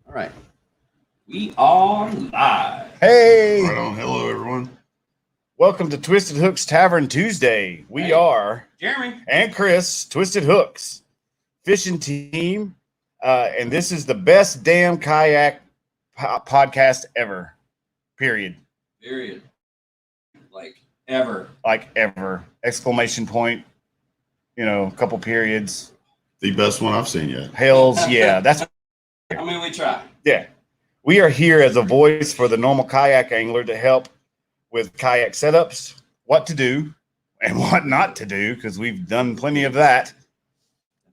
All right. We are live. Hey. Right on. Hello, everyone. Welcome to Twisted Hooks Tavern Tuesday. We are Jeremy and Chris, Twisted Hooks fishing team. And this is the best damn kayak podcast ever. Period. Like ever. Like ever. Exclamation point. You know, a couple periods. The best one I've seen yet. Hells yeah. That's I mean, we try. yeah. We are here as a voice for the normal kayak angler to help with kayak setups, what to do and what not to do, because we've done plenty of that.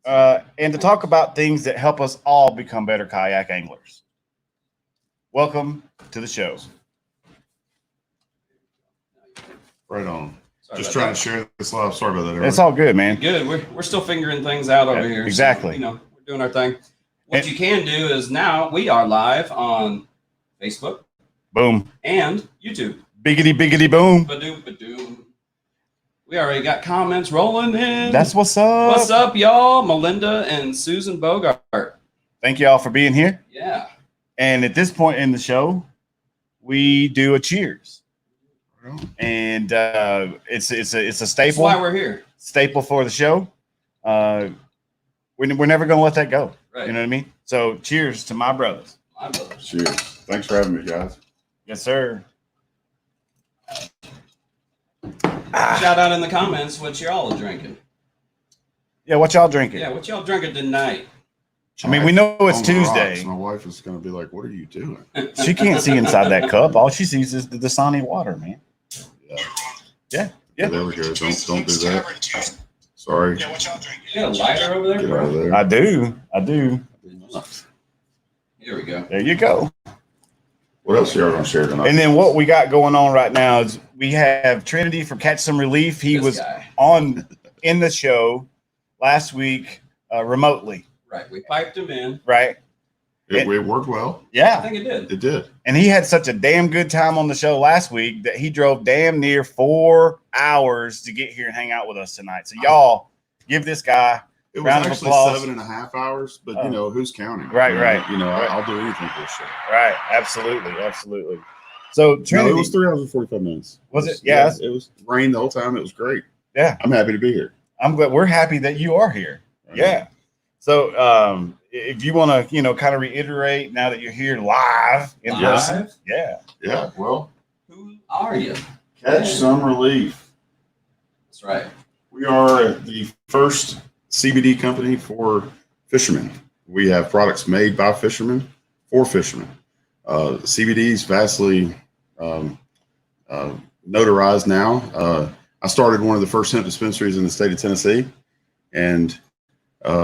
And to talk about things that help us all become better kayak anglers. Welcome to the show. Right on. Sorry Just about trying that. to share this live. Sorry about that, everyone. It's all good, man. Good. We're still figuring things out over here. Exactly. So, you know, we're doing our thing. What you can do is now we are live on Facebook. Boom. And YouTube. Biggity boom. Ba-doom. We already got comments rolling in. That's what's up. What's up, y'all? Melinda and Susan Bogart. Thank y'all for being here. Yeah. And at this point in the show, we do a cheers. And it's a That's staple. why we're here. Staple for the show. We're never gonna let that go. Right. You know what I mean? So cheers to my brothers. My brothers. Cheers. Thanks for having me, guys. Yes, sir. Shout out in the comments what y'all are drinking. Yeah, what y'all drinking? Yeah, what y'all drinking tonight? I mean, we know it's On the Tuesday. rocks. My wife is going to be like, "What are you doing?" She can't see inside that cup. All she sees is the Dasani water, man. Yeah. There we go. Don't do that. Sorry. You got a lighter over there, Get bro? out of there. I do. Here we go. There you go. What else are you going to share tonight? And then what we got going on right now is we have Trinity from Catch Some Relief. He This was guy. on in the show last week remotely, Right. We piped him in. right? it worked well. I Yeah. think it did. It did. And he had such a damn good time on the show last week that he drove damn near 4 hours to get here and hang out with us tonight. So y'all give this guy It was Round of actually applause. 7.5 hours, but Oh. you know, who's counting? Right, You know, right. You know, Right. I'll do anything for this show. right. Absolutely. So No, Trinity, it was 3 hours and 45 minutes. Was it? Yeah. It was rain the whole time. It was great. yeah, I'm happy to be here. I'm glad we're happy that you are here. Yeah. So if you want to, kind of reiterate now that you're here live in person. Live? Yeah. Yeah. Well, Who are you? Catch Some Relief. That's right. We are the first CBD company for fishermen. We have products made by fishermen for fishermen. CBD is vastly notarized now. I started one of the first hemp dispensaries in the state of Tennessee, and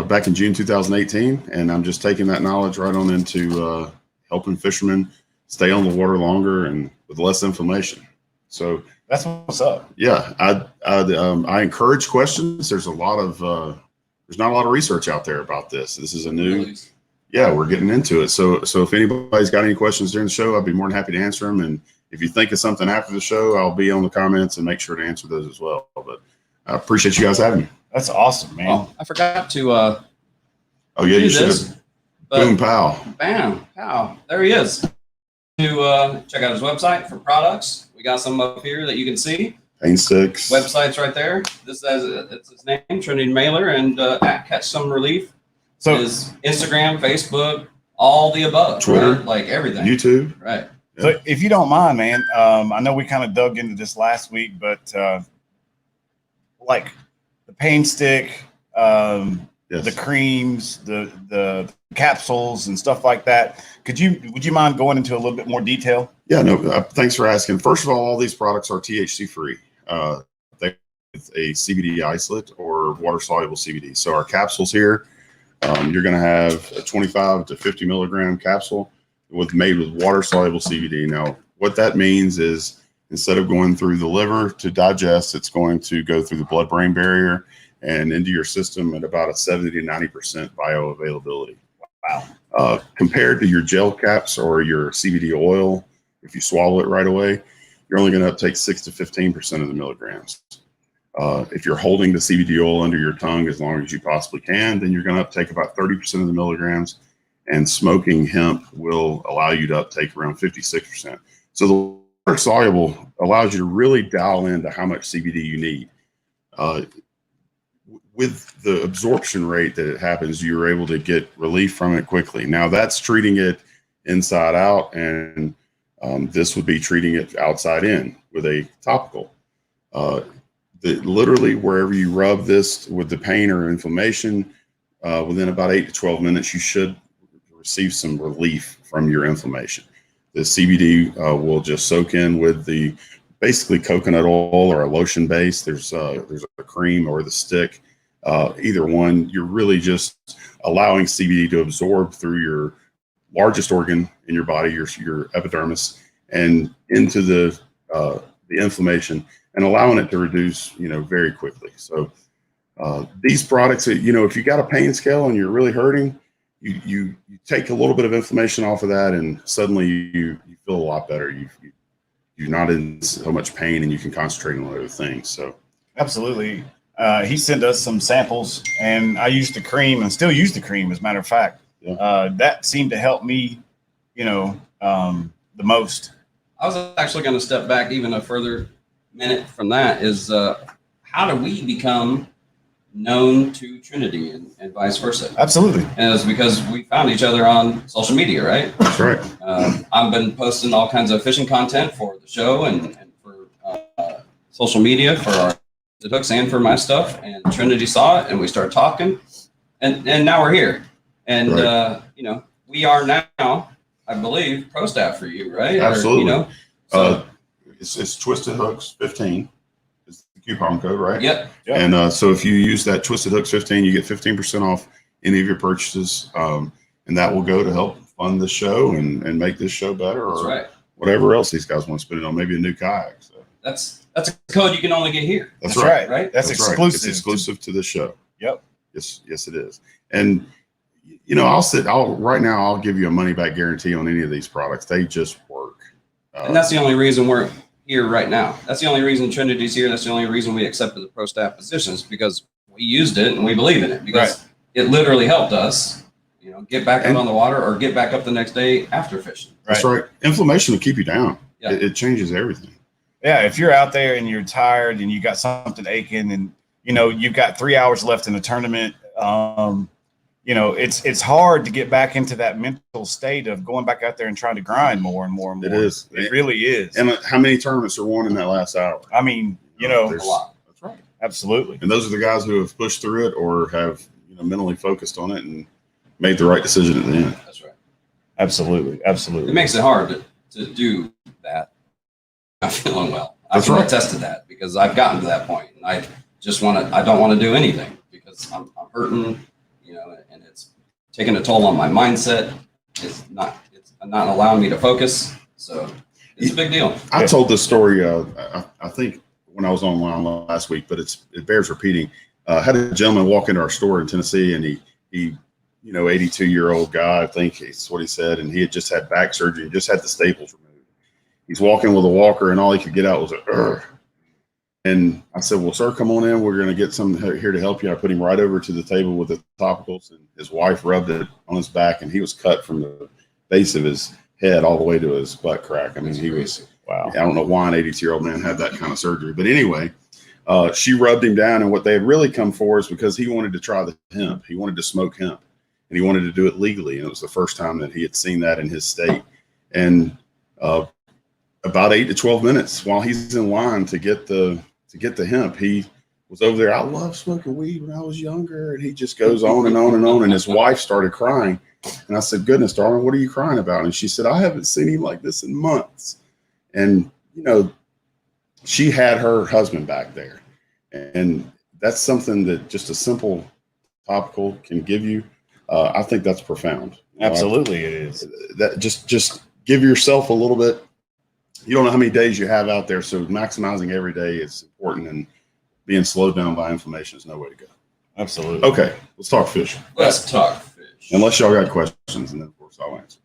back in June 2018, and I'm just taking that knowledge right on into helping fishermen stay on the water longer and with less inflammation. So That's what's up. yeah, I encourage questions. There's there's not a lot of research out there about this. This is a new, Really? yeah, we're getting into it. So if anybody's got any questions during the show, I'd be more than happy to answer them. And if you think of something after the show, I'll be on the comments and make sure to answer those as well. But I appreciate you guys having me. That's awesome, man. Oh, I forgot to Oh yeah, do you should this. have. But Boom, pow. bam, pow. There he is. To check out his website for products. We got some up here that you can see. Paint sticks. Website's right there. This has it's his name, Trinity Mealor, and at Catch Some Relief. So His Instagram, Facebook, all the above. Twitter. Right? Like everything. YouTube. Right. So if you don't mind, man, I know we kind of dug into this last week, but like the pain stick, Yes. the creams, the capsules and stuff like that. Would you mind going into a little bit more detail? Yeah, no, thanks for asking. First of all these products are THC free. They with a CBD isolate or water soluble CBD. So our capsules here, you're going to have a 25 to 50 milligram capsule made with water soluble CBD. Now, what that means is instead of going through the liver to digest, it's going to go through the blood brain barrier and into your system at about a 70 to 90% bioavailability. Wow. Compared to your gel caps or your CBD oil, if you swallow it right away, you're only going to uptake 6 to 15% of the milligrams. If you're holding the CBD oil under your tongue as long as you possibly can, then you're going to uptake about 30% of the milligrams. and smoking hemp will allow you to uptake around 56%. So the water soluble allows you to really dial into how much CBD you need. With the absorption rate that it happens, you're able to get relief from it quickly. Now that's treating it inside out, and this would be treating it outside in with a topical. Literally wherever you rub this with the pain or inflammation, within about 8 to 12 minutes, you should receive some relief from your inflammation. The CBD will just soak in with the basically coconut oil or a lotion base. There's a cream or the stick. Either one, you're really just allowing CBD to absorb through your largest organ in your body, your epidermis, and into the inflammation, and allowing it to reduce, very quickly. So these products, if you got a pain scale and you're really hurting, you take a little bit of inflammation off of that, and suddenly you feel a lot better. You're not in so much pain, and you can concentrate on other things. So absolutely. He sent us some samples, and I used the cream and still use the cream. As a matter of fact, that seemed to help me, the most. I was actually going to step back even a further minute from that. Is how do we become known to Trinity and vice versa? Absolutely. And it's because we found each other on social media, right? That's right. I've been posting all kinds of fishing content for the show and for social media for our hooks and for my stuff, and Trinity saw it, and we started talking, and now we're here, and right. We are now, I believe, pro staff for you, right? Absolutely. Or, so, it's Twisted Hooks 15 is the coupon code, right? Yep. And so if you use that Twisted Hooks 15, you get 15% off any of your purchases, and that will go to help fund the show and make this show better, or right. whatever else these guys want to spend it on, maybe a new kayak. So that's a code you can only get here. That's right. Right. That's exclusive. Right. It's exclusive to the show. Yep. Yes, it is. And I'll give you a money back guarantee on any of these products. They just work. And that's the only reason we're here right now. That's the only reason Trinity's here. That's the only reason we accepted the pro staff positions, because we used it and we believe in it, because it literally helped us, get back out on the water or get back up the next day after fishing. That's right. Inflammation will keep you down. Yeah. It changes everything. Yeah, if you're out there and you're tired and you got something aching, and you've got 3 hours left in the tournament, it's hard to get back into that mental state of going back out there and trying to grind more and more and more. It is. It really is. And how many tournaments are won in that last hour? I mean, a lot. That's right. Absolutely. And those are the guys who have pushed through it or have mentally focused on it and made the right decision at the end. That's right. Absolutely. It makes it hard to do that. I'm feeling well. I That's can right. attest to that, because I've gotten to that point, and I don't want to do anything because I'm hurting, and it's taking a toll on my mindset. It's not allowing me to focus. So it's a big deal. I told this story, I think when I was online last week, but it bears repeating. Had a gentleman walk into our store in Tennessee, and he 82-year-old guy, I think is what he said, and he had just had back surgery, just had the staples removed. He's walking with a walker, and all he could get out was a And I said, well, sir, come on in. We're going to get some here to help you. I put him right over to the table with the topicals, and his wife rubbed it on his back, and he was cut from the base of his head all the way to his butt crack. I mean, he was, wow. I don't know why an 82-year-old man had that kind of surgery. But anyway, she rubbed him down, and what they had really come for is because he wanted to try the hemp. He wanted to smoke hemp, and he wanted to do it legally. And it was the first time that he had seen that in his state. And about 8 to 12 minutes while he's in line to get the hemp, he was over there. I love smoking weed when I was younger. And he just goes on and on and on. And his wife started crying. And I said, goodness, darling, what are you crying about? And she said, I haven't seen him like this in months. And, she had her husband back there. And that's something that just a simple topical can give you. I think that's profound. Absolutely, it is. That just give yourself a little bit. You don't know how many days you have out there, so maximizing every day is important, and being slowed down by inflammation is no way to go. Absolutely. Okay, let's talk fish. Let's talk fish. Unless y'all got questions, and then of course I'll answer.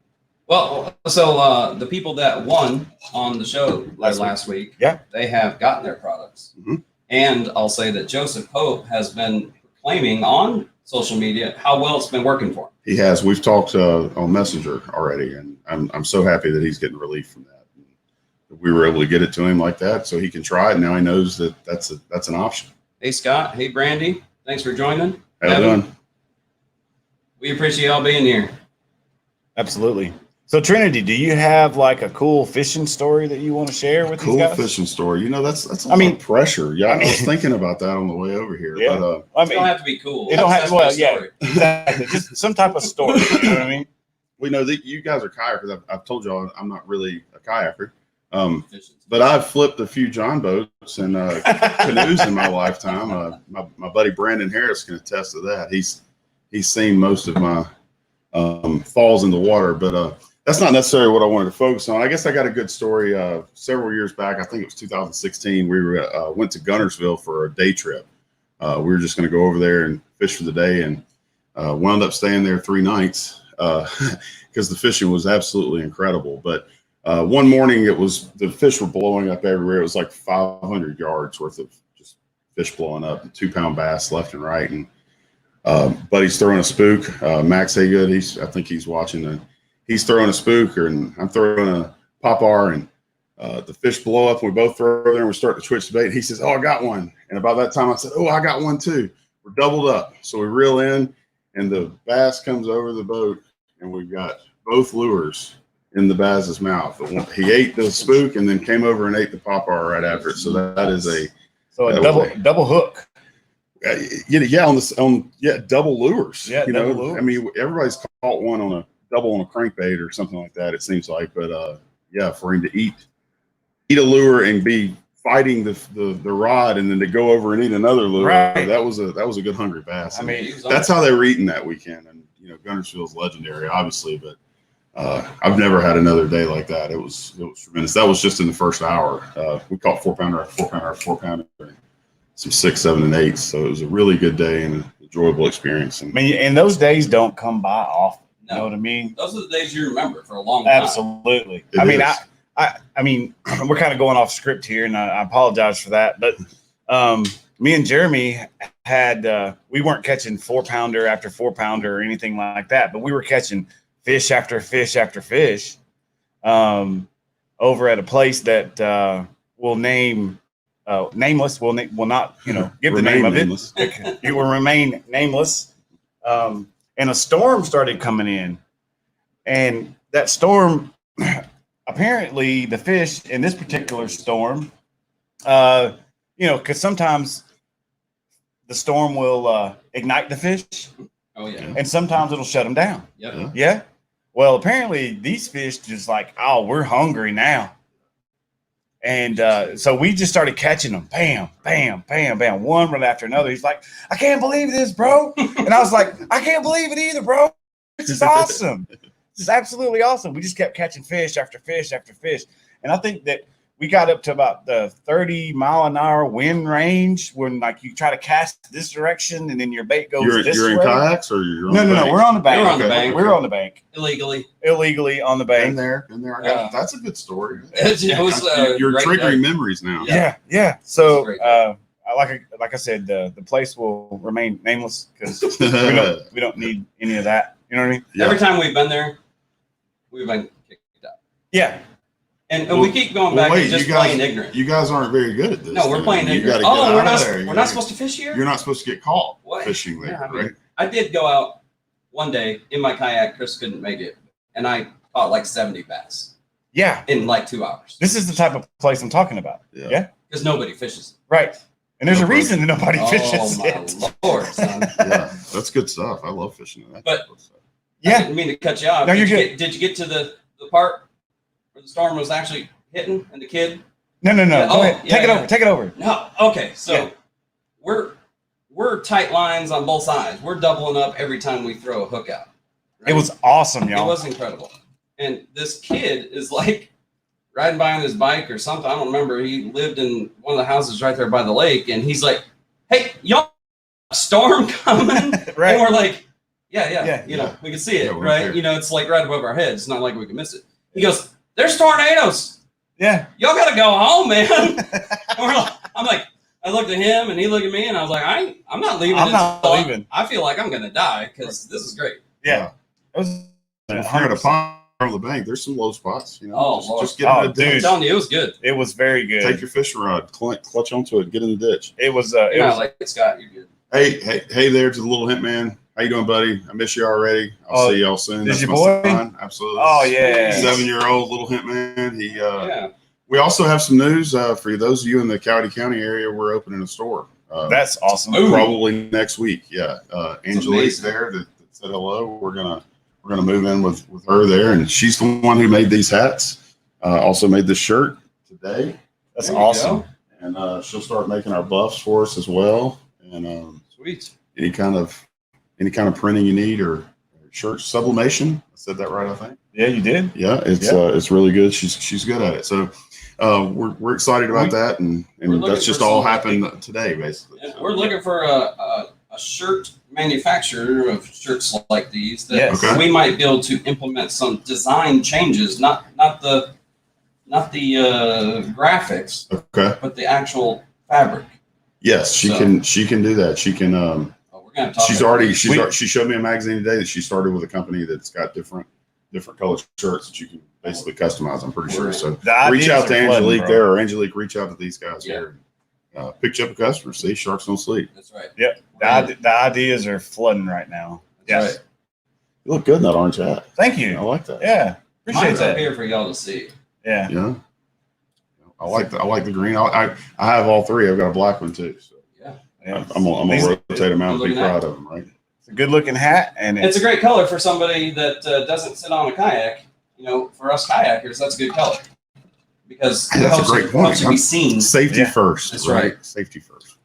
Well, so the people that won on the show last week, yeah, they have gotten their products. Mm-hmm. And I'll say that Joseph Pope has been claiming on social media how well it's been working for him. He has. We've talked on Messenger already, and I'm so happy that he's getting relief from that. We were able to get it to him like that, so he can try it. Now he knows that that's an option. Hey, Scott. Hey, Brandy. Thanks for joining. How you doing? We appreciate y'all being here. Absolutely. So Trinity, do you have like a cool fishing story that you want to share with these guys? Cool fishing story. That's a lot of pressure. Yeah, I was thinking about that on the way over here. Yeah. But It don't have to be cool. It don't have. Well, yeah, story. exactly. Just some type of story. You know what I mean? we know that you guys are kayakers. I've told y'all I'm not really a kayaker. But I've flipped a few John boats and canoes in my lifetime. My buddy Brandon Harris can attest to that. He's seen most of my falls in the water, but that's not necessarily what I wanted to focus on. I guess I got a good story. Several years back, I think it was 2016, we went to Guntersville for a day trip. We were just going to go over there and fish for the day, and wound up staying there 3 nights because the fishing was absolutely incredible. But one morning, the fish were blowing up everywhere. It was like 500 yards worth of just fish blowing up, 2-pound bass left and right. And buddy's throwing a spook. Max Haygood, I think he's watching. He's throwing a spook, and I'm throwing a pop-ar, and the fish blow up. We both throw there, and we start to twitch the bait. He says, "Oh, I got one." And about that time, I said, "Oh, I got one too." We're doubled up. So we reel in, and the bass comes over the boat, and we've got both lures in the bass's mouth. He ate the spook and then came over and ate the pop-ar right after it. So that is a double hook. Double lures. Yeah, double lures. I mean, everybody's caught one on a double on a crankbait or something like that, it seems like. But for him to eat a lure and be fighting the rod and then to go over and eat another lure, right. that was a good hungry bass. I mean, that's how they were eating that weekend. And Guntersville's legendary, obviously, but I've never had another day like that. It was tremendous. That was just in the first hour. We caught 4-pounder after 4-pounder after 4-pounder, some 6, 7, and 8. So it was a really good day and an enjoyable experience. And those days don't come by often. No. You know what I mean? Those are the days you remember for a long time. Absolutely. I mean, we're kind of going off script here, and I apologize for that. But me and Jeremy we weren't catching 4-pounder after 4-pounder or anything like that, but we were catching fish after fish after fish over at a place that we'll name nameless. We'll not give the name of nameless. It. It will remain nameless. And a storm started coming in, and that storm, apparently the fish in this particular storm, because sometimes the storm will ignite the fish. Oh yeah. And sometimes it'll shut them down. Yep. Yeah. Well, apparently these fish just like, oh, we're hungry now. And so we just started catching them. Bam, bam, bam, bam. One right after another. He's like, "I can't believe this, bro." And I was like, "I can't believe it either, bro. This is awesome. This is absolutely awesome." We just kept catching fish after fish after fish. And I think that we got up to about the 30-mile-an-hour wind range when, like, you try to cast this direction and then your bait goes this way. You're in kayaks or you're on the bank? No. We're on the bank. We're on the bank. We're on the bank. Illegally on the bank. In there. That's a good story. You're triggering memories now. Yeah. So, like I said, the place will remain nameless because we don't need any of that. You know what I mean? Yeah. Every time we've been there, we've been kicked out. Yeah. And we keep going back and just playing ignorant. You guys aren't very good at this. No, we're playing ignorant. We're not supposed to fish here? You're not supposed to get caught fishing there, right? I did go out one day in my kayak. Chris couldn't make it. And I caught like 70 bass. Yeah. In like 2 hours. This is the type of place I'm talking about. Yeah. Because nobody fishes. Right. And there's a reason that nobody fishes it. Oh, my Lord, son. Yeah, that's good stuff. I love fishing. I didn't mean to cut you off. No, you're good. Did you get to the part where the storm was actually hitting and the kid? No. Yeah, go ahead. Take it over. No. Okay. So we're tight lines on both sides. We're doubling up every time we throw a hook out. Right? It was awesome, y'all. It was incredible. And this kid is like riding by on his bike or something. I don't remember. He lived in one of the houses right there by the lake. And he's like, "Hey, y'all, storm coming." Right. And we're like, yeah. We can see it, right? There. It's like right above our heads. It's not like we can miss it. He goes, "There's tornadoes. Yeah. Y'all got to go home, man." I'm like, I looked at him and he looked at me and I was like, I'm not leaving. I'm not until leaving. I feel like I'm gonna die because this is great. Yeah. It was And if you're at a pond on the bank, there's some low spots. You know, Oh, just, Lord. just get in the Oh, dude. I'm ditch. telling you, it was good. It was very good. Take your fishing rod, clutch onto it, get in the ditch. It was You're not like Scott, you're good. Hey there to the little hint man. How you doing, buddy? I miss you already. I'll see y'all soon. This That's your my boy? son. Absolutely. Oh yeah. 7-year-old little hint man. He Yeah. We also have some news for those of you in the Cowdy County area. We're opening a store. That's awesome. Ooh. Probably next week. Yeah. Angelique's amazing. there that said hello. We're gonna move in with her there, and she's the one who made these hats. Also made this shirt today, That's There you awesome. go. and she'll start making our buffs for us as well. And Sweet. any kind of printing you need or shirt sublimation. I said that right, I think. Yeah, you did. Yeah, it's really good. She's good at it. So we're excited about that, and looking that's just for all some, happened today, basically. Yeah, we're looking for a shirt manufacturer of shirts like these that Yes. Okay. we might be able to implement some design changes, not the graphics, Okay. but the actual fabric. Yes, she So- can do that. She can. Oh, we're gonna talk. She showed me a magazine today that she started with a company that's got different colored shirts that you can basically customize. I'm pretty sure. So The reach ideas out to are flooding, Angelique bro. there, or Angelique reach out to these guys Yeah. here. Pick you up a customer. See, sharks don't sleep. That's right. Yep. The ideas are flooding right now. That's Yes. right. You look good in that orange hat. Thank I you. like that. Yeah. Appreciate Mine's up that. here for y'all to see. Yeah. Yeah. I like the green. I have all three. I've got a black one too. So Yeah. I'm gonna These- rotate them out and be Looking at- proud of them. Right. It's a good looking hat, and It's a great color for somebody that doesn't sit on a kayak. You know, for us kayakers, that's a good color because it That's a helps great you, point. helps you be seen. Safety Yeah. first. That's right. Safety first.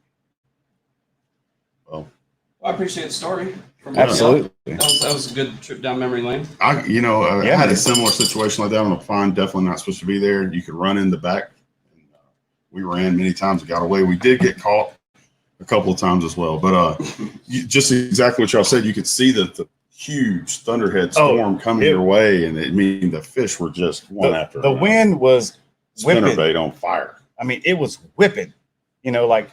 Well, Well, I appreciate the story. From absolutely. That was a good trip down memory lane. I Yeah, had man. a similar situation like that on a pond. Definitely not supposed to be there. You could run in the back. And, we ran many times and got away. We did get caught a couple of times as well. But just exactly what y'all said, you could see the huge thunderhead storm coming your way, and the fish were just one after The another. wind was whipping. Spinnerbait on fire. I mean, it was whipping. You know, like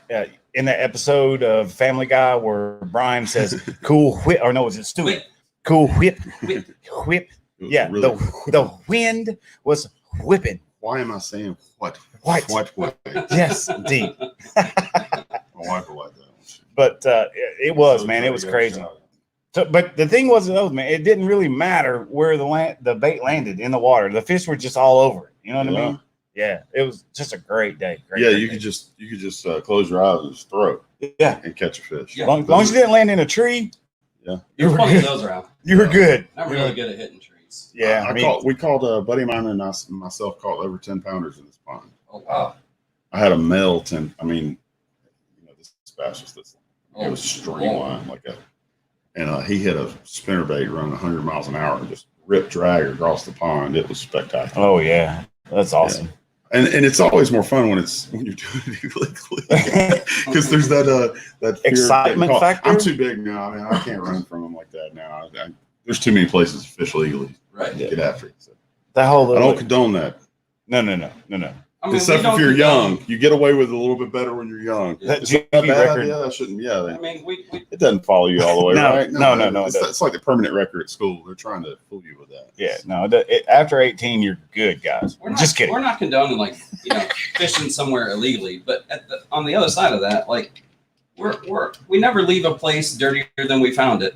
in that episode of Family Guy where Brian says, "Cool whip," or no, is it Stewie? Whip. Cool whip, Whip. whip. It was Yeah, really- the wind was whipping. Why am I saying what? What? What? Yes, indeed. My wife will like that one. But it was, So man. It sorry, was got crazy. shot. So, but the thing was, though, man, it didn't really matter where the bait landed in the water. The fish were just all over it. You know what I mean? Yeah, it was just a great day. Great Yeah, day. you could just close your eyes and just throw it Yeah, and catch a fish. Yeah. as long as you didn't land in a tree, Yeah. you There's were plenty of good. those around. You were good. I'm really good at hitting trees. Yeah, We called a buddy of mine and myself caught over 10 pounders in this pond. Oh wow. I had a male 10. I mean, this bass was this. Oh, It was streamlined like a, and he hit a spinnerbait running 100 miles an hour and just ripped drag across the pond. It was spectacular. Oh yeah, that's awesome. And it's always more fun when you're doing it illegally because there's that fear of Excitement getting caught. factor? I'm too big now. I mean, I can't run from them like that now. There's too many places to fish legally Right. to get after it. So That whole I don't condone that. no. I mean, Except we don't if you're condone- young, you get away with it a little bit better when you're young. That Is that GB bad record. idea? That shouldn't. Yeah, I mean, we it doesn't follow you all the way, No, right? no, It's, it it's like the permanent record at school. They're trying to fool you with that. Yeah, no. After 18, you're good, guys. we're not, Just kidding. We're not condoning fishing somewhere illegally, but on the other side of that, we never leave a place dirtier than we found it.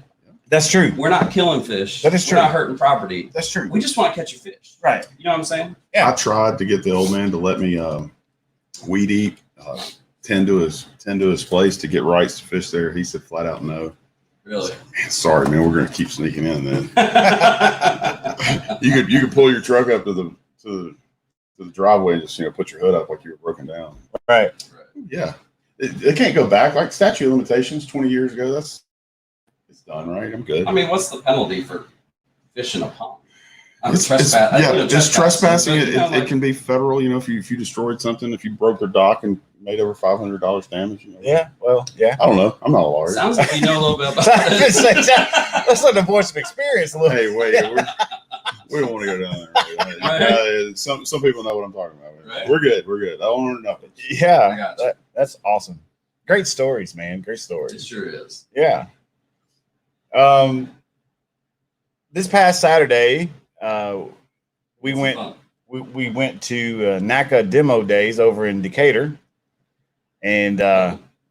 That's true. We're not killing fish. That is true. We're not hurting property. That's true. We just want to catch a fish. Right. You know what I'm saying? Yeah. I tried to get the old man to let me weed eat, tend to his place to get rights to fish there. He said flat out no. Really? Man, sorry, man. We're gonna keep sneaking in then. You could pull your truck up to the driveway and just put your hood up like you were broken down. Right. Yeah, it can't go back. Like statute of limitations, 20 years ago. It's done, right? I'm good. I mean, what's the penalty for fishing a pond? I'm trespassing. Yeah, just trespassing. but, you know, It can be federal. You know, if you destroyed something, if you broke their dock and made over $500 damage. You know. Yeah. Well, yeah. I don't know. I'm not a lawyer. Sounds like you know a little bit about That's this. like the voice of experience a little. Hey, wait. We don't want to go down there. Right. Some people know what I'm talking about. Right. We're good. I don't want nothing. I Yeah. got you. That's awesome. Great stories, man. Great It stories. sure is. Yeah. This past Saturday, we went Fun. we went to NACA demo days over in Decatur, and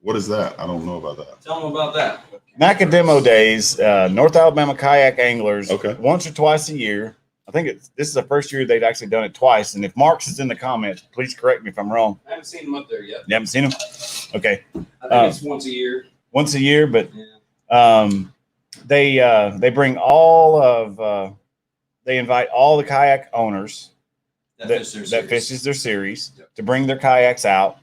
What is that? I don't know about that. Tell them about that. NACA demo days, North Alabama kayak anglers, Okay. once or twice a year. I think this is the first year they've actually done it twice. And if Mark's is in the comments, please correct me if I'm wrong. I haven't seen them up there yet. You haven't seen him? Okay, I think it's once a year. once a year, but Yeah. they bring all of they invite all the kayak owners that fishes their series Yep. to bring their kayaks out,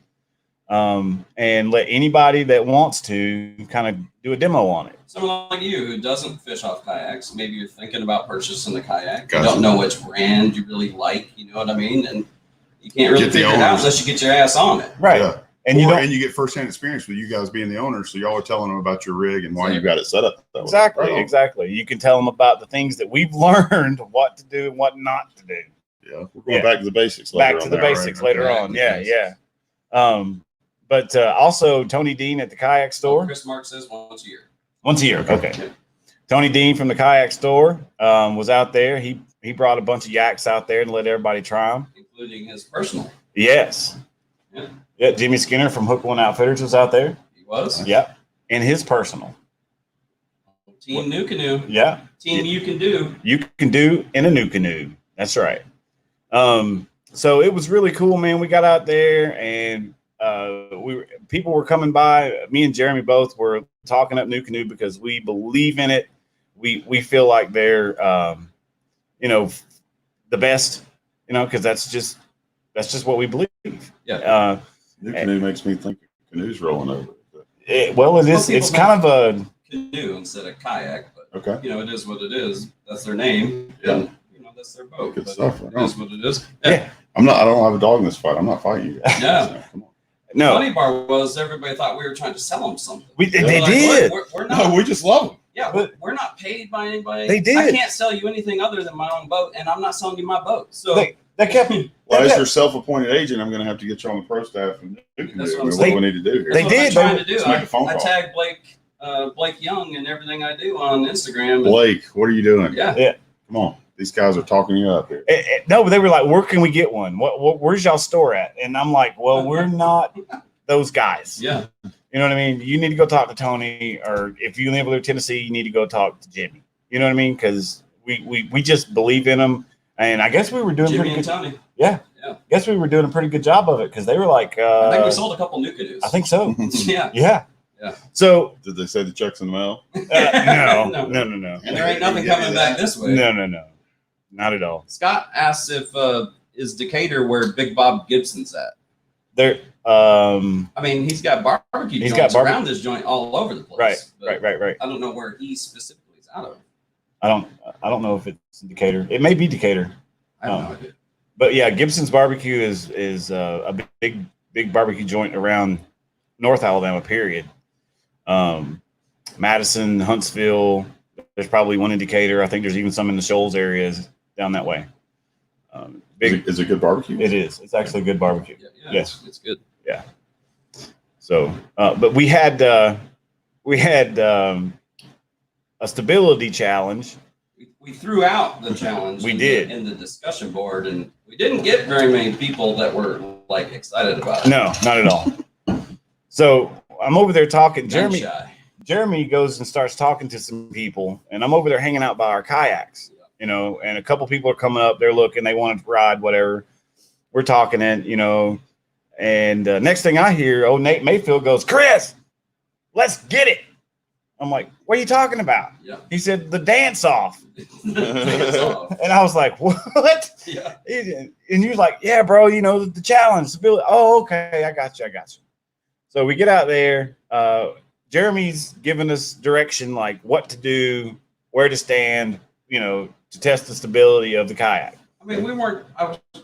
and let anybody that wants to kind of do a demo on it. Someone like you who doesn't fish off kayaks, maybe you're thinking about purchasing a kayak. Gotcha. You don't know which brand you really like, you know what I mean? And you can't really Get the figure it out owners. unless you get your ass on it. Right. Yeah. And you don't and you get firsthand experience with you guys being the owners, so y'all are telling them about your rig and why you got it set up. That way. exactly, Right on. exactly. You can tell them about the things that we've learned, what to do and what not to do. Yeah, we're going Yeah. back to the basics. Back later to on the that, right? basics later Okay. on. Yeah, yeah. But also Tony Dean at the kayak store. Chris Mark says once a year. Once a year. Okay. Yeah. Tony Dean from the kayak store was out there. He brought a bunch of yaks out there and let everybody try them. Including his personal. Yes. Yeah. Yeah. Jimmy Skinner from Hook One Outfitters was out there. He was. Yep. And his personal. Team New Canoe. Yeah. Team You Can Do. You can do in a new canoe. That's right. So it was really cool, man. We got out there and people were coming by. Me and Jeremy both were talking up New Canoe because we believe in it. We feel like they're the best, because that's just what we believe. Yeah. New canoe makes me think canoes rolling over. It's kind of a Canoe instead of kayak, but Okay. it is what it is. That's their name. Yeah. And that's their boat. Good But stuff. It is what it is. yeah. I don't have a dog in this fight. I'm not fighting you guys. Yeah. So, come on. No, Funny part was everybody thought we were trying to sell them something. they We're like, did. We're not. No, we just love them. Yeah, we're not paid by anybody. They did. I can't sell you anything other than my own boat, and I'm not selling you my boat. So They kept. Well, as they- your self-appointed agent, I'm going to have to get you on the pro staff and That's what I'm what saying. we need to do here. They that's what did. I'm trying to do. Let's make a phone I call. tag Blake Young and everything I do on Instagram. And, Blake, what are you doing? yeah. Come on. These guys are talking you up here. No, but they were like, "Where can we get one? Where's y'all store at?" And I'm like, "Well, we're not those guys. Yeah. You know what I mean? You need to go talk to Tony, or if you live in Tennessee, you need to go talk to Jimmy. You know what I mean? Because we just believe in them, and I guess we were doing Jimmy pretty and good. Tony. Yeah, Yeah. guess we were doing a pretty good job of it because they were like, I think we sold a couple new canoes. I think so. Yeah. Yeah. Yeah. So Did they say the check's in the mail? no, No. no, And there ain't nothing Yeah, coming yeah. back this way. no, not at all. Scott asks if is Decatur where Big Bob Gibson's at. There, I mean, he's got barbecue He's joints got around this joint all over the place. right. but I don't know where he specifically is out of. I don't know if it's Decatur. It may be Decatur. I have no idea. But yeah, Gibson's Barbecue is a big barbecue joint around North Alabama. Period. Madison, Huntsville. There's probably one in Decatur. I think there's even some in the Shoals areas down that way. Is it good barbecue? It is. It's actually good barbecue. Yeah, Yes. it's good. So, but we had a stability challenge. We threw out the challenge. We in did. in the discussion board, and we didn't get very many people that were like excited about it. No, not at all. So I'm over there talking. Gun shy. Jeremy goes and starts talking to some people, and I'm over there hanging out by our kayaks, and a couple people are coming up. They're looking, they want to ride, whatever. We're talking, and next thing I hear, old Nate Mayfield goes, "Chris, let's get it." I'm like, "What are you talking about?" Yeah. He said, "The dance off." It's off. And I was like, "What?" Yeah. And you're like, "Yeah, bro, the challenge." Oh, okay, I got you. So we get out there. Jeremy's giving us direction, like what to do, where to stand, to test the stability of the kayak. I mean,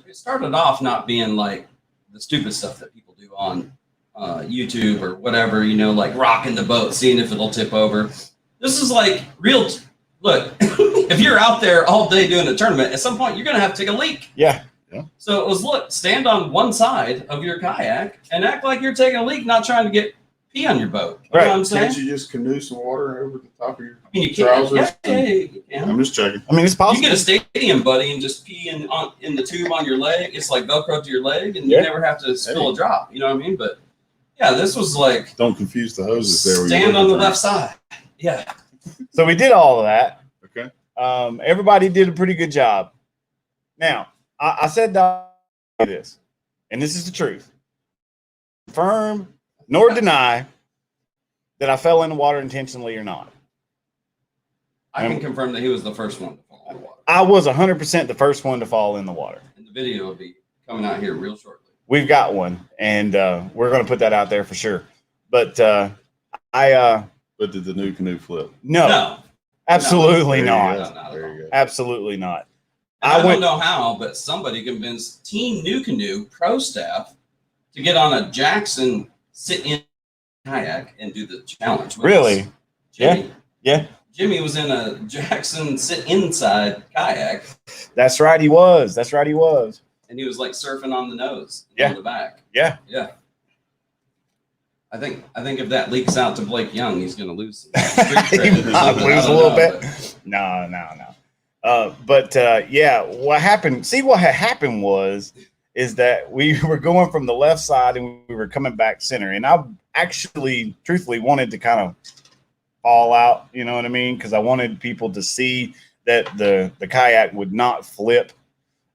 it started off not being like the stupid stuff that people do on YouTube or whatever, like rocking the boat, seeing if it'll tip over. This is like real. Look, if you're out there all day doing a tournament, at some point you're going to have to take a leak. Yeah. So it was, stand on one side of your kayak and act like you're taking a leak, not trying to get pee on your boat. You know what I'm saying? Can't you just canoe some water over the top of your you trousers? you can. I'm just checking. I mean, it's possible. You get a stadium buddy and just pee in the tube on your leg. It's like Velcro to your leg, and you never have to spill a drop. You know what I mean? But yeah, this was like, don't confuse the hoses there. Stand on the left side. Yeah. So we did all of that. Okay. Everybody did a pretty good job. Now, I said this, and this is the truth. Confirm nor deny that I fell in the water intentionally or not. I can confirm that he was the first one to fall in the water. I was 100% the first one to fall in the water. And the video will be coming out here real shortly. We've got one, and we're going to put that out there for sure. But But did the new canoe flip? No, absolutely No. not. There you go. Absolutely not. I don't know how, but somebody convinced Team New Canoe pro staff to get on a Jackson sit-in kayak and do the challenge. Really? Jimmy. Yeah. Jimmy was in a Jackson sit-inside kayak. That's right, he was. That's right, he was. And he was like surfing on the nose, Yeah. on the back. Yeah. Yeah. I think if that leaks out to Blake Young, he's going to lose some street credit He or might something. lose I a don't little know, bit. but- No. But yeah, what happened? See, what had happened is that we were going from the left side and we were coming back center. And I actually, truthfully, wanted to kind of fall out. You know what I mean? Because I wanted people to see that the kayak would not flip.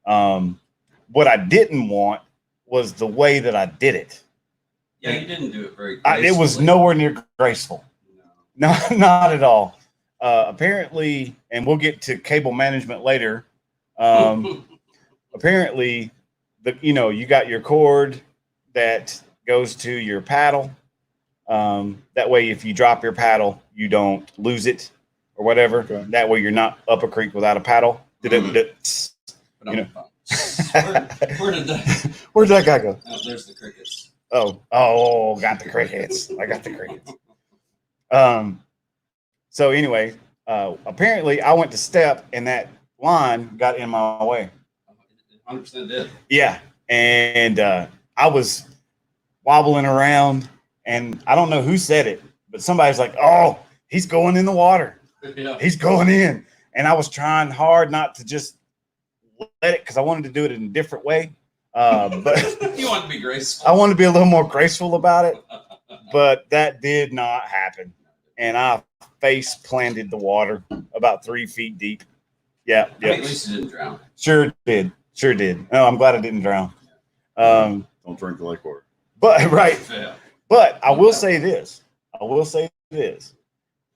What I didn't want was the way that I did it. Yeah, you didn't do it very It was gracefully. nowhere near graceful. No. No, not at all. Apparently, and we'll get to cable management later. Apparently, you got your cord that goes to your paddle. That way, if you drop your paddle, you don't lose it or whatever. Okay. That way, you're not up a creek without a paddle. But I'm- You know. Where did that? Where'd that guy go? Oh, there's the crickets. Oh, got the crickets. I got the crickets. So anyway, apparently I went to step and that line got in my way. 100% did. Yeah. And I was wobbling around and I don't know who said it, but somebody's like, oh, he's going in the water. Yeah. He's going in. And I was trying hard not to just let it because I wanted to do it in a different way. But You want to be graceful. I wanted to be a little more graceful about it, but that did not happen. And I face planted the water about 3 feet deep. Yeah. I mean, at least you didn't drown. Sure did. Oh, I'm glad I didn't drown. Don't drink the lake water. But right. Yeah. But I will say this.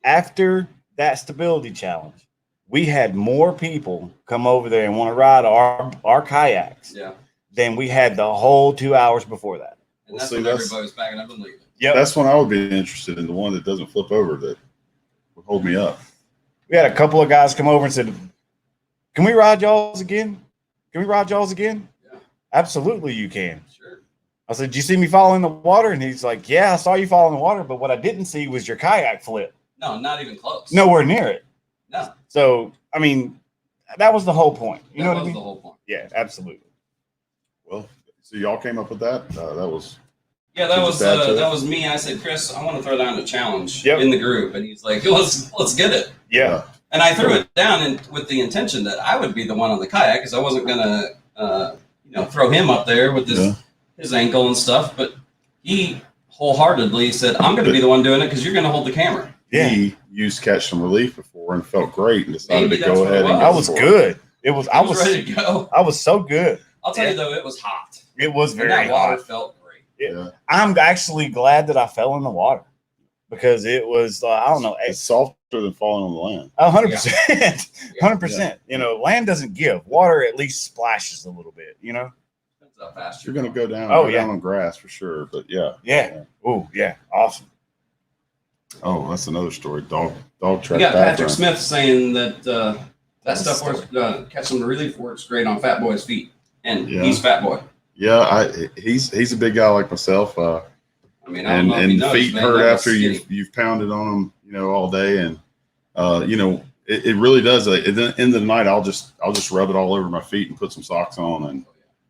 After that stability challenge, we had more people come over there and want to ride our kayaks than we had the whole 2 hours before that. And that's when everybody was backing up and leaving. Yep. That's when I would be interested in, the one that doesn't flip over, that would hold me up. We had a couple of guys come over and said, can we ride y'all's again? Yeah. Absolutely, you can. Sure. I said, did you see me fall in the water? And he's like, yeah, I saw you fall in the water, but what I didn't see was your kayak flip. No, not even close. Nowhere near it. No. So, I mean, that was the whole point. You know what I mean? The whole point. Yeah, absolutely. Well, so y'all came up with that. That was Yeah, that was me. I said, Chris, I want to throw down a challenge in the group, and he's like, let's get it. Yeah. And I threw it down with the intention that I would be the one on the kayak because I wasn't gonna throw him up there with his ankle and stuff. But he wholeheartedly said, I'm going to be the one doing it because you're going to hold the camera. Yeah. He used Catch Some Relief before and felt great and decided Maybe to go that's what ahead it and was. go I was for it. good. I was ready to go. I was so good. I'll tell you though, it was hot. It was And very that water hot. felt great. Yeah. I'm actually glad that I fell in the water because it was, I don't know, It's softer than falling on the land. 100%. 100%. Land doesn't give. Water at least splashes a little bit, That's how fast You're going to go down, down on grass for sure. But yeah. Oh, yeah. Awesome. Oh, that's another story. Dog track We got Patrick background. Smith saying that That stuff works. Catching the relief works great on Fat Boy's feet, and Yeah. he's Fat Boy. Yeah, he's a big guy like myself. I mean, I don't know if and he knows, feet but hurt he knows after skinny. you've pounded on them, all day, and it really does. At the end of the night, I'll just rub it all over my feet and put some socks on, and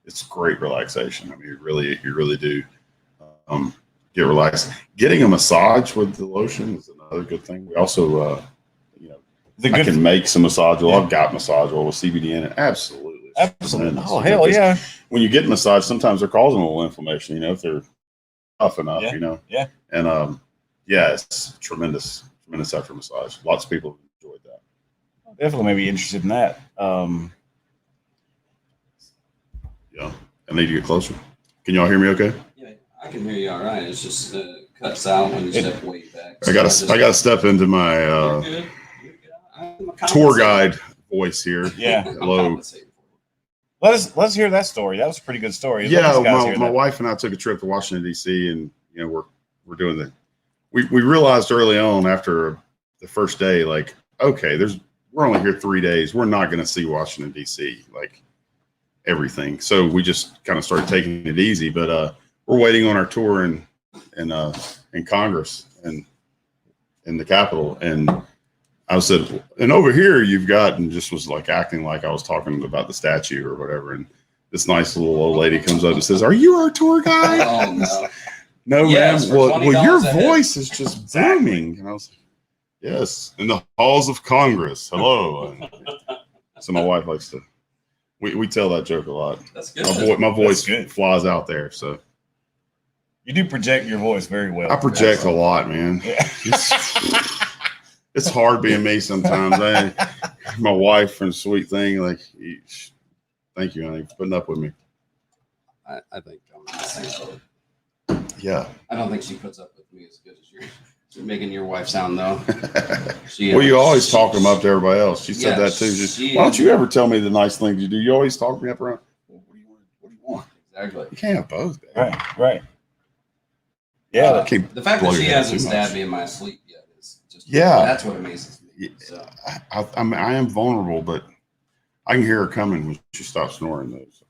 it's great relaxation. I mean, you really do get relaxed. Getting a massage with the lotion is another good thing. We also, I can make some massage oil. I've got massage oil with CBD in it. Absolutely. Oh, hell yeah. When you get massage, sometimes they're causing a little inflammation, if they're tough enough, Yeah. And it's tremendous after massage. Lots of people have enjoyed that. Definitely may be interested in that. Yeah. I need to get closer. Can y'all hear me okay? Yeah, I can hear you all right. It's just cuts out when you step way back. I gotta step into my You're good. I'm a tour guide voice here. Yeah. Hello. Let's hear that story. That was a pretty good story. Yeah, Let these guys hear my that. wife and I took a trip to Washington D.C. and we're doing the. We realized early on after the first day, like, okay, we're only here 3 days. We're not going to see Washington D.C. like everything. So we just kind of started taking it easy. But we're waiting on our tour in Congress and in the Capitol. And I said, and over here you've got, and just was like acting like I was talking about the statue or whatever. And this nice little old lady comes up and says, "Are you our tour guide?" Oh no. No, Yes, ma'am. for Well, your $20 a head. voice is just booming. And I was like, yes, in the halls of Congress. Hello. And so my wife likes to, we tell that joke a lot. That's good. My voice good. flies out there. So You do project your voice very well. I project a lot, man. Yeah. It's hard being me sometimes. My wife and sweet thing, like, thank you, honey, for putting up with me. I think I'm in the same boat. Yeah. I don't think she puts up with me as good as you're making your wife sound, though. Well, you always talk them up to everybody else. She said that too. Why don't you ever tell me the nice things you do? You always talk me up around. Well, what do you want? Exactly. You can't have both, babe. Right. Yeah. The fact that she hasn't stabbed me in my sleep yet is just that's what amazes me. So. I am vulnerable, but I can hear her coming when she stops snoring, though. So.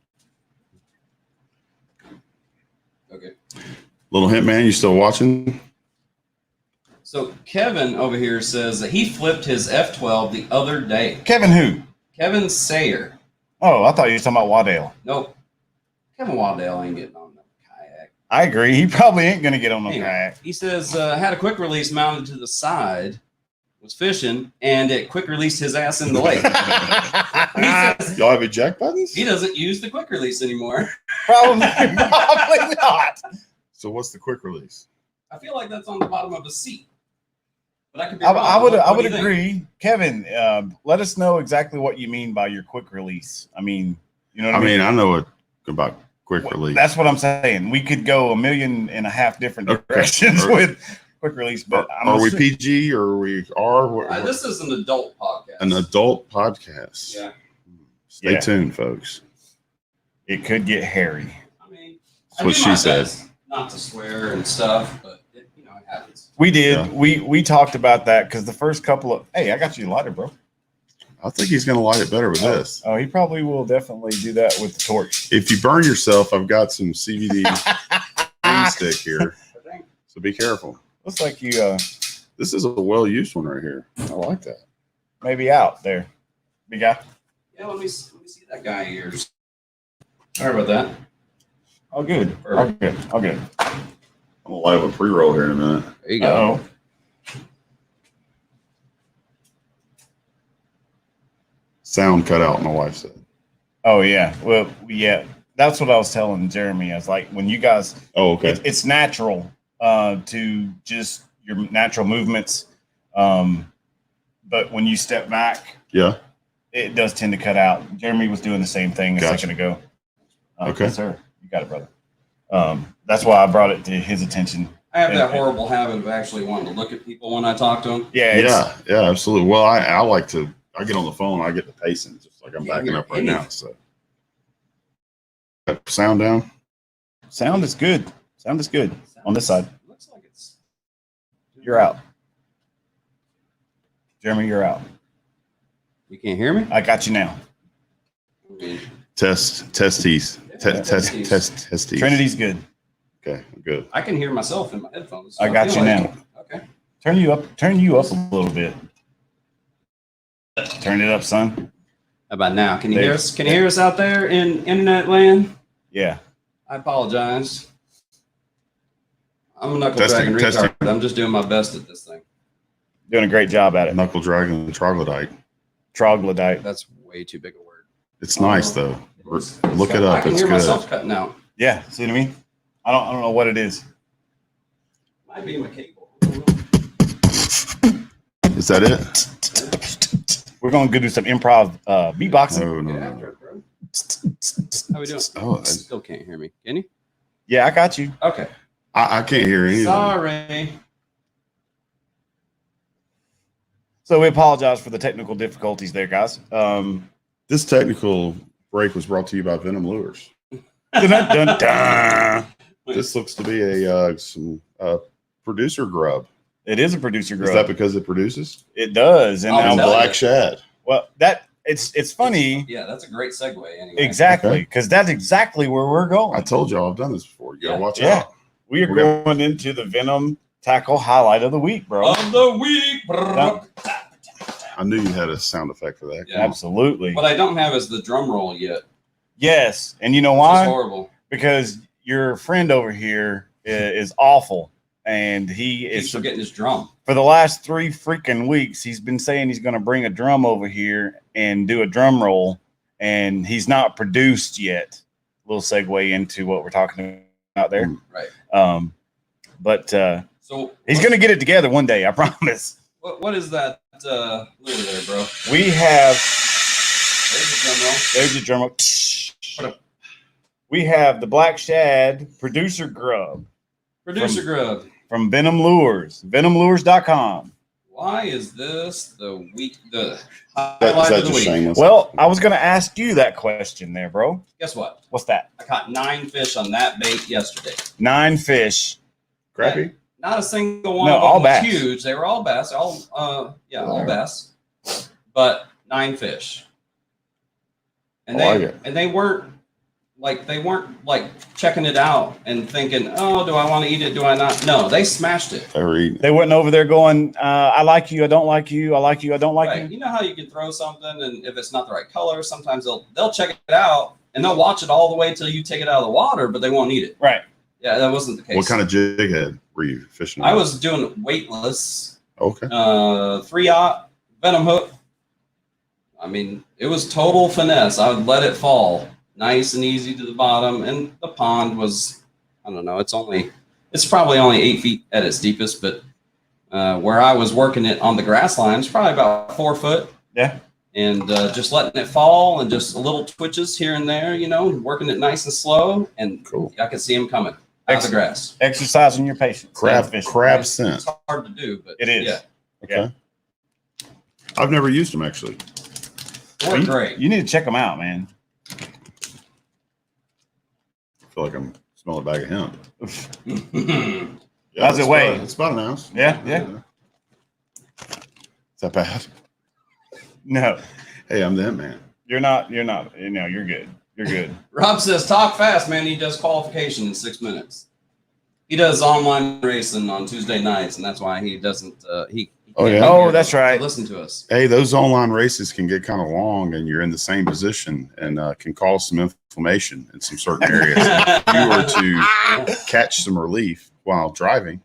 Okay. Little hint, man. You still watching? So Kevin over here says that he flipped his F12 the other day. Kevin who? Kevin Sayer. Oh, I thought you were talking about Waddell. Nope. Kevin Waddell ain't getting on the kayak. I agree. He probably ain't going to get on the Anyway, kayak. he says had a quick release mounted to the side, was fishing, and it quick released his ass in the lake. He says Y'all have eject buttons? he doesn't use the quick release anymore. Probably not. So what's the quick release? I feel like that's on the bottom of the seat. But I could be wrong. I would What do you think? agree. Kevin, let us know exactly what you mean by your quick release. I mean, you know what I mean? I know it about quick release. That's what I'm saying. We could go 1.5 million different directions with quick release, but are we PG or are we R? This is an adult podcast. An adult podcast. Yeah. Stay tuned, folks. It could get hairy. I mean, That's what she said. Not to swear and stuff, but it happens. We did. Yeah. We talked about that because the first couple of I got you a lighter, bro. I think he's going to light it better with this. Oh, he probably will definitely do that with the torch. If you burn yourself, I've got some CBD pain stick here. So be careful. Looks like you This is a well-used one right here. I like that. maybe out there. Big guy. Yeah, let me see that guy of yours. Sorry about that. Oh, good. Oh, good. Oh, good. I'm going to light up a pre-roll here in a minute. There you Oh. Sound cut out, my wife said. Oh, yeah. Well, yeah. That's what I was telling Jeremy. I was like, when you guys, Oh, okay. it's natural to just your natural movements. But when you step back, Yeah. it does tend to cut out. Jeremy was doing the same thing a Gotcha. second ago. Okay. Yes, sir. You got it, brother. That's why I brought it to his attention. I have that horrible habit of actually wanting to look at people when I talk to them. Yeah. Yeah, absolutely. Well, I like to, I get on the phone, I get the pacing, just like I'm backing up right now. So, sound down. Sound is good. Sound is good on this side. Looks like it's. You're out. Jeremy, you're out. You can't hear me? I got you now. Test tees. Test tees. Trinity's good. Okay, good. I can hear myself in my headphones. I got feel you like- now. Okay. Turn you up a little bit. Turn it up, son. How about now? Can you There. hear us? Can you hear us out there in internet land? Yeah. I apologize. I'm a knuckle Testing, dragging testing. retard. I'm just doing my best at this thing. Doing a great job at it. Knuckle dragon troglodyte. Troglodyte. That's way too big a word. It's nice though. Look it I up. can It's hear good. myself cutting out. Yeah. See what I mean? I don't know what it is. Might be my cable. Is that it? We're gonna go do some improv beatboxing. No. Get after it, bro. How we doing? Oh, You still can't hear me. Can you? Yeah, I got you. Okay. I can't hear anything. Sorry. So we apologize for the technical difficulties there, guys. This technical break was brought to you by Venom Lures. Dun, dun, dun. This looks to be some producer grub. It is a producer Is grub. that because it produces? It does, and I'll And tell black you. shad. well, that it's funny. Yeah, that's a great segue. Anyway. Exactly, Okay. because that's exactly where we're going. I told y'all I've done this before. You gotta watch Yeah. out. We are We're gonna- going into the Venom Tackle Highlight of the week, bro. Of the week. Yeah. I knew you had a sound effect for that. Yeah. Absolutely. What I don't have is the drum roll yet. Yes, and you know Which is why? horrible. Because your friend over here is awful, and he He's is forgetting his drum. for the last 3 freaking weeks. He's been saying he's going to bring a drum over here and do a drum roll, and he's not produced yet. A little segue into what we're talking about there. Right. But So he's going to get it together one day, I promise. What is that lure there, bro? We have There's the drum roll. there's the drum roll. What up? We have the Black Shad producer grub Producer Grub. from Venom Lures, venomlures.com. Why is this the week? The Is highlight that of the just week. shameless? Well, I was going to ask you that question there, bro. Guess what? What's that? I caught 9 fish on that bait yesterday. 9 fish. Crappy? Not a single one No, of them all was bass. huge. They were all bass. All bass. But 9 fish. And I like it. they weren't like checking it out and thinking, oh, do I want to eat it? Do I not? No, they smashed it. They were eating. They went over there going, I like you, I don't like you, I like you, I don't like Right. you. You know how you can throw something and if it's not the right color, sometimes they'll check it out and they'll watch it all the way till you take it out of the water, but they won't eat it. Right. Yeah, that wasn't the case. What kind of jig head were you fishing? I with? was doing weightless, Okay. 3-aught Venom hook. I mean, it was total finesse. I would let it fall nice and easy to the bottom, and the pond was, I don't know, it's probably only 8 feet at its deepest, but where I was working it on the grass line, it's probably about 4 foot. Yeah. And just letting it fall and just little twitches here and there, working it nice and slow, and Cool. I could see them coming out of the grass. Exercising your patience. Crab Fishing. crab scent. It's hard to do, but It is. Yeah, Okay. I've never used them actually. they're great. You need to check them out, man. I feel like I'm smelling a bag of hemp. Yeah, How's it it's weigh? It's about an ounce. Yeah, yeah. Is that bad? No, Hey, I'm the hemp man. you're not. You're good. You're good. Rob says, talk fast, man. He does qualification in 6 minutes. He does online racing on Tuesday nights, and that's why he doesn't. He Oh, can't yeah? be Oh, here that's to right. Listen to us. Hey, those online races can get kind of long, and you're in the same position, and can cause some inflammation in some certain areas. If you were to catch some relief while driving,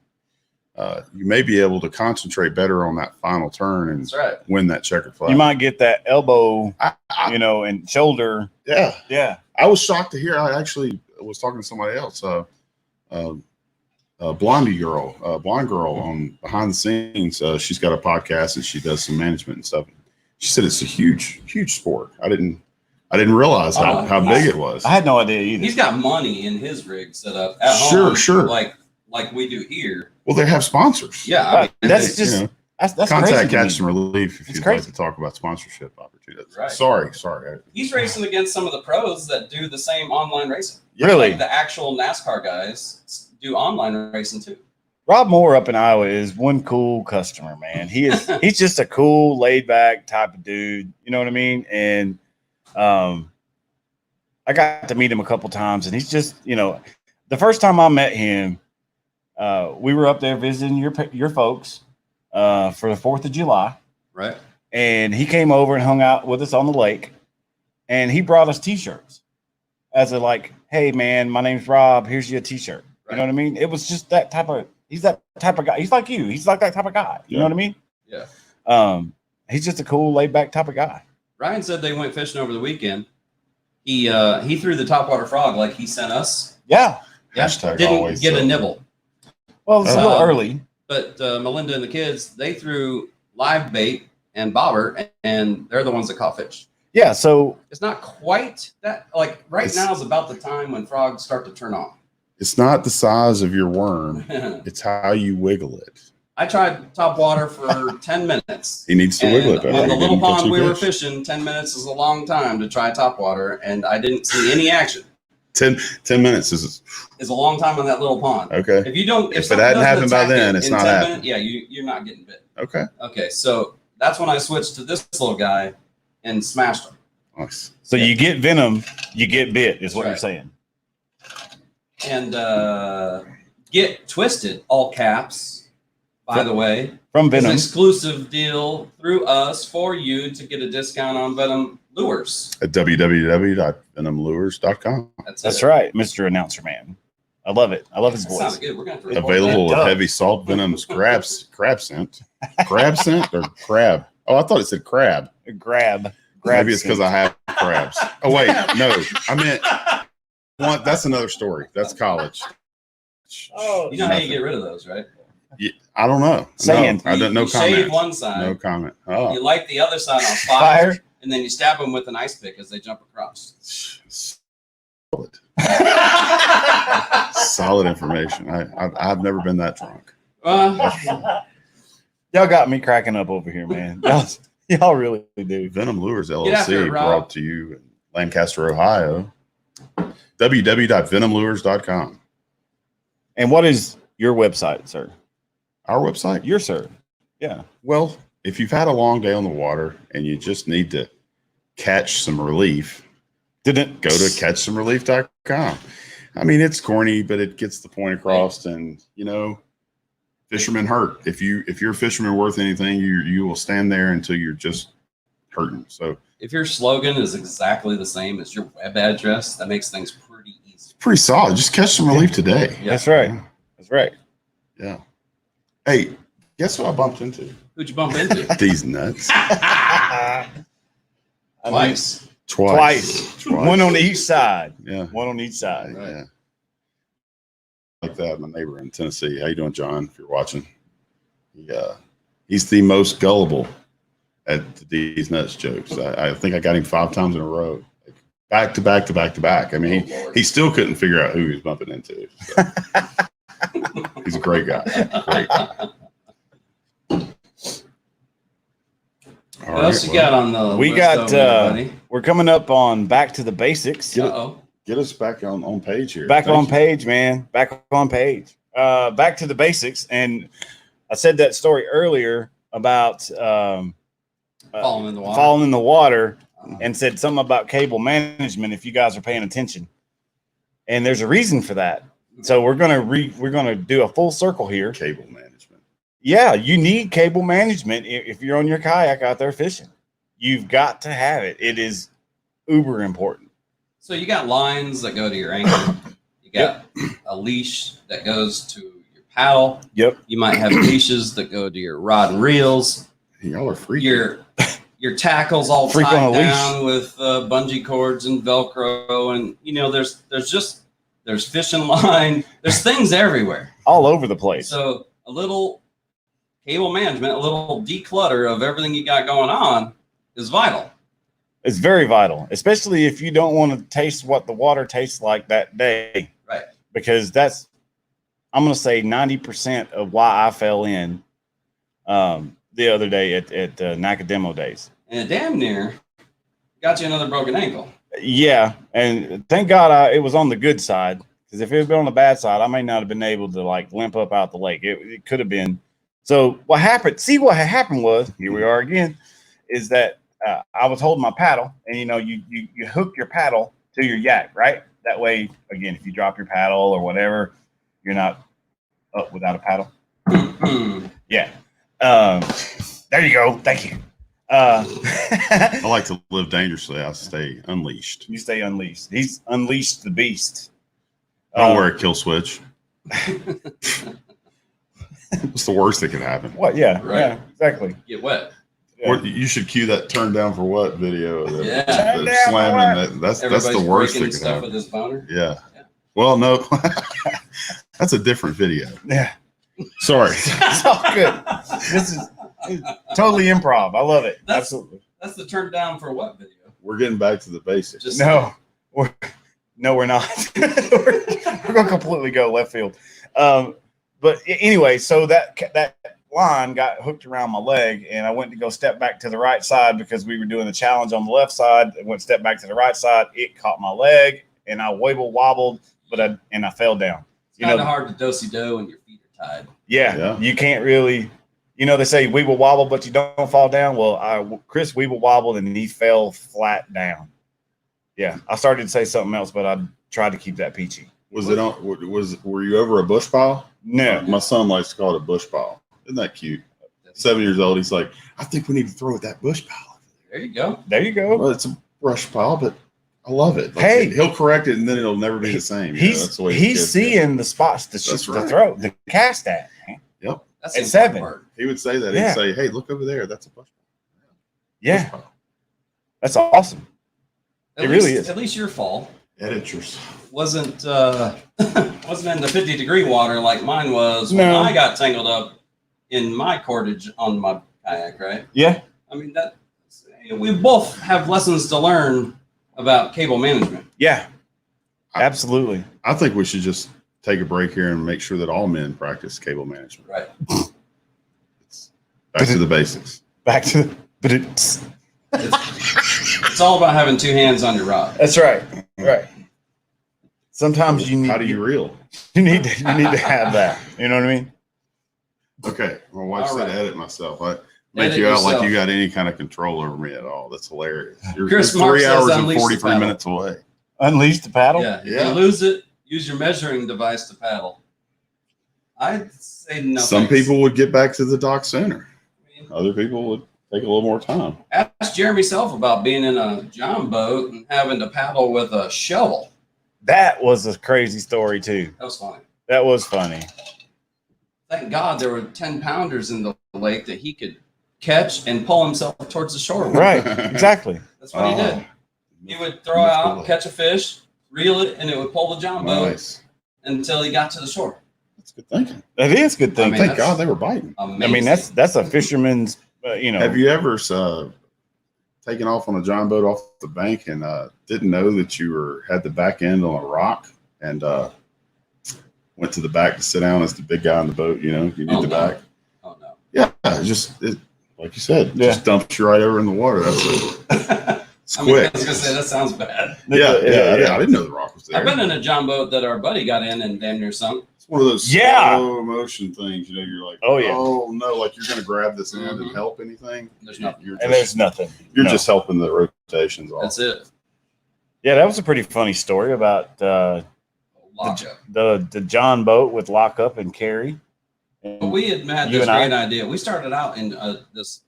you may be able to concentrate better on that final turn and That's right. win that checkered flag. You might get that elbow, I- and shoulder. yeah, Yeah. I was shocked to hear. I actually was talking to somebody else, blonde girl on behind the scenes. She's got a podcast and she does some management and stuff. She said it's a huge sport. I didn't realize how big it was. I had no idea either. He's got money in his rig set up at Sure, home, sure. like we do here. Well, they have sponsors. Yeah, I mean, That's it's- just You know, that's contact crazy to Catch me. Some Relief if It's you'd crazy. like to talk about sponsorship opportunities. Right. Sorry. he's racing against some of the pros that do the same online racing. Really? Like the actual NASCAR guys do online racing too. Rob Moore up in Iowa is one cool customer, man. He's just a cool, laid back type of dude. You know what I mean? And I got to meet him a couple times, and he's just, the first time I met him, we were up there visiting your folks for the 4th of July. Right. And he came over and hung out with us on the lake, and he brought us T-shirts as a like, hey man, my name's Rob. Here's your T-shirt. Right. You know what I mean? It was just that type of. He's that type of guy. He's like you. He's like that type of guy. You know what I mean? Yeah. He's just a cool, laid back type of guy. Ryan said they went fishing over the weekend. He threw the topwater frog like he sent us. Yeah. Hashtag Didn't always get so. a nibble. Well, it's a little early. But Melinda and the kids, they threw live bait and bobber, and they're the ones that caught fish. Yeah. So It's not quite that, like right now is about the time when frogs start to turn on. It's not the size of your worm. It's how you wiggle it. I tried topwater for 10 minutes. He needs to wiggle it better. On the He little didn't catch pond you we were fish. fishing, 10 minutes is a long time to try topwater, and I didn't see any action. 10 minutes is It's a long time on that little pond. okay. If you don't, If it something hadn't doesn't happened by attack then, you it's in not 10 happening. minutes, yeah, you're not getting bit. Okay. Okay, so that's when I switched to this little guy and smashed him. Nice. so you get venom, you get bit, is what Right. you're saying. And Get Twisted, all caps, by the way, From is an Venom. exclusive deal through us for you to get a discount on Venom lures. At www.venomlures.com. That's That's it. right, Mr. Announcer Man. I love it. I love his That sounds voice. good. We're going to Available with Duh. heavy salt venom's crab scent. Crab scent or crab? Oh, I thought it said crab. Grab. Maybe it's because I have crabs. Oh wait, no, I meant one. That's another story. That's college. Oh, You know how you get rid of those, right? Yeah, I don't know. Sand. No, I don't know. You shave Comment. one side, No comment. you Oh, light the other side on fire, Fire. and then you stab them with an ice pick as they jump across. solid. Solid information. I've never been that drunk. Y'all got me cracking up over here, man. Y'all really do. Venom Lures Get after LLC it, Rob. brought to you in Lancaster, Ohio. www.venomlures.com. And what is your website, sir? Our website. Your sir. Yeah. Well, if you've had a long day on the water and you just need to catch some relief, Didn't go to catchsomerelief.com. I mean, it's corny, but it gets the point across. And fishermen hurt. If you're a fisherman worth anything, you will stand there until you're just hurting. So If your slogan is exactly the same as your web address, that makes things pretty easy. pretty solid. Just catch some relief today. Yeah. That's right. That's right. Yeah. Hey, guess what I bumped into? Who'd you bump into? These nuts. Twice. Twice. One on each side. Yeah. One on each side. Right. Yeah. Like that, my neighbor in Tennessee. How you doing, John? If you're watching, he's the most gullible at these nuts jokes. I think I got him 5 times in a row, back to back to back to back. I mean, he still couldn't figure out who he was bumping into. So. He's a great guy. Great. All What else you got on the We list got over there, buddy? we're coming up on back to the basics. Uh-oh. Get us back on page here. Back Thank on you. page, man. Back on page. Back to the basics. And I said that story earlier about Falling in the water. falling in the water and said something about cable management if you guys are paying attention. And there's a reason for that. So we're gonna do a full circle here. Cable management. Yeah, you need cable management if you're on your kayak out there fishing. You've got to have it. It is uber important. So you got lines that go to your anchor. You got a leash that goes to your paddle. Yep. You might have leashes that go to your rod and reels. Y'all are freaky. Your tackle's all Freak on tied a leash. down with bungee cords and Velcro, and there's fishing line. There's things everywhere. All over the place. So a little cable management, a little declutter of everything you got going on is vital. It's very vital, especially if you don't want to taste what the water tastes like that day. Right. Because I'm going to say 90% of why I fell in the other day at Nicodemo Days. And it damn near got you another broken ankle. Yeah. And thank God it was on the good side Because if it had been on the bad side, I may not have been able to like limp up out the lake. It could have been. So what happened? See, what had happened was, here we are again, is that I was holding my paddle, and you hook your paddle to your yak, right? That way, again, if you drop your paddle or whatever, you're not up without a paddle. Yeah. There you go. Thank you. I like to live dangerously. I stay unleashed. You stay unleashed. He's unleashed the beast. Don't wear a kill switch. It's the worst that could happen. What? Yeah. Right. Yeah. Exactly. Get wet. Yeah. Or you should cue that "turn down for what" video. Yeah. Turn down Slamming. That's Everybody's the worst breaking that could stuff happen. with his boner. Yeah. Well, no, that's a different video. Yeah. Sorry. It's all good. This is totally improv. I love it. That's- Absolutely. That's the turn down for what video? We're getting back to the basics. Just No, we're not. we're going to completely go left field. But anyway, so that line got hooked around my leg, and I went to go step back to the right side because we were doing the challenge on the left side. I went step back to the right side. It caught my leg, and I wobbled, but I fell down. It's kind of hard to do-si-do when your feet are tied. Yeah, you can't really. They say weeble wobble, but you don't fall down. Well, Chris weeble wobbled, and he fell flat down. Yeah, I started to say something else, but I tried to keep that peachy. Were you over a bush pile? No. My son likes to call it a bush pile. Isn't that cute? 7 years old. He's like, I think we need to throw at that bush pile. There you go. There you go. Well, it's a brush pile, but I love it. Like, Hey. he'll correct it, and then it'll never be the same. He's the way he's kids seeing the spots to shoot, That's right. to throw, to cast at. Yep. That's At the 7. important part. He would say that. Yeah. He'd say, hey, look over there. That's a bush pile. Yeah, Bush pile. that's awesome. At It least, really is. At least your fall Editors. wasn't wasn't in the 50-degree water like mine was when No. I got tangled up in my cordage on my kayak, right? Yeah, I mean, that we both have lessons to learn about cable management. yeah, absolutely. I think we should just take a break here and make sure that all men practice cable management. Right. Back to the basics. Back to the, but it's It's all about having two hands on your rod. that's right, right. Sometimes you need How do you reel? you need to have that. You know what I mean? Okay. My wife All said right. edit myself. I make Edit you out like yourself. you got any kind of control over me at all. That's hilarious. You're Chris 3 Mark says hours and unleash the 43 paddle. minutes away. Unleash the paddle. Yeah. If Yeah. you lose it, use your measuring device to paddle. I'd say no. Some thanks. people would get back to the dock sooner. I mean, Other people would take a little more time. ask Jeremy Self about being in a John boat and having to paddle with a shovel. That was a crazy story too. That was funny. That was funny. Thank God there were 10-pounders in the lake that he could catch and pull himself towards the shore with. Right. Exactly. That's what he did. He would throw out, catch a fish, reel it, and it would pull the John boat Nice. until he got to the shore. That's good thinking. That is good thing. I mean, Thank that's God they were biting. Amazing. I mean, that's a fisherman's. Have you ever taken off on a John boat off the bank and didn't know that you had the back end on a rock and went to the back to sit down as the big guy on the boat? You need Oh, the no. back. Oh no. Yeah, like you said, Yeah. just dumps you right over in the water. It's I mean, quick. I was gonna say that sounds bad. Yeah, I didn't know the rock was there. I've been in a John boat that our buddy got in and damn near sunk. It's one of those Yeah. slow motion things. You're like, Oh, yeah. oh no, like you're going to grab this end and Mhm. help anything. There's nothing. You're And just, there's nothing. you're No. just helping the rotations off. That's it. Yeah, that was a pretty funny story about Lockup. the John boat with lockup and carry. But we had had You this and I? great idea. We started out in this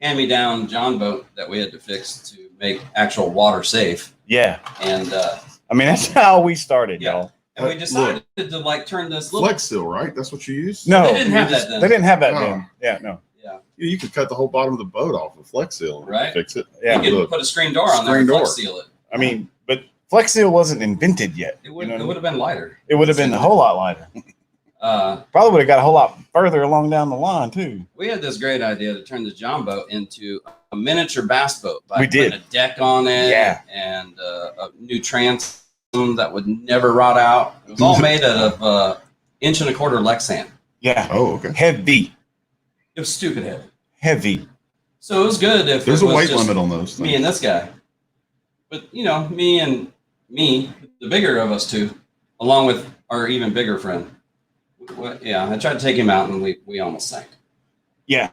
hand-me-down John boat that we had to fix to make actual water safe, Yeah, and I mean that's how we started, Yeah. y'all. we Look. decided to like turn this little. Flex seal, right? That's what you use. No, They didn't have that then. They didn't have that Oh. then. Yeah, no. Yeah, You could cut the whole bottom of the boat off with Flex seal and Right. fix it. Yeah. you could Look, put a screen door on there Screen and door. flex seal it. I mean, but Flex Seal wasn't invented yet. It would You know it what I would have been lighter. mean? It would have been a whole lot lighter. Probably would have got a whole lot further along down the line too. We had this great idea to turn the John boat into a miniature bass boat by We did. putting a deck on it, Yeah. and a new transom that would never rot out. It was all made out of 1.25 Lexan. Yeah, Oh, okay. heavy, It was stupid heavy. heavy. So it was good if There's it a was weight just limit on those me and things. this guy. But me, the bigger of us two, along with our even bigger friend. Yeah, I tried to take him out, and we almost sank. Yeah.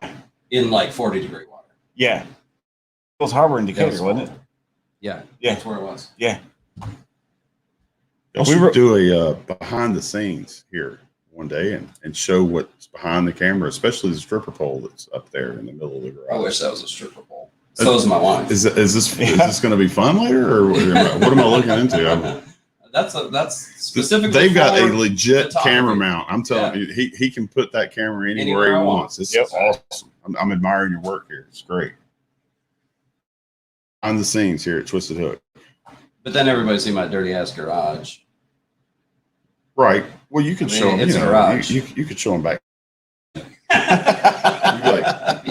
In like 40-degree water. Yeah. It was Harbor in Decatur, wasn't it? Yeah. Yeah. That's where it was. Yeah. Y'all should do a behind the scenes here one day and show what's behind the camera, especially the stripper pole that's up there in the middle of the garage. I wish that was a stripper pole. So is my wife. Is this going to be fun later, or what am I looking into? That's specifically. They've got a for legit photography. camera mount. I'm telling you, he can put that camera anywhere he wants. It's awesome. I'm admiring your work here. It's great. Behind the scenes here at Twisted Hook. But then everybody see my dirty ass garage. Right. Well, you could show them. It's a garage. You could show them back. Like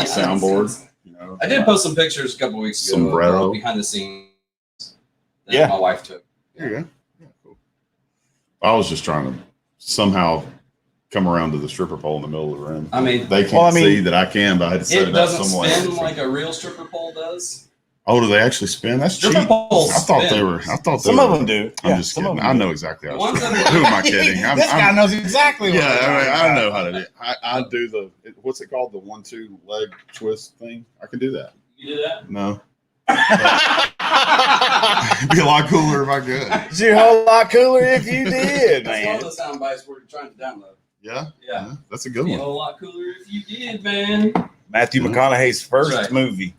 soundboard. You know, I did post some pictures a couple weeks ago. Sombrero. Behind the scenes. That my wife took. There you go. Yeah, cool. I was just trying to somehow come around to the stripper pole in the middle of the room. I mean, they can't see that I can, but I had to set it it up doesn't some way. spin like a real stripper pole does. Oh, do they actually spin? That's cheap. Stripper poles I thought spin. they were. I thought some of them do. I'm just kidding. I know exactly how. Who am I kidding? This guy knows exactly. What I know how to do it. I do the what's it called, the 1-2 leg twist thing. I can do that. You do that? No. It'd be a lot cooler if I could. It'd be a whole lot cooler if you did, That's man. one of the sound bites we're trying to download. Yeah. Yeah. That's a good It'd be one. a whole lot cooler if you did, man. Matthew McConaughey's first right. movie.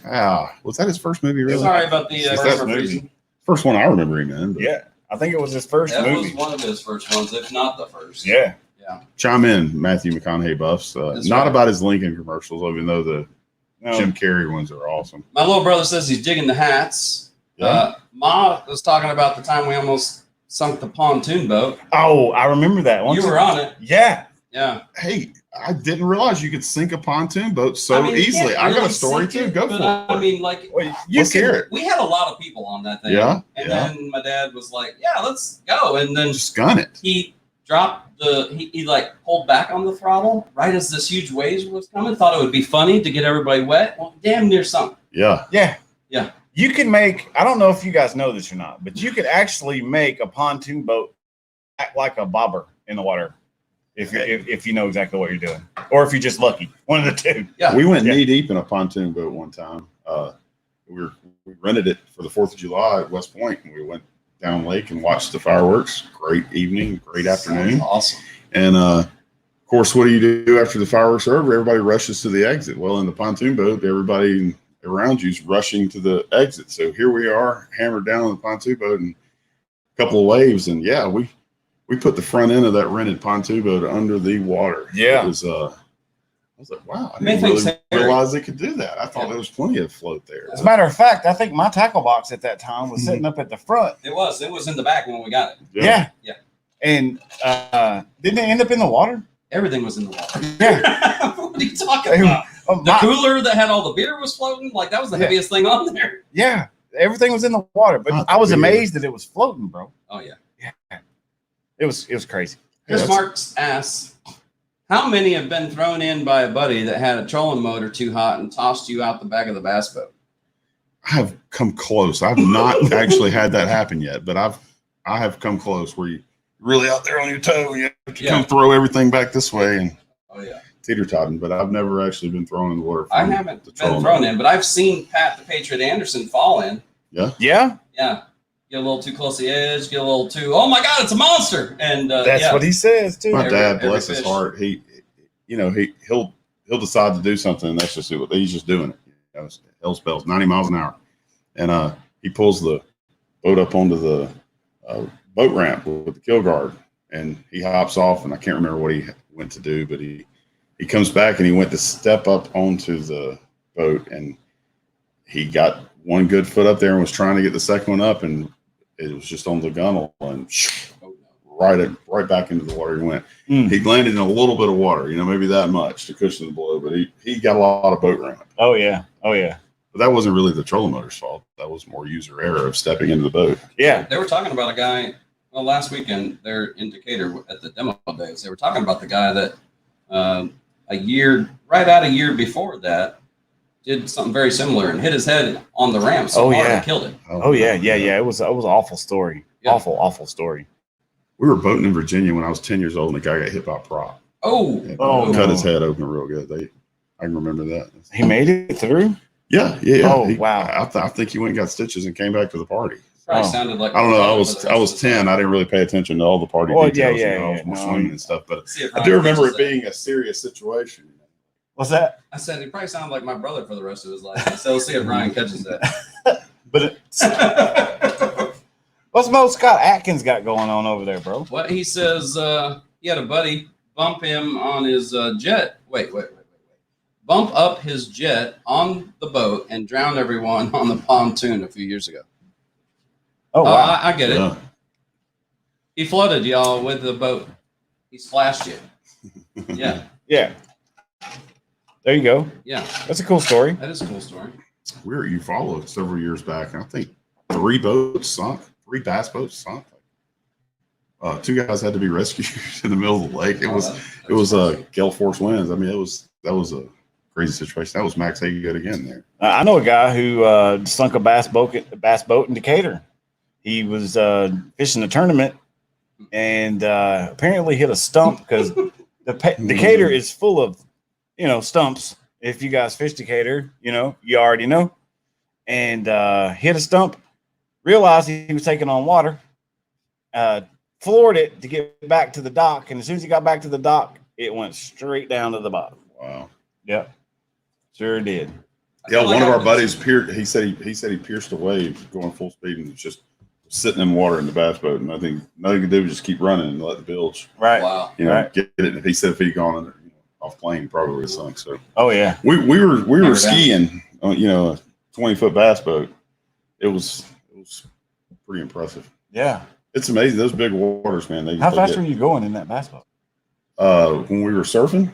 Ah, was that his first movie? Really? Sorry about the First movie. First one I remember him in. But Yeah, I think it was his first That movie. was one of his first ones, if not the first. Yeah. Chime in, Matthew McConaughey buffs. Not right. about his Lincoln commercials, even though the No. Jim Carrey ones are awesome. My little brother says he's digging the hats. Yeah. Ma was talking about the time we almost sunk the pontoon boat. Oh, I remember that one. You were on it. Yeah. Yeah. Hey, I didn't realize you could sink a pontoon boat so I mean, you easily. can't I got really a story sink too. it, Go but for it. I mean, like, Well, Let's hear it. we had a lot of people on that thing. Yeah, And yeah. then my dad was like, yeah, let's go. And then Just gun it. he dropped he like pulled back on the throttle right as this huge wave was coming. Thought it would be funny to get everybody wet. Well, damn near sunk. Yeah. Yeah. Yeah. You can make, I don't know if you guys know this or not, but you could actually make a pontoon boat act like a bobber in the water if you know exactly what you're doing. Or if you're just lucky. One of the two. Yeah. We went knee deep in a pontoon boat one time. We rented it for the 4th of July at West Point, and we went down lake and watched the fireworks. Great evening, great afternoon. Awesome. And of course, what do you do after the fireworks are over? Everybody rushes to the exit. Well, in the pontoon boat, everybody around you is rushing to the exit. So here we are, hammered down on the pontoon boat, and a couple of waves. And yeah, we put the front end of that rented pontoon boat under the water. Yeah. It was, I was like, wow, I Made didn't things really scary. realize they could do that. I thought there was plenty of float there. As a matter of fact, I think my tackle box at that time was sitting up at the front. It was in the back when we got it. Yeah. Yeah. And didn't it end up in the water? Everything was in the water. Yeah. What are you talking about? The cooler that had all the beer was floating. Like that was the heaviest thing on there. Yeah. Everything was in the water, but I was amazed that it was floating, bro. Oh yeah. Yeah. It was crazy. Chris Marks asks, how many have been thrown in by a buddy that had a trolling motor too hot and tossed you out the back of the bass boat? I have come close. I've not actually had that happen yet, but I have come close where you really out there on your toe. You have to come throw everything back this way and teeter-totting, but I've never actually been thrown in the water. I haven't been thrown in, but I've seen Pat the Patriot Anderson fall in. Yeah. Yeah. Yeah. Get a little too close to the edge, get a little too, oh my God, it's a monster. And that's what he says too. My dad, bless his heart, he'll decide to do something, and that's just what he's just doing it. You know, hell spells 90 miles an hour. And he pulls the boat up onto the boat ramp with the kill guard, and he hops off, and I can't remember what he went to do, but he comes back and he went to step up onto the boat, and he got one good foot up there and was trying to get the second one up, and it was just on the gunnel, and right back into the water he went. He landed in a little bit of water, maybe that much to cushion the blow, but he got a lot of boat ramp. Oh yeah. But that wasn't really the trolling motor's fault. That was more user error of stepping into the boat. Yeah. They were talking about a guy, last weekend, they're in Decatur at the demo days. They were talking about the guy that a year before that did something very similar and hit his head on the ramp so hard and killed him. Yeah. It was an awful story. Yeah. Awful story. We were boating in Virginia when I was 10 years old, and a guy got hit by a prop. Oh, Oh, Cut no. his head open real good. I can remember that. He made it through? Yeah. Oh, wow. I think he went and got stitches and came back to the party. probably Oh. sounded like I don't know. I for the rest was of the 10. I summer. didn't really pay attention to all the party Oh, details. yeah, I was more no, swimming and stuff, but See if I Ryan do remember catches it that. being a serious situation. What's that? I said he probably sounded like my brother for the rest of his life. So we'll see if Ryan catches that. But what's Mo Scott Atkins got going on over there, bro? What he says, he had a buddy bump him on his jet. Wait. Bump up his jet on the boat and drown everyone on the pontoon a few years ago. Oh, wow. I get it. Yeah. He flooded y'all with the boat. He splashed you. Yeah. Yeah. There you go. Yeah. That's a cool story. That is a cool story. You followed several years back, and I think 3 boats sunk, 3 bass boats sunk. 2 guys had to be rescued in the middle of the lake. It was crazy. gale force winds. I mean, that was a crazy situation. That was Max Hagegood again there. I know a guy who sunk a bass boat in Decatur. He was fishing a tournament and apparently hit a stump because Decatur is full of, stumps. If you guys fish Decatur, you already know. And hit a stump, realized he was taking on water, floored it to get back to the dock. And as soon as he got back to the dock, it went straight down to the bottom. Wow. Yep. Sure did. Yeah, one of our buddies he said he pierced a wave going full speed and was just sitting in water in the bass boat, and I think nothing he could do was just keep running and let the bilge, Right. Wow. Right. get it. And he said if he'd gone under, off plane, he probably would have sunk. So Oh, yeah. we were Never skiing on a 20-foot bass boat. It was pretty impressive. Yeah. It's amazing, those big waters, man. How fast were you going in that bass boat? when we were surfing?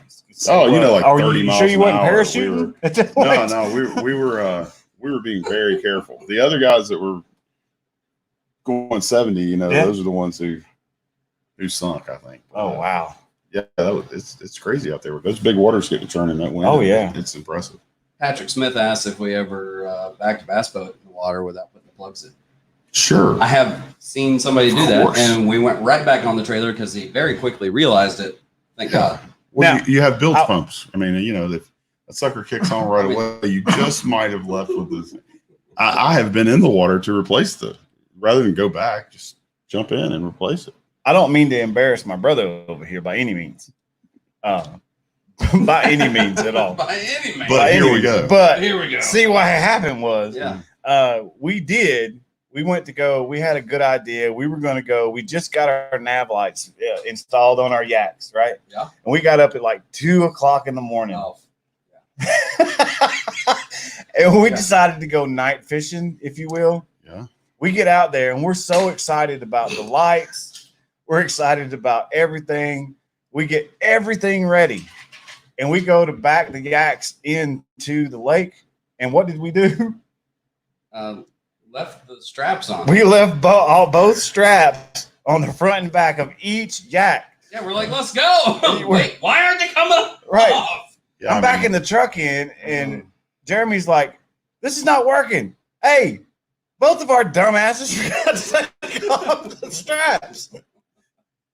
Oh, like are 30 you miles sure you an wasn't hour. parachuting at that point? No, we were being very careful. The other guys that were going 70, those are the ones who sunk, I think. Oh, wow. Yeah, it's crazy out there. Those big waters get to turn in that wind. Oh, yeah. It's impressive. Patrick Smith asked if we ever backed a bass boat in the water without putting the plugs in. Sure. I have seen somebody do Of that, course. and we went right back on the trailer because he very quickly realized it. Thank God. Well, Now- you have bilge pumps. I mean, if that sucker kicks on right away, you just might have left with this. I have been in the water to replace rather than go back, just jump in and replace it. I don't mean to embarrass my brother over here by any means. By any means at all. By any means. But By here any we means. go. But Here we go. see what happened was Yeah. we went to go. We had a good idea. We were going to go. We just got our nav lights installed on our yaks, right? Yeah. And we got up at like 2:00 in the morning. Oh, And we decided to go night fishing, if you will. Yeah. We get out there and we're so excited about the lights. We're excited about everything. We get everything ready. And we go to back the yaks into the lake. And what did we do? left the straps on. We left both straps on the front and back of each yak. Yeah, we're like, let's go. Wait, why aren't they coming Right. off? Yeah, I'm backing the truck in, and Jeremy's like, "This is not working." Hey, both of our dumbasses forgot to take off the straps.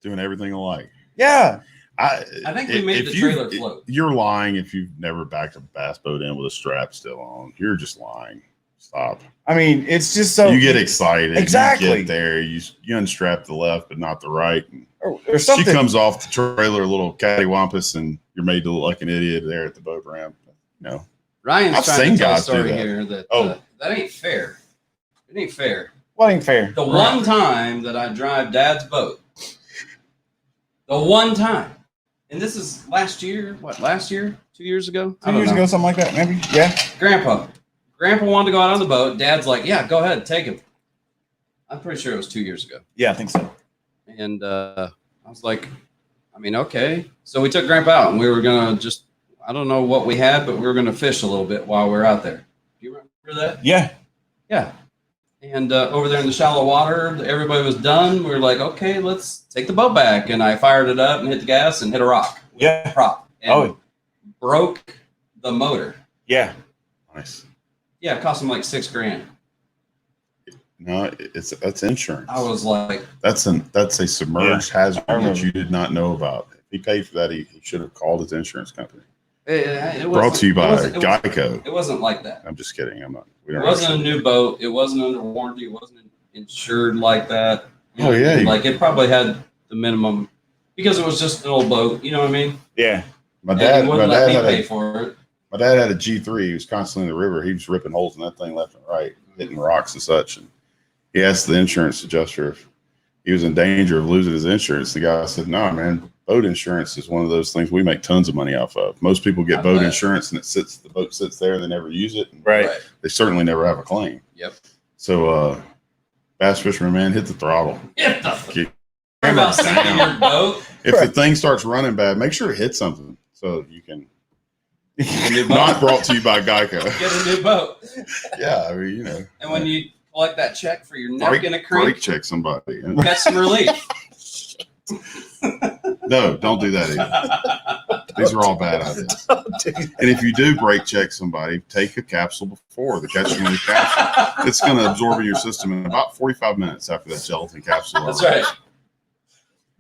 doing everything alike. Yeah. I think we made if the trailer float. You're lying if you've never backed a bass boat in with a strap still on. You're just lying. Stop. I mean, it's just so You get excited. Exactly. You get there. You unstrap the left, but not the right. And or something. she comes off the trailer a little cattywampus, and you're made to look like an idiot there at the boat ramp. Ryan's I've trying seen to tell a guys do story that. here that that ain't fair. It ain't fair. What ain't fair? The one time that I drive Dad's boat, the one time, and this is last year. What? Last year? 2 years ago? 2 years ago, something like that, maybe. Yeah. Grandpa wanted to go out on the boat. Dad's like, "Yeah, go ahead, take him." I'm pretty sure it was 2 years ago. Yeah, I think so. And I was like, I mean, okay. So we took Grandpa out, and we were gonna just, I don't know what we had, but we were gonna fish a little bit while we were out there. Do you remember that? Yeah. Yeah. And over there in the shallow water, everybody was done. We were like, okay, let's take the boat back. And I fired it up and hit the gas and hit a rock. Yeah. Prop. And broke the motor. Yeah. Nice. Yeah, it cost him like $6,000. No, that's insurance. I was like, That's a submerged hazard that you did not know about. If he paid for that, he should have called his insurance company. it Brought to you by wasn't- Geico. It wasn't like that. I'm just kidding. I'm not. We It don't wasn't a actually- new boat. It wasn't under warranty. It wasn't insured like that. You Oh, know, yeah. like it probably had the minimum because it was just an old boat. You know what I mean? Yeah. My And dad. he My wouldn't let dad me had pay a. for it. My dad had a G3. He was constantly in the river. He was ripping holes in that thing left and right, hitting rocks and such. And he asked the insurance adjuster if he was in danger of losing his insurance. The guy said, "No, man. Boat insurance is one of those things we make tons of money off of. Most people get I boat bet. insurance and the boat sits there and they never use it. And Right. they certainly never have a claim. Yep. So, bass fisherman, man, hit the throttle. Get the Keep- Worry about sinking your boat. If the thing starts running bad, make sure it hits something so you can. Get a new boat. Not brought to you by Geico. Get a new boat. Yeah, I mean, you know. And when you collect that check for your neck in a brake creek, check somebody. catch some relief. No, don't do that either. These are all bad ideas. And if you do brake check somebody, take a capsule before the catch and release capsule. It's going to absorb in your system in about 45 minutes after that gelatin capsule. That's right.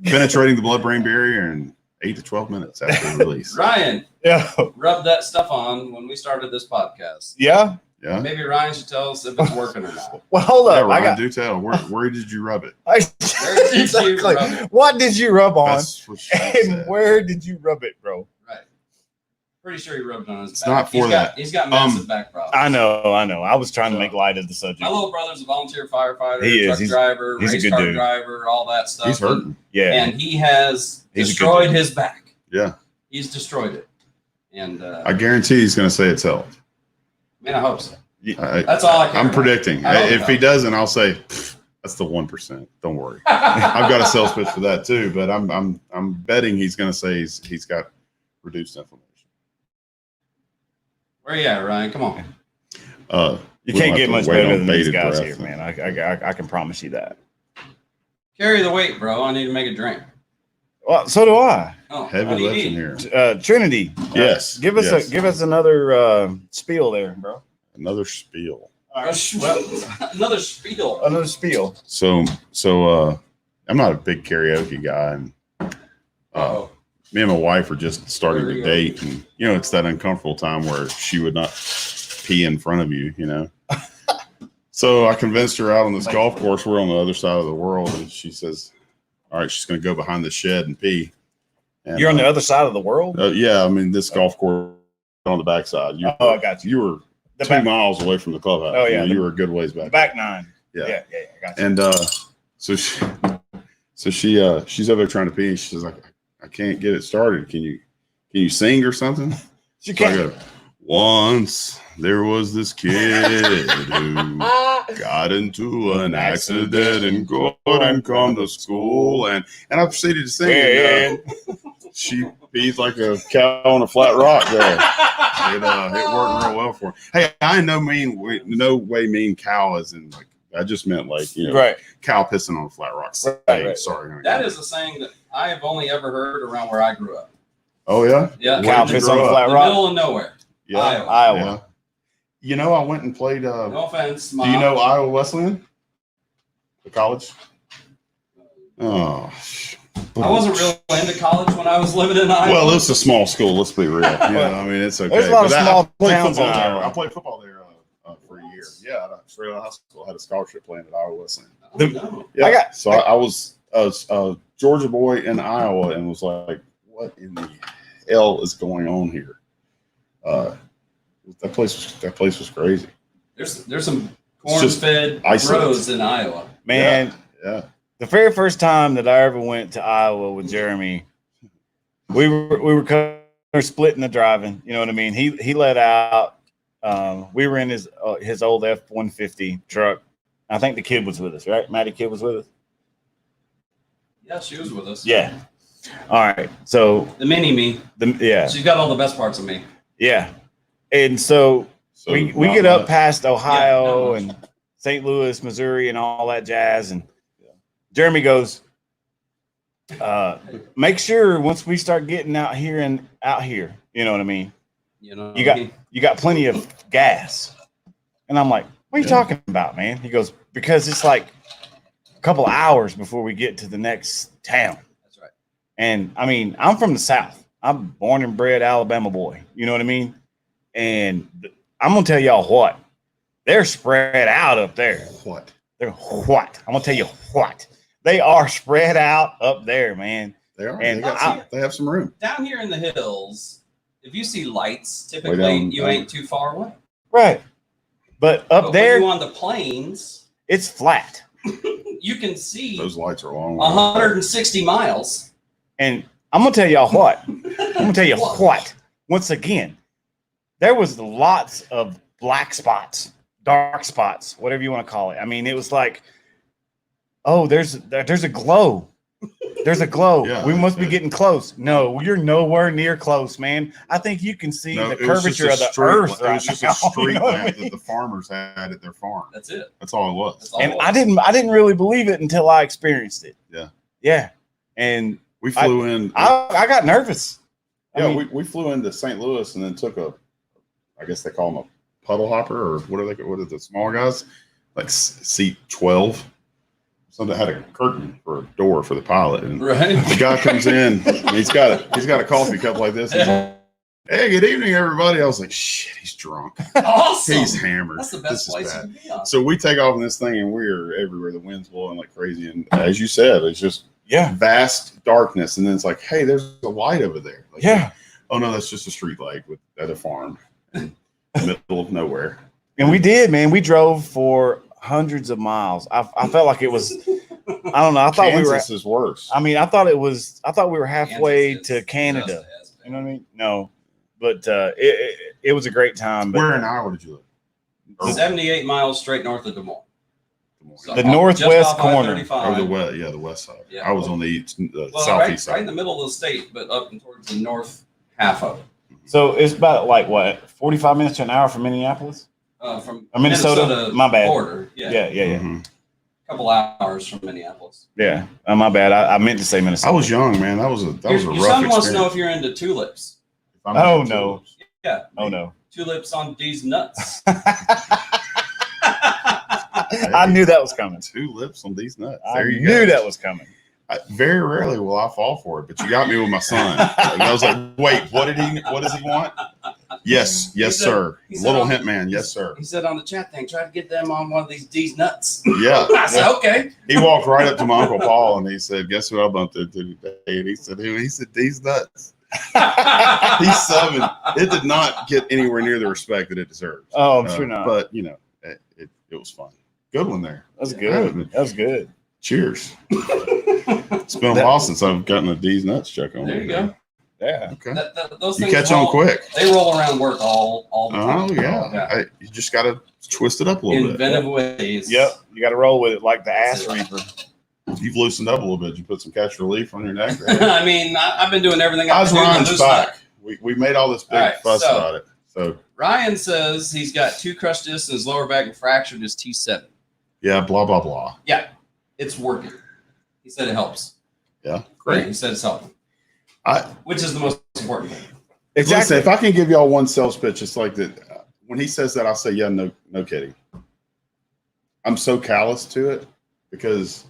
Penetrating the blood-brain barrier in 8 to 12 minutes after the release. Ryan, Yeah. rub that stuff on when we started this podcast. Yeah. Yeah. Maybe Ryan should tell us if it's working or not. Well, hold Yeah, up. Ryan, do tell. Where did you rub it? Where did you exactly. rub it? What did you rub on? That's what she And said. where did you rub it, bro? Right. Pretty sure he rubbed it on his It's back. not for that. He's got massive back problems. I know. I was trying to make light of the subject. My little brother's a volunteer firefighter, He is. truck driver, he's a race good car dude. driver, all that stuff. He's hurting. Yeah. And he has He's a good destroyed dude. his back. Yeah. He's destroyed it. And I guarantee he's going to say it's helped. man, I hope so. I, That's all I care I'm about. predicting. I hope If so. he doesn't, I'll say that's the 1%. Don't worry. I've got a sales pitch for that too, but I'm betting he's going to say he's got reduced inflammation. Where you at, Ryan? Come on. You We can't don't get have much to wait better on than these bated guys breath. here, man. I can promise you that. Carry the weight, bro. I need to make a drink. Well, so do I. Oh, Heavy what do you lifting need? here. Trinity. Yes, Give us yes. give us another spiel there, bro. Another spiel. Another spiel. Another spiel. So I'm not a big karaoke guy, and Oh, me and my wife are just starting There to we go. date, and it's that uncomfortable time where she would not pee in front of you. So I convinced her out on this golf course. We're on the other side of the world, and she says, "All right, she's going to go behind the shed and pee." And, You're on the other side of the world? yeah, I mean this golf course on the backside. I got you. You were The 2 miles away from the clubhouse. Oh, yeah. you were a good ways back. back nine. Yeah. Yeah, I got you. And she's over there trying to pee. And she's like, "I can't get it started. Can you sing or something?" You So I can't. go, "Once there was this kid who got into an accident and couldn't come to school." And I proceeded to sing. And, she pees like a cow on a flat rock there. It worked real well for her. Hey, I no way mean cow as in like, I just meant like, Right. cow pissing on a flat rock. Right. Sorry. that is a saying that I have only ever heard around where I grew up. Oh, yeah? Yeah, Cow Where'd you piss grow on a up? flat the rock. middle of nowhere. Yeah. Iowa. Yeah. I went and played. No offense, Do Mom. you know Iowa Wesleyan? The college? Oh. I wasn't really into college when I was living in Iowa. Well, it's a small school. Let's be real. I mean, it's okay. There's a lot of But small I played towns in football there. Iowa. I played football there for a year. Yeah, straight out of high school. I had a scholarship playing at Iowa Wesleyan. Oh, no. Yeah. I was a Georgia boy in Iowa and was like, what in the hell is going on here? That place was crazy. There's some just corn-fed isolated. roads in Iowa. Man, Yeah. the very first time that I ever went to Iowa with Jeremy, we were splitting the driving. You know what I mean? He let out. We were in his old F-150 truck. I think the kid was with us, right? Maddie kid was with us. Yeah, she was with us. Yeah. All right. So The mini me. yeah, She's got all the best parts of me. yeah. And so So we not get up much. past Ohio Yeah, not and St. Louis, Missouri, and all that jazz. And Jeremy goes, make sure once we start getting out here, you know what I mean? You know, You got plenty of gas. And I'm like, what are you talking about, man? He goes, because it's like a couple hours before we get to the next town. That's right. And I mean, I'm from the South. I'm born and bred Alabama boy. You know what I mean? And I'm gonna tell y'all what, they're spread out up there. What? They're what? I'm gonna tell you what. They are spread out up there, man. They are. And They have some room. Down here in the hills, if you see lights, Way typically down, you ain't too far away. Right. But up But there, when you on the plains, it's flat. you can see Those lights are long. 160 miles. And I'm gonna tell y'all what. I'm gonna tell you what. Once again, there was lots of black spots, dark spots, whatever you want to call it. I mean, it was like, oh, there's a glow. There's a glow. Yeah, We must be getting close. No, you're nowhere near close, man. I think you can see the curvature of the earth It right was just now. a street You know what I lamp mean? that the farmers had at their farm. That's it. That's all it was. That's all And it was. I didn't really believe it until I experienced it. Yeah. Yeah. And We flew in. I got nervous. Yeah, I mean, we flew into St. Louis and then took I guess they call them a puddle hopper, or what are the small guys? Like seat 12. Something that had a curtain for a door for the pilot. And Right. the guy comes in, and he's got a coffee cup like this. He's like, hey, good evening, everybody. I was like, shit, he's drunk. Awesome. He's hammered. That's the best This is place bad. to be on. So we take off in this thing, and we're everywhere. The wind's blowing like crazy. And as you said, it's just yeah. vast darkness. And then it's like, hey, there's a light over there. Like, Yeah. oh, no, that's just a street light at a farm in the middle of nowhere. And we did, man. We drove for hundreds of miles. I felt like it was, I don't know. I thought Kansas is worse. I mean, I thought we were halfway Kansas to is Canada. just as You know what I mean? No, but it was a great time. But Where in Iowa did you live? 78 miles straight north of Des Moines. So The just northwest off corner. I-35. The west, the west side. Yeah. I was on the right southeast side. in the middle of the state, but up and towards the north half of it. So it's about like what, 45 minutes to an hour from Minneapolis? From Minnesota? My bad. border. Yeah. Yeah. Mhm. A couple hours from Minneapolis. Yeah. My bad. I meant to say Minnesota. I was young, man. That was a Your rough son wants to know experience. if you're into tulips. Oh, no. Yeah. Oh no. Tulips on these nuts. I knew that was coming. 2 lips on these nuts. I There you knew go. that was coming. Very rarely will I fall for it, but you got me with my son. And I was like, wait, what does he want? Yes, He said- sir. he said Little on- hint man, yes, sir. He said on the chat thing, try to get them on one of these nuts. Yeah. I said, okay. He walked right up to my Uncle Paul and he said, guess who I bumped into today? And he said, who? He said, these nuts. He's 7. It did not get anywhere near the respect that it deserves. Oh, I'm sure not. But, you know, it was fun. Good one there. That's Yeah. good. That was good. Cheers. It's been a while since I've gotten a D's nuts check on. There you go. Yeah. Okay. Those You things catch on roll- quick. They roll around work all the Oh, time. yeah. You just got to twist it up a little bit. Inventive ways. Yep. You got to roll with it like the ass That's it. reaper. You've loosened up a little bit. You put some catch relief on your neck. I mean, I've been doing everything I How's can do to Ryan's loosen up. back? We made all this big All right, fuss so- about it. So, Ryan says he's got 2 crushed discs in his lower back and fractured his T7. yeah, blah, blah, blah. Yeah, it's working. He said it helps. Yeah, Yeah, great. he said it's helping, I which is the most important thing. Listen, if I can give y'all one sales pitch, it's like that. When he says that, I'll say, yeah, no kidding. I'm so callous to it because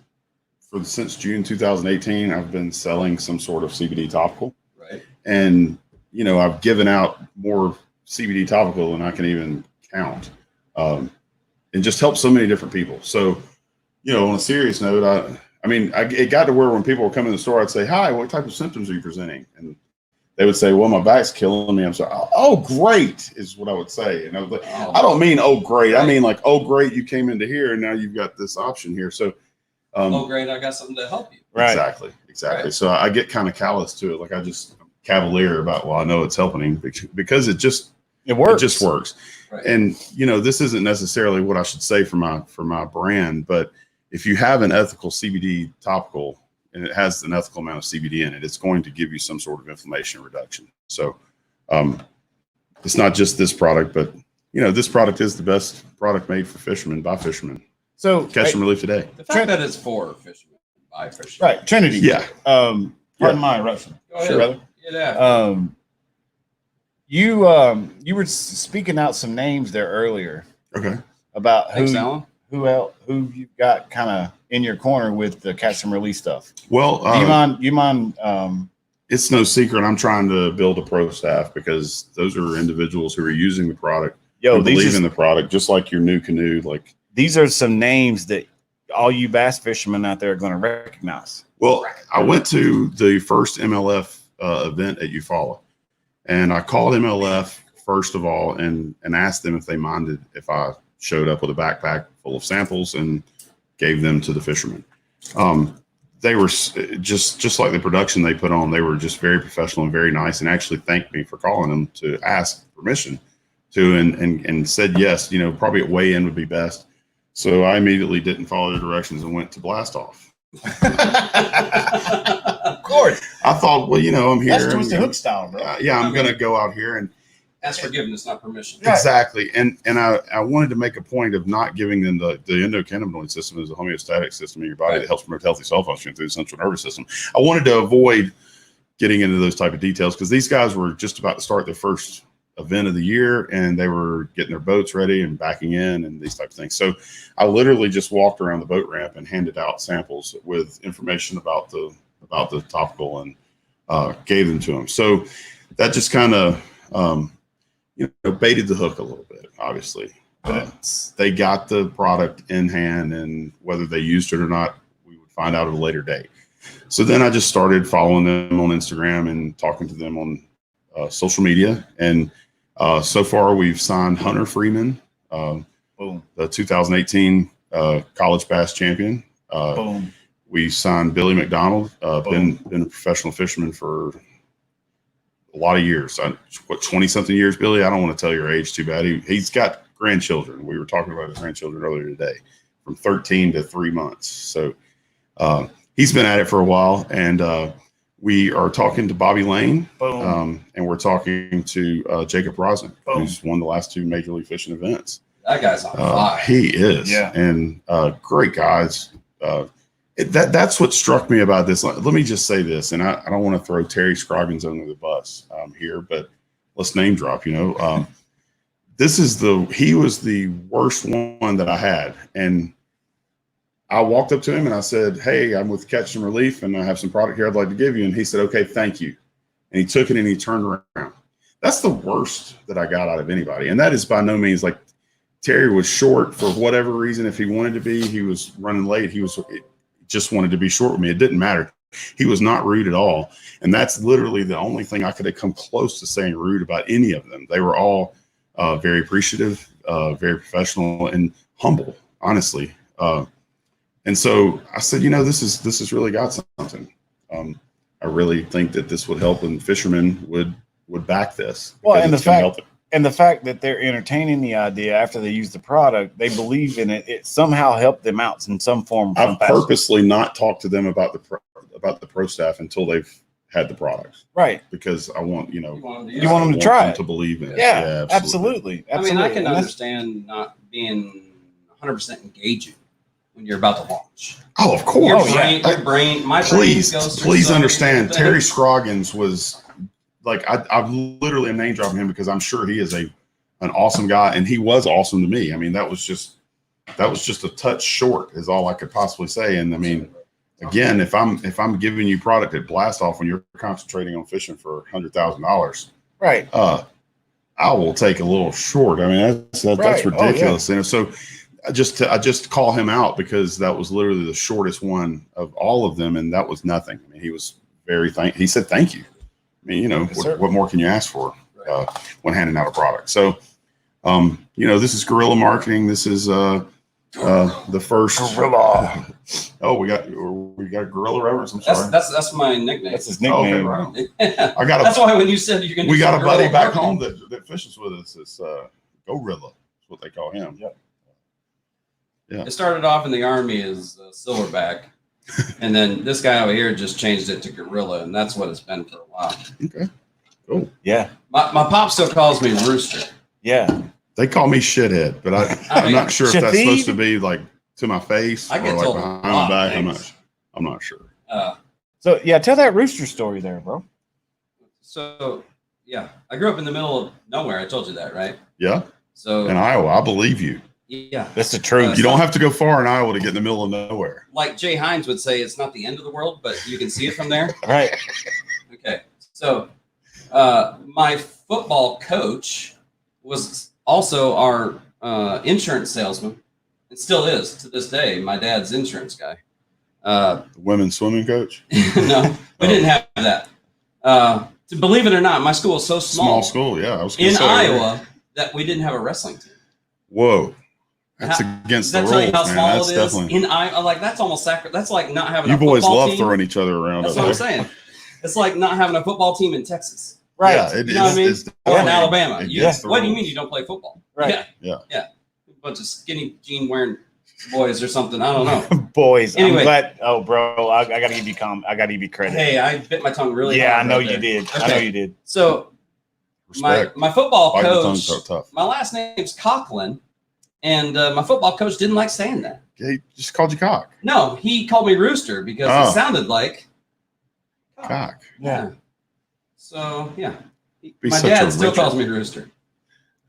since June 2018, I've been selling some sort of CBD topical. Right. And, you know, I've given out more CBD topical than I can even count. And just helped so many different people. So, you know, on a serious note, it got to where when people would come in the store, I'd say, hi, what type of symptoms are you presenting? And they would say, well, my back's killing me. I'm sorry. Oh, great is what I would say. And I was like, I don't mean, oh, great. I mean, like, oh, great. You came into here and now you've got this option here. So, Oh, great! I got something to help you. Right. Exactly. Right. So I get kind of callous to it. Like I'm cavalier about, well, I know it's helping him because it works. It just works. Right. And you know, this isn't necessarily what I should say for my brand, but if you have an ethical CBD topical and it has an ethical amount of CBD in it, it's going to give you some sort of inflammation reduction. So it's not just this product, but you know, this product is the best product made for fishermen by fishermen. So Catch some relief today. The fact that it's for fishermen, by fishermen. right, Trinity. Yeah. Pardon Yeah. my interruption. Go ahead. Sure, brother. Yeah. You were speaking out some names there earlier Okay. about Thanks, Alan. who else? Who you've got kind of in your corner with the catch and release stuff? Well, Do you mind? it's no secret I'm trying to build a pro staff because those are individuals who are using the product. Yo, and believe in the product, just like your new canoe. Like these are some names that all you bass fishermen out there are going to recognize. Well, I went to the first MLF event at Eufaula, and I called MLF first of all and asked them if they minded if I showed up with a backpack full of samples and gave them to the fishermen. They were just like the production they put on. They were just very professional and very nice, and actually thanked me for calling them to ask permission to, and said yes. You know, probably at weigh-in would be best. So I immediately didn't follow their directions and went to blast off. Of course. I thought, well, you know, I'm here. That's twisted hook style, bro. Yeah, I'm going to go out here and That's forgiveness, not permission. Right. exactly. And I wanted to make a point of not giving them the endocannabinoid system is a homeostatic system in your body that helps promote healthy cell function through the central nervous system. I wanted to avoid getting into those type of details because these guys were just about to start their first event of the year and they were getting their boats ready and backing in and these type of things. So I literally just walked around the boat ramp and handed out samples with information about the topical and gave them to them. So that just kind of baited the hook a little bit, obviously. They got the product in hand, and whether they used it or not, we would find out at a later date. So then I just started following them on Instagram and talking to them on social media. And so far, we've signed Hunter Freeman, the 2018 college bass champion. Boom. We signed Billy McDonald, been a professional fisherman for a lot of years. 20-something years, Billy? I don't want to tell your age too bad. He's got grandchildren. We were talking about his grandchildren earlier today, from 13 to 3 months. So he's been at it for a while. And we are talking to Bobby Lane, and we're talking to Jacob Rosnick, who's won the last 2 Major League Fishing events. That guy's on fire. He is. Yeah. And great guys. That's what struck me about this. Let me just say this, and I don't want to throw Terry Scroggins under the bus here, but let's name drop. He was the worst one that I had, and I walked up to him and I said, "Hey, I'm with Catch and Relief, and I have some product here I'd like to give you." And he said, "Okay, thank you." And he took it and he turned around. That's the worst that I got out of anybody, and that is by no means like Terry was short for whatever reason. If he wanted to be, he was running late. He just wanted to be short with me. It didn't matter. He was not rude at all. And that's literally the only thing I could have come close to saying rude about any of them. They were all very appreciative, very professional and humble, honestly. And so I said, this has really got something. I really think that this would help, and fishermen would back this. Well, and the fact that they're entertaining the idea after they use the product, they believe in it. It somehow helped them out in some form. I've purposely not talked to them about the pro staff until they've had the product, right? Because I want you want them to try it, to believe in it. Yeah, absolutely. I mean, I can understand not being 100% engaging when you're about to launch. Oh, of course. Your brain. Please understand. Terry Scroggins was. Like I'm literally name dropping him because I'm sure he is an awesome guy, and he was awesome to me. I mean, that was just a touch short is all I could possibly say. And I mean, again, if I'm giving you product at blast off when you're concentrating on fishing for $100,000, right? I will take a little short. I mean, that's ridiculous. And so I just call him out because that was literally the shortest one of all of them, and that was nothing. I mean, he was he said thank you. I mean, what more can you ask for when handing out a product? So, this is guerrilla marketing. This is the first guerrilla. Oh, we got guerrilla reverence. I'm sorry. That's my nickname. That's his nickname. Okay, right. That's why when you said you're going to, we got a buddy back home that fishes with us. It's Gorilla. That's what they call him. Yep. Yeah. It started off in the Army as silverback. And then this guy over here just changed it to gorilla, and that's what it's been for a while. Okay. Cool. Yeah. My pop still calls me Rooster. Yeah. They call me shithead, but I'm not sure if that's supposed to be like to my face or like behind my back. I'm not sure. So yeah, tell that rooster story there, bro. So yeah, I grew up in the middle of nowhere. I told you that, right? Yeah. So in Iowa, I believe you. Yeah. That's the truth. You don't have to go far in Iowa to get in the middle of nowhere. Like Jay Hines would say, it's not the end of the world, but you can see it from there. Right. Okay. So my football coach was also our insurance salesman. It still is to this day. My dad's insurance guy. The women's swimming coach. No, we didn't have that. To believe it or not, my school is so small. Small school, yeah. I was gonna In say, Iowa that we didn't have a wrestling team. Whoa, that's against the Does that rules, tell you how man. small That's it is? definitely. In Iowa, like that's almost sacred. That's like not having You a boys football love team. throwing each other around. That's up what I'm there. saying. It's like not having a football team in Texas. Right. Yeah, You know what I mean? Or in definitely Alabama. against the What do you rules. mean you don't play football? Right. Yeah. A bunch of skinny jean wearing boys or something. I don't know. Boys. Anyway. I'm glad. Oh, bro, I gotta give you I gotta give you credit. Hey, I bit my tongue really yeah, hard. I know right you there. did. Okay. I know you did. So Respect. my football Bite the tongue coach, so tough. my last name's Coughlin, and my football coach didn't like saying that. He just called you cock. No, he called me Rooster because Oh. it sounded like Cock. Yeah. So yeah, Be my such dad a still Richard. calls me Rooster.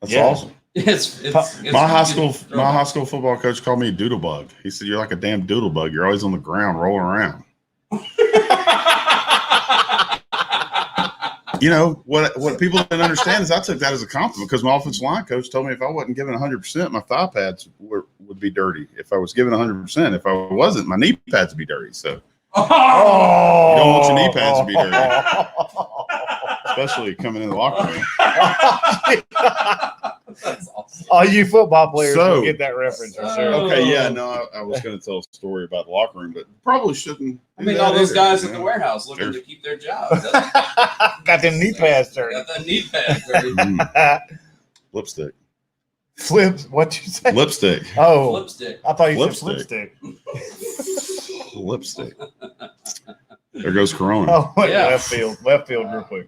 That's Yeah. awesome. It's My high school football coach called me a doodlebug. He said, "You're like a damn doodlebug. You're always on the ground rolling around." You know what people didn't understand is I took that as a compliment because my offensive line coach told me if I wasn't giving 100%, my thigh pads would be dirty. If I was giving 100%, if I wasn't, my knee pads would be dirty. So Oh, you don't want your knee pads to be dirty, especially coming in the locker room. That's awesome. All you football players So- will get that reference for sure. Okay, yeah, no, I was going to tell a story about the locker room, but probably shouldn't. I do mean, that all those either, guys you at the know? warehouse looking to keep their job. Got them knee pads dirty. Got that knee pad dirty. Lipstick. Flips. What you say? Lipstick. Oh, Lipstick. I thought you Lipstick. said flipstick. Lipstick. There goes Corona. Oh, Yeah. left field real quick.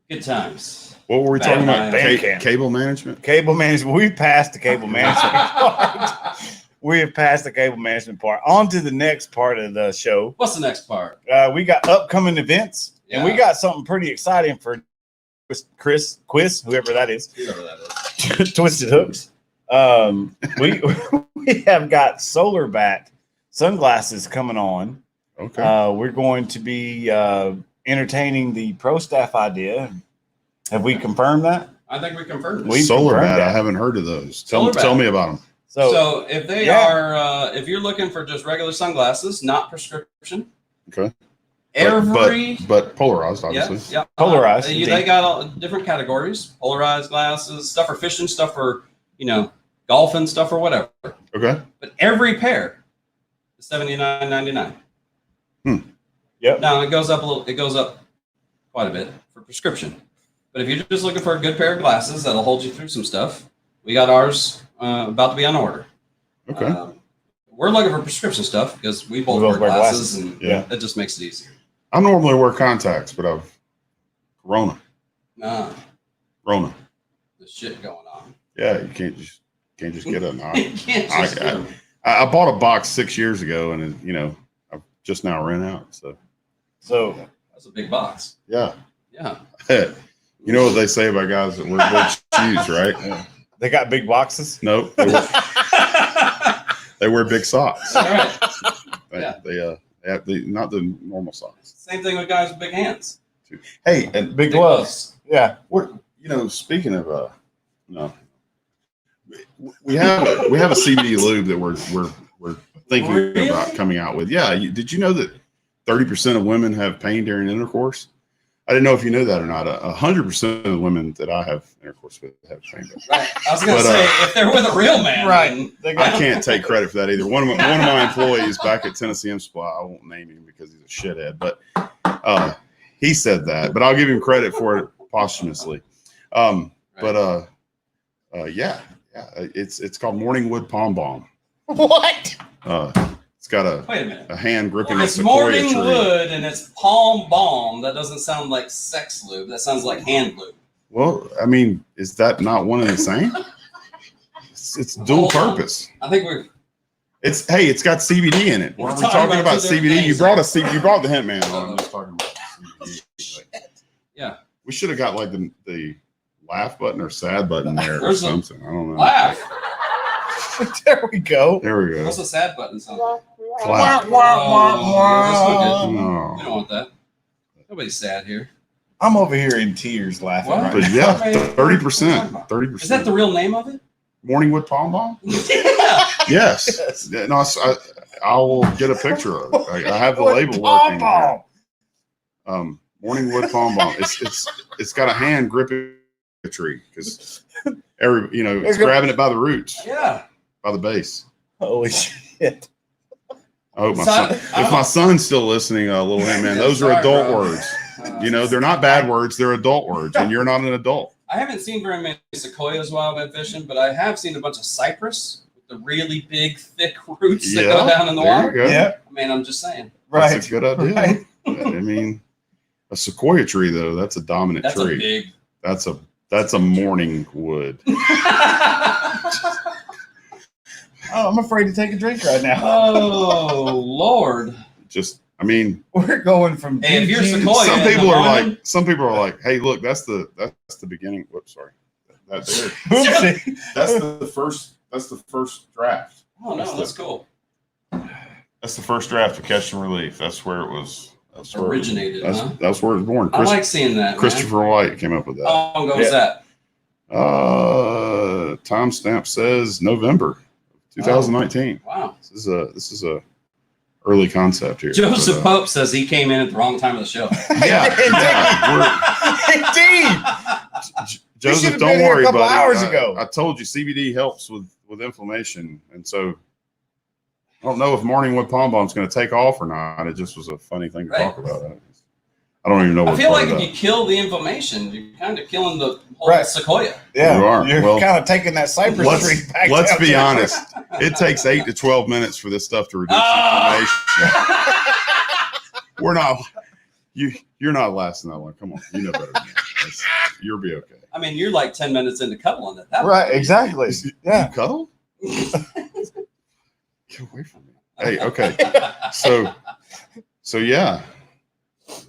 Good times. What were we talking about? Band camp. Cable management? Cable management. We've passed the cable management part. We have passed the cable management part. On to the next part of the show. What's the next part? We got upcoming events, and we Yeah. got something pretty exciting for Chris Quiz, whoever that is. Whoever that is. Twisted Hooks. We have got solar back sunglasses coming on. Okay. We're going to be entertaining the pro staff idea. Have we confirmed that? I think we confirmed it. We Solar confirmed bat. that. I haven't heard of those. Solar Tell bat. me about them. So if they yeah. are, if you're looking for just regular sunglasses, not prescription. Okay. Every But polarized, obviously. yeah, Polarized, They indeed. got all different categories: polarized glasses, stuff for fishing, stuff for golfing, stuff for whatever. Okay. But every pair is $79.99. Yep. Now it goes up a little. It goes up quite a bit for prescription. But if you're just looking for a good pair of glasses that'll hold you through some stuff, we got ours about to be on order. Okay. We're looking for prescription stuff because we both wear glasses, and Yeah. that just makes it easier. I normally wear contacts, but I've Corona. Rona. The shit going on. Yeah, you can't just get it. You can't just get 'em. I bought a box 6 years ago, and I've just now ran out. So That's a big box. yeah. Yeah. You know what they say about guys that wear big shoes, right? Yeah. They got big boxes. Nope. They wear big socks. All right. They have not the normal socks. Same thing with guys with big hands. Hey, and Big gloves. Yeah. what speaking of no, we have a CBD lube that we're thinking Really? about coming out with. Yeah, did you know that 30% of women have pain during intercourse? I didn't know if you knew that or not. 100% of the women that I have intercourse with have pain. Right. I was going to But, say, if they're with a real man, Right. then- I can't take credit for that either. One of my employees back at Tennessee M Supply, I won't name him because he's a shithead, but he said that. But I'll give him credit for it posthumously. But it's called Morningwood Palm Balm. What? It's got Wait a minute. a hand gripping Well, a it's sequoia morning tree. wood and it's palm balm. That doesn't sound like sex lube. That sounds like hand lube. Well, I mean, is that not one and the same? It's dual Hold on. purpose. I think we're It's got CBD in it. We're We're talking talking about about two different CBD. You things. brought the hint man on. I'm just talking about CBD. yeah. We should have got like the laugh button or sad button there or There's a something. I don't know. Laugh. There we go. There we go. What's the sad button sound? Clap. Oh, yeah, that's no good. No. We don't want that. Nobody's sad here. I'm over here in tears laughing. What? Right But now. yeah, I mean, 30%. 30%. Is that the real name of it? Morningwood Palm Bomb? Yeah. Yes. Yes. Yeah, no, I will get a picture of it. I have the What label Palm working. Bomb? Here. Morningwood Palm Bomb. It's got a hand gripping the tree because it's grabbing it by the roots, Yeah. by the base. Holy shit. I hope if my son's still listening, little him, man, those are Sorry, adult bro. words. They're not bad words. They're adult words, and you're not an adult. I haven't seen very many sequoias while I've been fishing, but I have seen a bunch of cypress with the really big, thick roots that go down in the there water. you go. Yeah. I mean, I'm just saying. Right. That's a good idea. Right. I mean, a sequoia tree though, that's a dominant That's tree. a big. That's a morning wood. Oh, I'm afraid to take a drink right now. Oh Lord! We're going from Hey, if you're GG Sequoia- some people are like, hey, look, that's the beginning. Whoops, sorry. That's Oopsie. the first draft. Oh no, that's cool. That's the first draft of Catch and Relief. That's where it was. That's where Originated, huh? That's where it was born. I like seeing that. Christopher White came up with that. How long ago was that? Timestamp says November 2019. Wow. This is a early concept here. Joseph Pope says he came in at the wrong time of the show. Yeah. Indeed. Joseph, should've don't been here a worry, couple buddy. hours ago. I told you CBD helps with inflammation, and so I don't know if Morningwood Palm Bomb is going to take off or not. It just was a funny thing to talk about. I don't even know what I feel like part if of you kill the inflammation, you're kind of killing the whole sequoia. Yeah, You are. You're Well, kind of taking that cypress tree back. Let's down be to- honest. It takes 8 to 12 minutes for this stuff to reduce inflammation. We're not. You're not lasting that long. Come on, you know better than that. You'll be okay. I mean, you're like 10 minutes into cuddling at that Right, exactly. Yeah. You cuddle? Get away from me. Hey, okay. So yeah,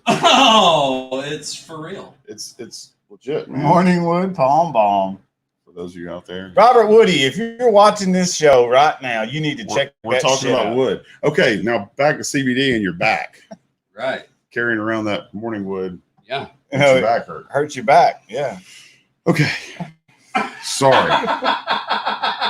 Oh, it's for real. it's legit, man. Morningwood Palm Bomb. For those of you out there, Robert Woody, if you're watching this show right now, you need to check. we're that talking shit about out. wood. Okay, now back to CBD and your back. Right. Carrying around that morning wood, Yeah. makes your back hurt. Hurts your back. Yeah. Okay. Sorry.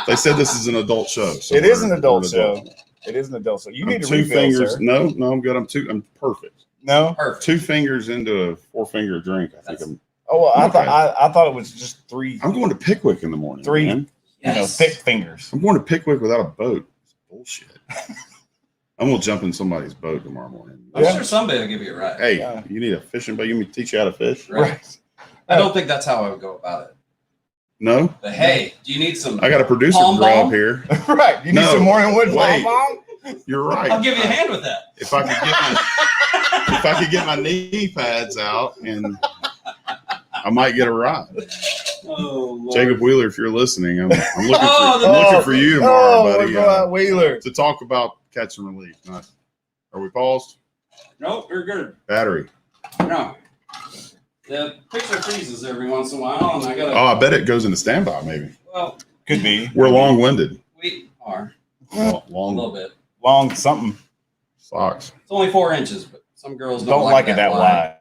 They said this is an adult show. So It is an we're adult adults. show. It is an adult show. You I'm need to 2 refill, fingers. sir. No, I'm good. I'm perfect. No. Perfect. 2 fingers into a 4-finger drink. I think That's- Oh, well, Okay. I thought it was just 3. I'm going to Pickwick in the morning. 3. man. Yes. Thick fingers. I'm going to Pickwick without a boat. It's bullshit. I'm going to jump in somebody's boat tomorrow morning. I'm Yeah. sure somebody will give you a ride. Hey, Yeah. you need a fishing boat? You want me to teach you how to fish? Right. I don't think that's how I would go about it. No? But hey, do you need some? I got a producer Palm girl bomb? up here. Right. You need No. some Morningwood Palm Wait. Bomb? You're right. I'll give you a hand with that. If I could get my knee pads out, and I might get a ride. Oh, Lord. Jacob Wheeler, if you're listening, I'm looking Oh, I'm looking for you tomorrow, we're buddy, going out Wheeler. to talk about Catch and Relief. Are we paused? Nope, you're good. Battery. No. The picture freezes every once in a while, and I gotta. Oh, I bet it goes into standby. Maybe Well, Could be. we're long-winded. we are a Long little bit. Long something. socks. It's only 4 inches, but some girls Don't like it that wide.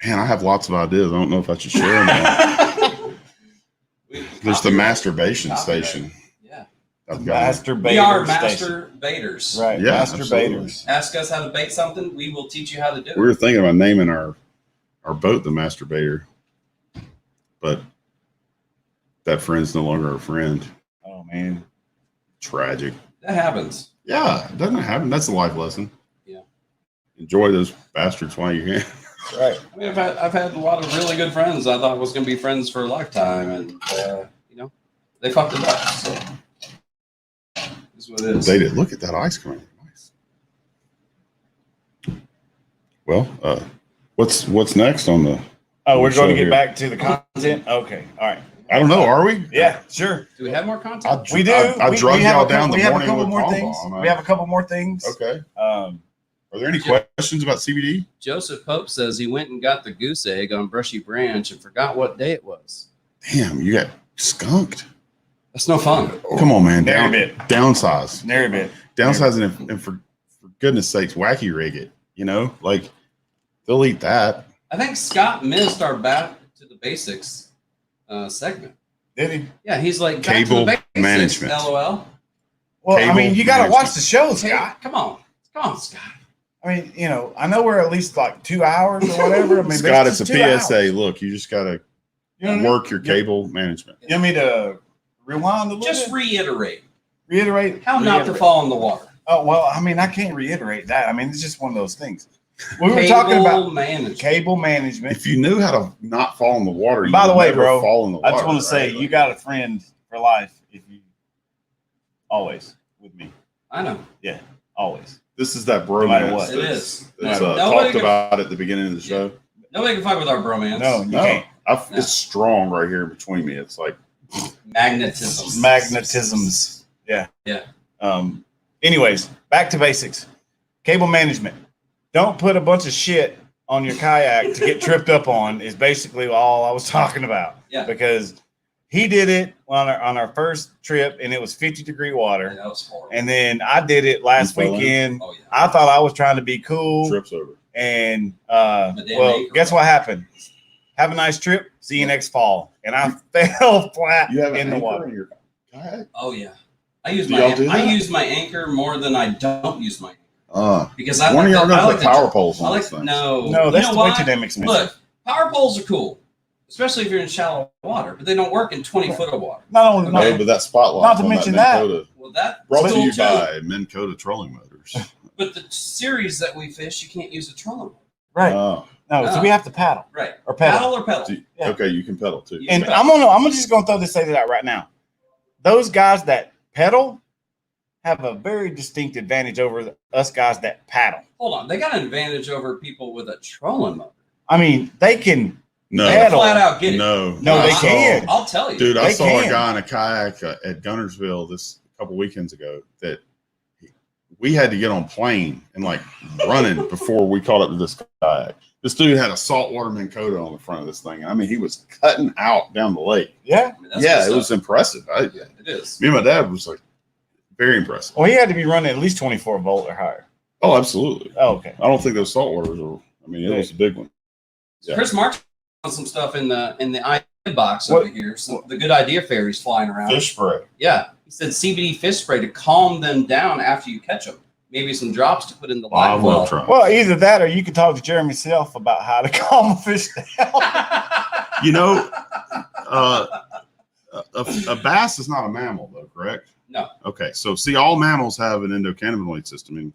Man, I have lots of ideas. I don't know if I should share them. There's the masturbation station. Yeah. I've got. Masturbator. We are station. master baiters. Right. Yeah, Masturbators. Ask us how to bait something, we will teach you how to do it. We were thinking about naming our boat the Masturbator, but that friend's no longer a friend. Oh man. Tragic. That happens. Yeah, it doesn't happen. That's a life lesson. Yeah. Enjoy those bastards while you can. Right. I mean, I've had a lot of really good friends I thought was going to be friends for a lifetime, and they fucked it up. So that's what it is. They did. Look at that ice coming. Nice. Well, what's next on the? Oh, we're show going to get here? back to the content. Okay. All right. I don't know. Are we? Yeah. Sure. Do we have more content? We do. I we drugged have y'all a down couple, the we have a morning couple with more Palm things. Bomb. We have a couple more things. Okay. Are there any questions about CBD? Joseph Pope says he went and got the goose egg on Brushy Branch and forgot what day it was. Damn, you got skunked. That's no fun. Come on, man. Downsize. Nary bit. Downsize and for goodness sakes, wacky rig it. You know, like they'll eat that. I think Scott missed our back to the basics segment. Did he? Yeah, he's like Cable back to the basics, management. LOL. Well, Cable I mean, you got to management. watch the show, Scott. Come on, Scott. I mean, you know, I know we're at least like 2 hours or whatever. I mean, Scott, it's just a 2 hours. PSA. Look, you just gotta You know what I mean? work your cable management. You want me to rewind a little Just bit? reiterate how not to Reiterate. fall in the water. Oh, well, I mean, I can't reiterate that. I mean, it's just one of those things. We were talking about management. cable management. If you knew how to not fall in the water, you By the would way, never bro, fall in the water. I just want to say, right? you got a friend for life if you always with me. I know. Always. This is that No matter bromance. what. It is. That's, No, nobody talked can- about at the beginning of the show. Nobody can fight with our bromance. No, you No, can't. No. it's strong right here between me. It's like Magnetism. Magnetisms. Yeah. Yeah. Anyways, back to basics. Cable management. Don't put a bunch of shit on your kayak to get tripped up on is basically all I was talking about. Yeah. Because he did it on our first trip and it was 50-degree water. That was horrible. And then I did it last You fell in? weekend. Oh yeah. I thought I was trying to be cool. trips over. And damn well, anchor guess broke. what happened? Have a nice trip. See you next fall. And I fell flat You have in an the anchor water. in your kayak? Oh yeah. I use Do y'all do I that? use my anchor more than I don't use my anchor because One of y'all I gonna like put to- power poles I on like this thing. no No, that's you know the way why? too damn expensive. Look, power poles are cool, especially if you're in shallow water, but they don't work in 20 foot of water. Not only No, that, but that spotlight. Not to on mention that. that. Minn Kota, Well, that brought to cool you too. by Minn Kota trolling motors. But the series that we fish, you can't use a trolling. right? Oh, No, so No. we have to paddle Right. or pedal. Paddle or pedal. see, Yeah. okay, you can pedal too. Yeah. And I'm just gonna say that out right now. Those guys that pedal have a very distinct advantage over us guys that paddle. Hold on. They got an advantage over people with a trolling motor. I mean, they can. No, They Pedal. flat out get it. no, No, they I saw- can. I'll tell you. Dude, I They saw can. a guy in a kayak at Gunnersville this a couple weekends ago that we had to get on plane and like running before we caught up to this kayak. This dude had a saltwater Minn Kota on the front of this thing. I mean, he was cutting out down the lake. Yeah. I mean, that's Yeah, good it was stuff. impressive. Yeah, it is. Me and my dad was like very impressive. Well, he had to be running at least 24 volt or higher. Oh, absolutely. Oh, okay. I don't think those saltwaters are. I mean, it was a big one. Yeah. Chris Marks on some stuff in the idea box What- over here. Some the good idea fairies flying around. Fish spray. Yeah, he said CBD fish spray to calm them down after you catch them. Maybe some drops to put in the I live love well. trying. Well, either that or you could talk to Jeremy Self about how to calm a fish down. You know, a bass is not a mammal, though, correct? No. Okay, so see, all mammals have an endocannabinoid system,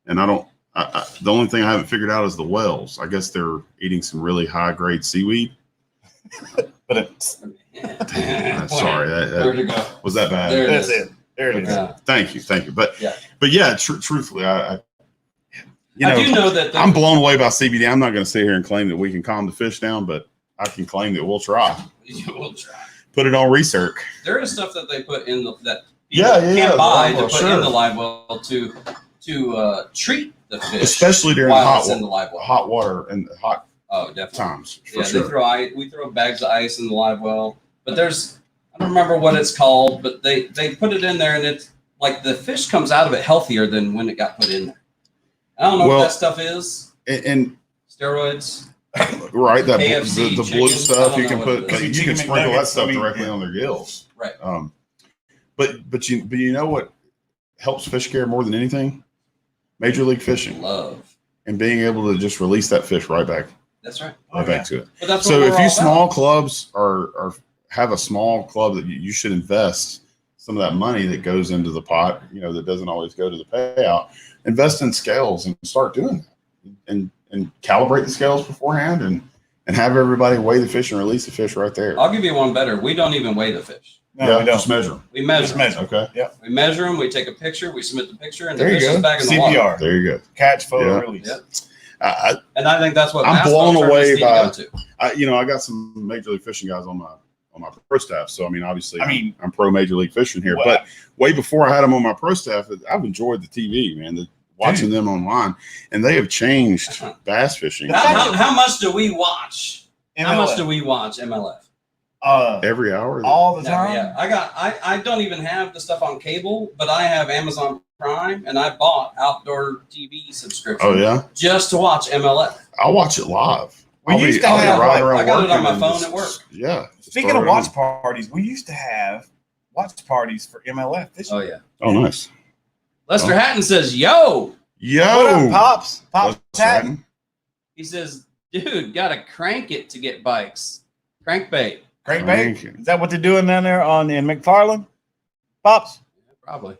and I don't. The only thing I haven't figured out is the whales. I guess they're eating some really high grade seaweed. But it's, I'm sorry, Where'd it go? was that bad? There it that's is. it. There it is. Yeah. Thank you. But Yeah. truthfully, I I do know that I'm blown away by CBD. I'm not going to sit here and claim that we can calm the fish down, but I can claim that we'll try. We'll try. Put it on research. There is stuff that they put in that Yeah, people yeah, can't the buy live to well, put sure. in the live well to treat the fish, Especially during while it's in the live well. hot water and hot Oh, definitely. times. For Yeah, sure. we throw bags of ice in the live well, but there's I don't remember what it's called, but they put it in there and it's like the fish comes out of it healthier than when it got put in there. I don't know Well, what that stuff is. And Steroids. right, that KFC the blue chicken, stuff I you don't can know put, what it is. you can Chicken sprinkle that McNuggets, stuff I mean, directly yeah. on their gills. Right. But you know what helps fish care more than anything? Major League Fishing Love. and being able to just release that fish right back That's right. back to it. But that's So what if we're you all small clubs are have a small club that you should invest some of that money that goes into the pot, that doesn't always go to the payout, invest in scales and start doing that and calibrate the scales beforehand and have everybody weigh the fish and release the fish right there. I'll give you one better. We don't even weigh the fish. No, we don't. just measure them. We measure. Just measure. Okay. We measure them. We take a picture. We submit the picture, and the There you fish is go. back in the water. CPR. There you go. Catch, photo, Yeah. release. Yeah. And I think that's what I'm bass blown boat tournaments away need to by- go to. I got some Major League Fishing guys on my pro staff. So I mean, obviously, I'm pro Major League Fishing here. Well, but way before I had them on my pro staff, I've enjoyed the TV, man. watching them online, and they have changed bass fishing. How much do we watch? MLF. How much do we watch MLF? Every hour, all the No, time. yeah, I don't even have the stuff on cable, but I have Amazon Prime, and I bought outdoor TV subscription. Oh yeah, just to watch MLF. I'll watch it live. We used to have, riding around I got it on working my and phone just- at work. Yeah. just Speaking throw of it on. watch parties, we used to have watch parties for MLF this Oh year. yeah. Oh nice. Lester Oh. Hatton says, "Yo," Yo, What up, Pops? Pops Lester Hatton. Hatton. he says, "Dude, gotta crank it to get bikes. Crankbait." Crankbait. Cranking. Is that what they're doing down there in McFarland? Pops? Probably.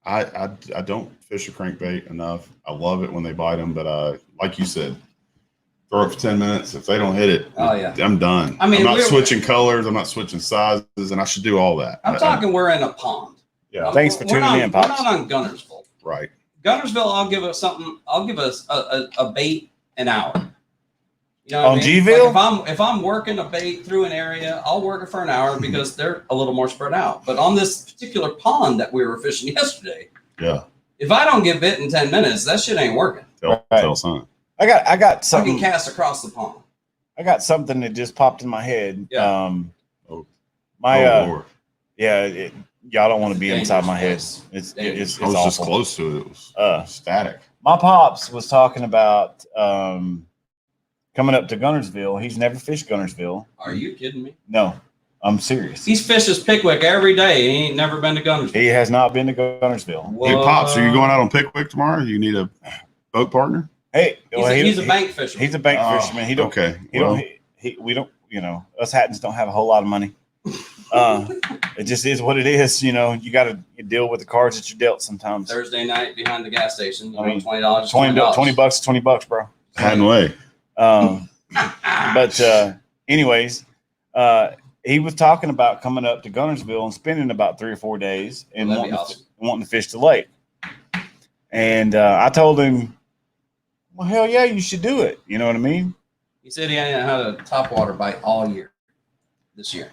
I don't fish a crankbait enough. I love it when they bite them, but like you said, throw it for 10 minutes. If they don't hit it, Oh yeah. I'm done. I mean, I'm not we're- switching colors. I'm not switching sizes, and I should do all that. I'm talking. We're in a pond. Yeah. Thanks for We're tuning not- in, Pops. We're not on Gunnersville. Right. Gunnersville, I'll give us something. I'll give us a bait an hour. You know On what I mean? Gville? Like if I'm working a bait through an area, I'll work it for an hour because they're a little more spread out. But on this particular pond that we were fishing yesterday, Yeah. if I don't get bit in 10 minutes, that shit ain't working. Tell son. I got I can something. cast across the pond. I got something that just popped in my head. Yeah. Oh. My Oh, Lord. y'all don't want to be Dangerous inside my head. place. It's Dangerous. I was just awful. close to it. It was static. My pops was talking about coming up to Gunnersville. He's never fished Gunnersville. Are you kidding me? No, I'm serious. He fishes Pickwick every day. He ain't never been to Gunnersville. He has not been to Gunnersville. Hey, Pops, are you going out on Pickwick tomorrow? You need a boat partner? Hey, He's a bank fisherman. He's a bank Oh, fisherman. He don't. Okay. He well, don't. We don't. You know, us Hattons don't have a whole lot of money. It just is what it is. You know, you got to deal with the cards that you're dealt sometimes. Thursday night behind the gas station. I mean, $20. $20 bucks, $20, bro. Hadden Way. But anyways, he was talking about coming up to Gunnersville and spending about 3 or 4 days and Well, that'd be wanting to fish the lake. And I told him, well, hell yeah, you should do it. You know what I mean? He said he hadn't had a topwater bite all year this year.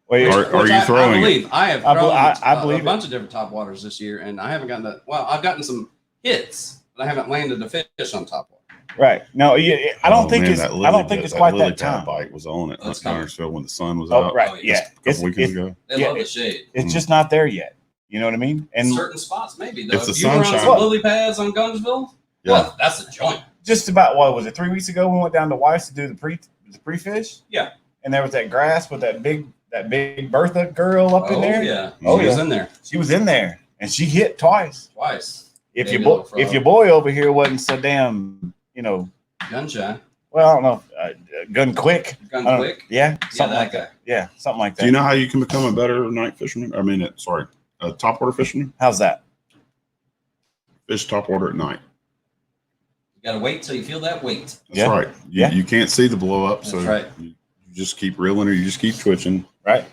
Well, Are you throwing I it? believe I have I thrown believe a bunch of different topwaters this year, and I haven't gotten that. Well, I've gotten some hits, but I haven't landed a fish on topwater. right. No, I don't think man, it's. that I don't think it's quite lily that pad time. bite was on it. That's At coming. Gunnersville when the sun was Oh, out. right. Oh, yeah. Yeah. A couple weekends ago. They Yeah, love the shade. It's just not there yet. You know what I mean? And Certain spots, maybe though. If the you were on sunshine- some lily pads on Gunnersville, Yeah. well, that's a joint. just about what was it? 3 weeks ago, we went down to Weiss to do the pre-fish. Yeah. And there was that grass with that big Bertha girl up in Oh there. yeah, Oh, she was yeah. in there She was in there, and she hit twice. twice. If Baby your little boy, if frog. your boy over here wasn't so damn, Gun shy, well, I don't know, gun quick. gun I don't- quick. Yeah, Yeah, something like that that. Yeah, something like that. Do you know how you can become a better night fisherman? I mean, a topwater fisherman? How's that? Fish topwater at night. You gotta wait till you feel that weight. That's Yeah. right. Yeah. You can't see the blow up, so That's right. you just keep reeling or you just keep twitching. Right.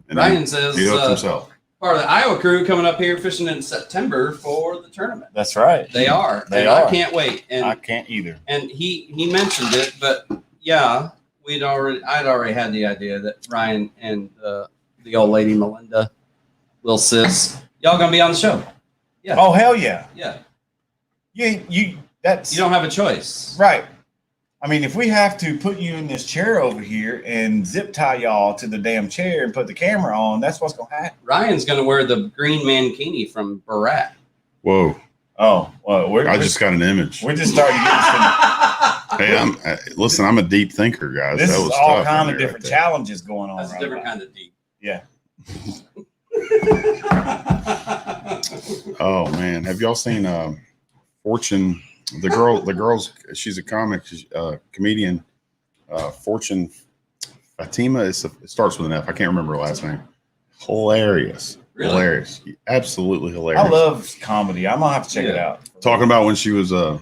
And Ryan says he hooks himself. part of the Iowa crew coming up here fishing in September for the tournament. That's right. They are. They and are. I can't wait. And I can't either. and he mentioned it, but yeah, I'd already had the idea that Ryan and the old lady Melinda, Lil Sis, y'all gonna be on the show. Yeah. Oh hell yeah. Yeah. You that's You don't have a choice. right. I mean, if we have to put you in this chair over here and zip tie y'all to the damn chair and put the camera on, that's what's gonna happen. Ryan's gonna wear the green mankini from Barat. Whoa. Oh, well, I just got an image. we're just starting to get some. Hey, listen, I'm a deep thinker, guys. This That is was all tough kind right of different there. challenges going on. That's a right different now. kind of deep. Yeah. Oh man, have y'all seen Fortune? The girl's she's a comedian. Fortune Fatima. It starts with an F. I can't remember her last name. Hilarious, Really? hilarious, absolutely hilarious. I love comedy. I'm gonna have to check it out. Talking about when she was on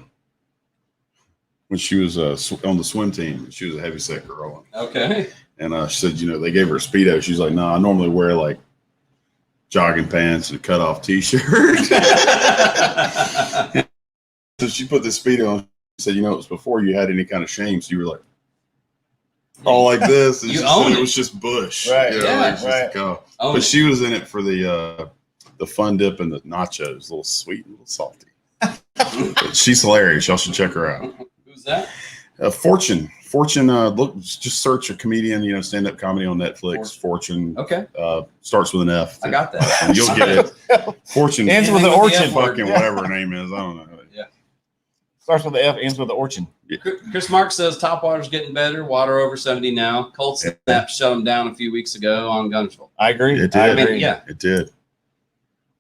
the swim team. She was a heavyset girl, Okay. and she said, they gave her a Speedo. She's like, no, I normally wear like jogging pants and a cut off T-shirt. So she put this Speedo on. She said, it was before you had any kind of shame. So you were like, all like this. And You she own said it. it was just bush. Right. Yeah, just right. like, oh. Own But it. she was in it for the fun dip and the nachos, a little sweet and a little salty. She's hilarious. Y'all should check her out. Who's that? Fortune. Look, just search a comedian, stand-up comedy on Netflix. Fortune. Okay. Starts with an F. I got that. You'll get it. Fortune. Ends with an Anything with the orchard. F word. Fucking whatever her name is. I don't know. Starts with the F, ends with the orchard. Chris Mark says top water's getting better. Water over 70 now. Cold snap shut them down a few weeks ago on Gunnersville. I agree. It did. I I agree. mean, yeah. It did.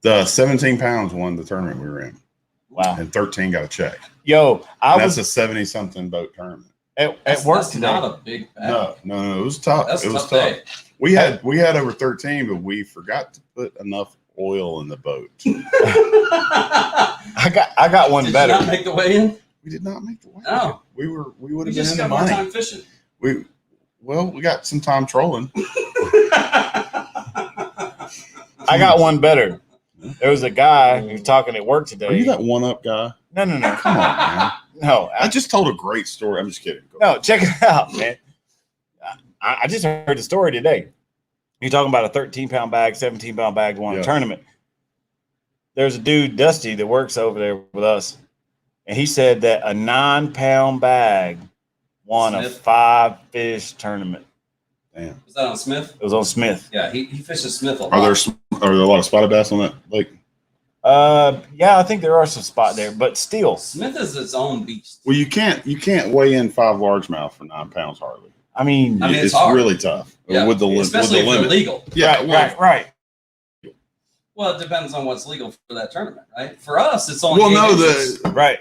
The 17 pounds won the tournament we were in. Wow. And 13 got a check. Yo, And that's a 70-something boat tournament. at That's work that's today. not a big bag. No. It was tough. That's It was tough tough. day. We had over 13, but we forgot to put enough oil in the boat. I got one Did better. you not make the way in? We did not make the way. Oh. We would We have been just in the got more money. time fishing. We got some time trolling. I got one better. There was a guy who was talking at work today. Are you that one-up guy? No. Come on, man. No, I just told a great story. I'm just kidding. Go no, check it out, man. I just heard the story today. You're talking about a 13-pound bag, 17-pound bag won a Yeah. tournament. There's a dude, Dusty, that works over there with us, and he said that a 9-pound bag won a Smith? 5-fish tournament. Damn. Was that on Smith? It was on Smith. Yeah, he fishes Smith a lot. Are there a lot of spotted bass on that lake? Yeah, I think there are some spot there, but still, Smith is its own beast. Well, you can't weigh in 5 largemouth for 9 pounds hardly. I mean, I mean, it's it's hard. really tough Yeah, with the especially if you're limit. legal. Yeah, right. Well, it depends on what's legal for that tournament, right? For us, it's only Well, 8 no, inches. Right.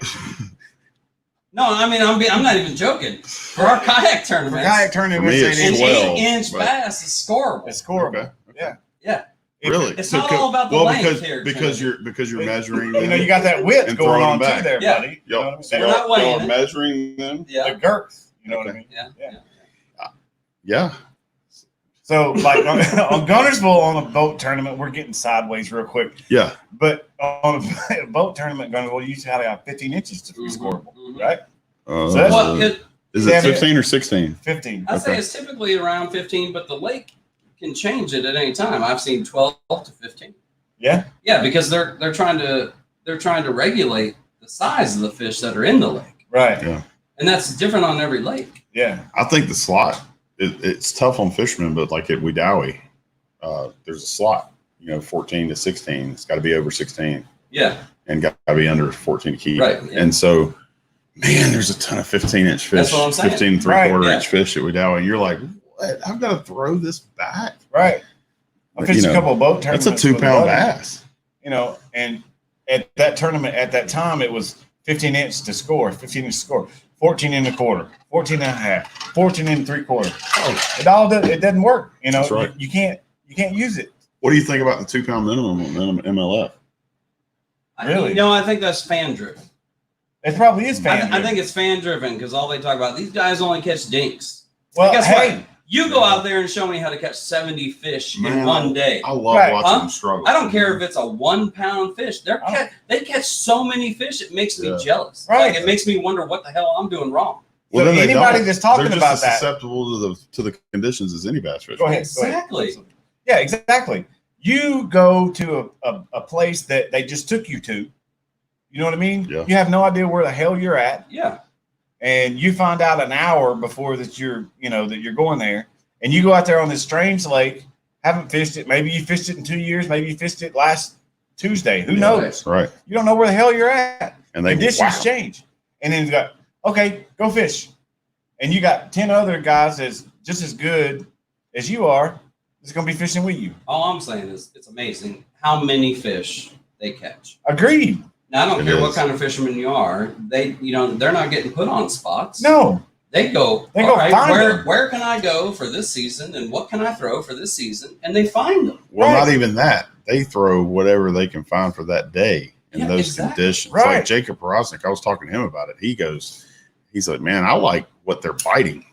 No, I mean, I'm not even joking. For our kayak tournament, Kayak tournament, For me, it's it's an 12, 8-inch but- bass is scoreable. It's scoreable. Okay. Yeah. Yeah. Really? It's not all about the length here, because Trinity. you're measuring. You know, you got that width And going throwing on them back. too there, Yeah. buddy. You know what I mean? So We're not weighing y'all are it. measuring them. Yeah. The girth. You know what I mean? Yeah. Yeah. Yeah. So, like on Gunnersville on a boat tournament, we're getting sideways real quick. Yeah. But on a boat tournament, Gunnersville, you usually have 15 inches to be Mhm, scoreable, mhm. right? So that's- Well, is Yeah, it 15 or 16? 15. I'd say Okay. it's typically around 15, but the lake can change it at any time. I've seen 12 to 15. Yeah. Yeah, because they're trying to regulate the size of the fish that are in the lake, Right. Yeah. and that's different on every lake. Yeah. I think the slot, it's tough on fishermen, but like at Wedowie, there's a slot, 14 to 16. It's got to be over 16 Yeah, and got to be under 14 to keep. Right, yeah. And so, man, there's a ton of 15-inch fish, That's what I'm saying. 15 and Right, 3/4 yeah. inch fish at Wedowie. You're like, what? I've got to throw this back? Right. I fished a couple of boat That's tournaments. a with 2-pound buddies, bass. And at that tournament, at that time, it was 15-inch to score, 15-inch to score, 14 and a quarter, 14 and a half, 14 and 3/4. It doesn't work. That's right. You can't use it. What do you think about the 2-pound minimum MLF? Really? I think that's fan driven. It probably is fan. I think it's fan driven because all they talk about, these guys only catch dinks. Well, Guess hey, what? You go out there and show me how to catch 70 fish in Man, one day. I love Right. watching Huh? them struggle. I don't care if it's a 1-pound fish. Oh. They catch so many fish, it makes me Yeah. jealous. Right. Like, it makes me wonder what the hell I'm doing wrong. So then they anybody don't. that's talking They're just about as that- susceptible to the conditions as any bass fish. Go ahead. Exactly. Yeah, exactly. You go to a place that they just took you to. You know what I mean? Yeah. You have no idea where the hell you're at, Yeah. and you find out an hour before that you're going there, and you go out there on this strange lake, haven't fished it. Maybe you fished it in 2 years. Maybe you fished it last Tuesday. Who knows? Right. You don't know where the hell you're at. And they Conditions change, and then you got okay, go fish, and you got 10 other guys that's just as good as you are. That's going to be fishing with you. All I'm saying is it's amazing how many fish they catch. Agreed. Now, I don't It care what is. kind of fisherman you are. They're not getting put on spots. No. They go, They all go right, find where them. where can I go for this season and what can I throw for this season? And they find them. Well, Right. not even that. They throw whatever they can find for that day in Yeah, those exactly. conditions. Right. Like Jacob Porosnik, I was talking to him about it. He's like, man, I like what they're biting.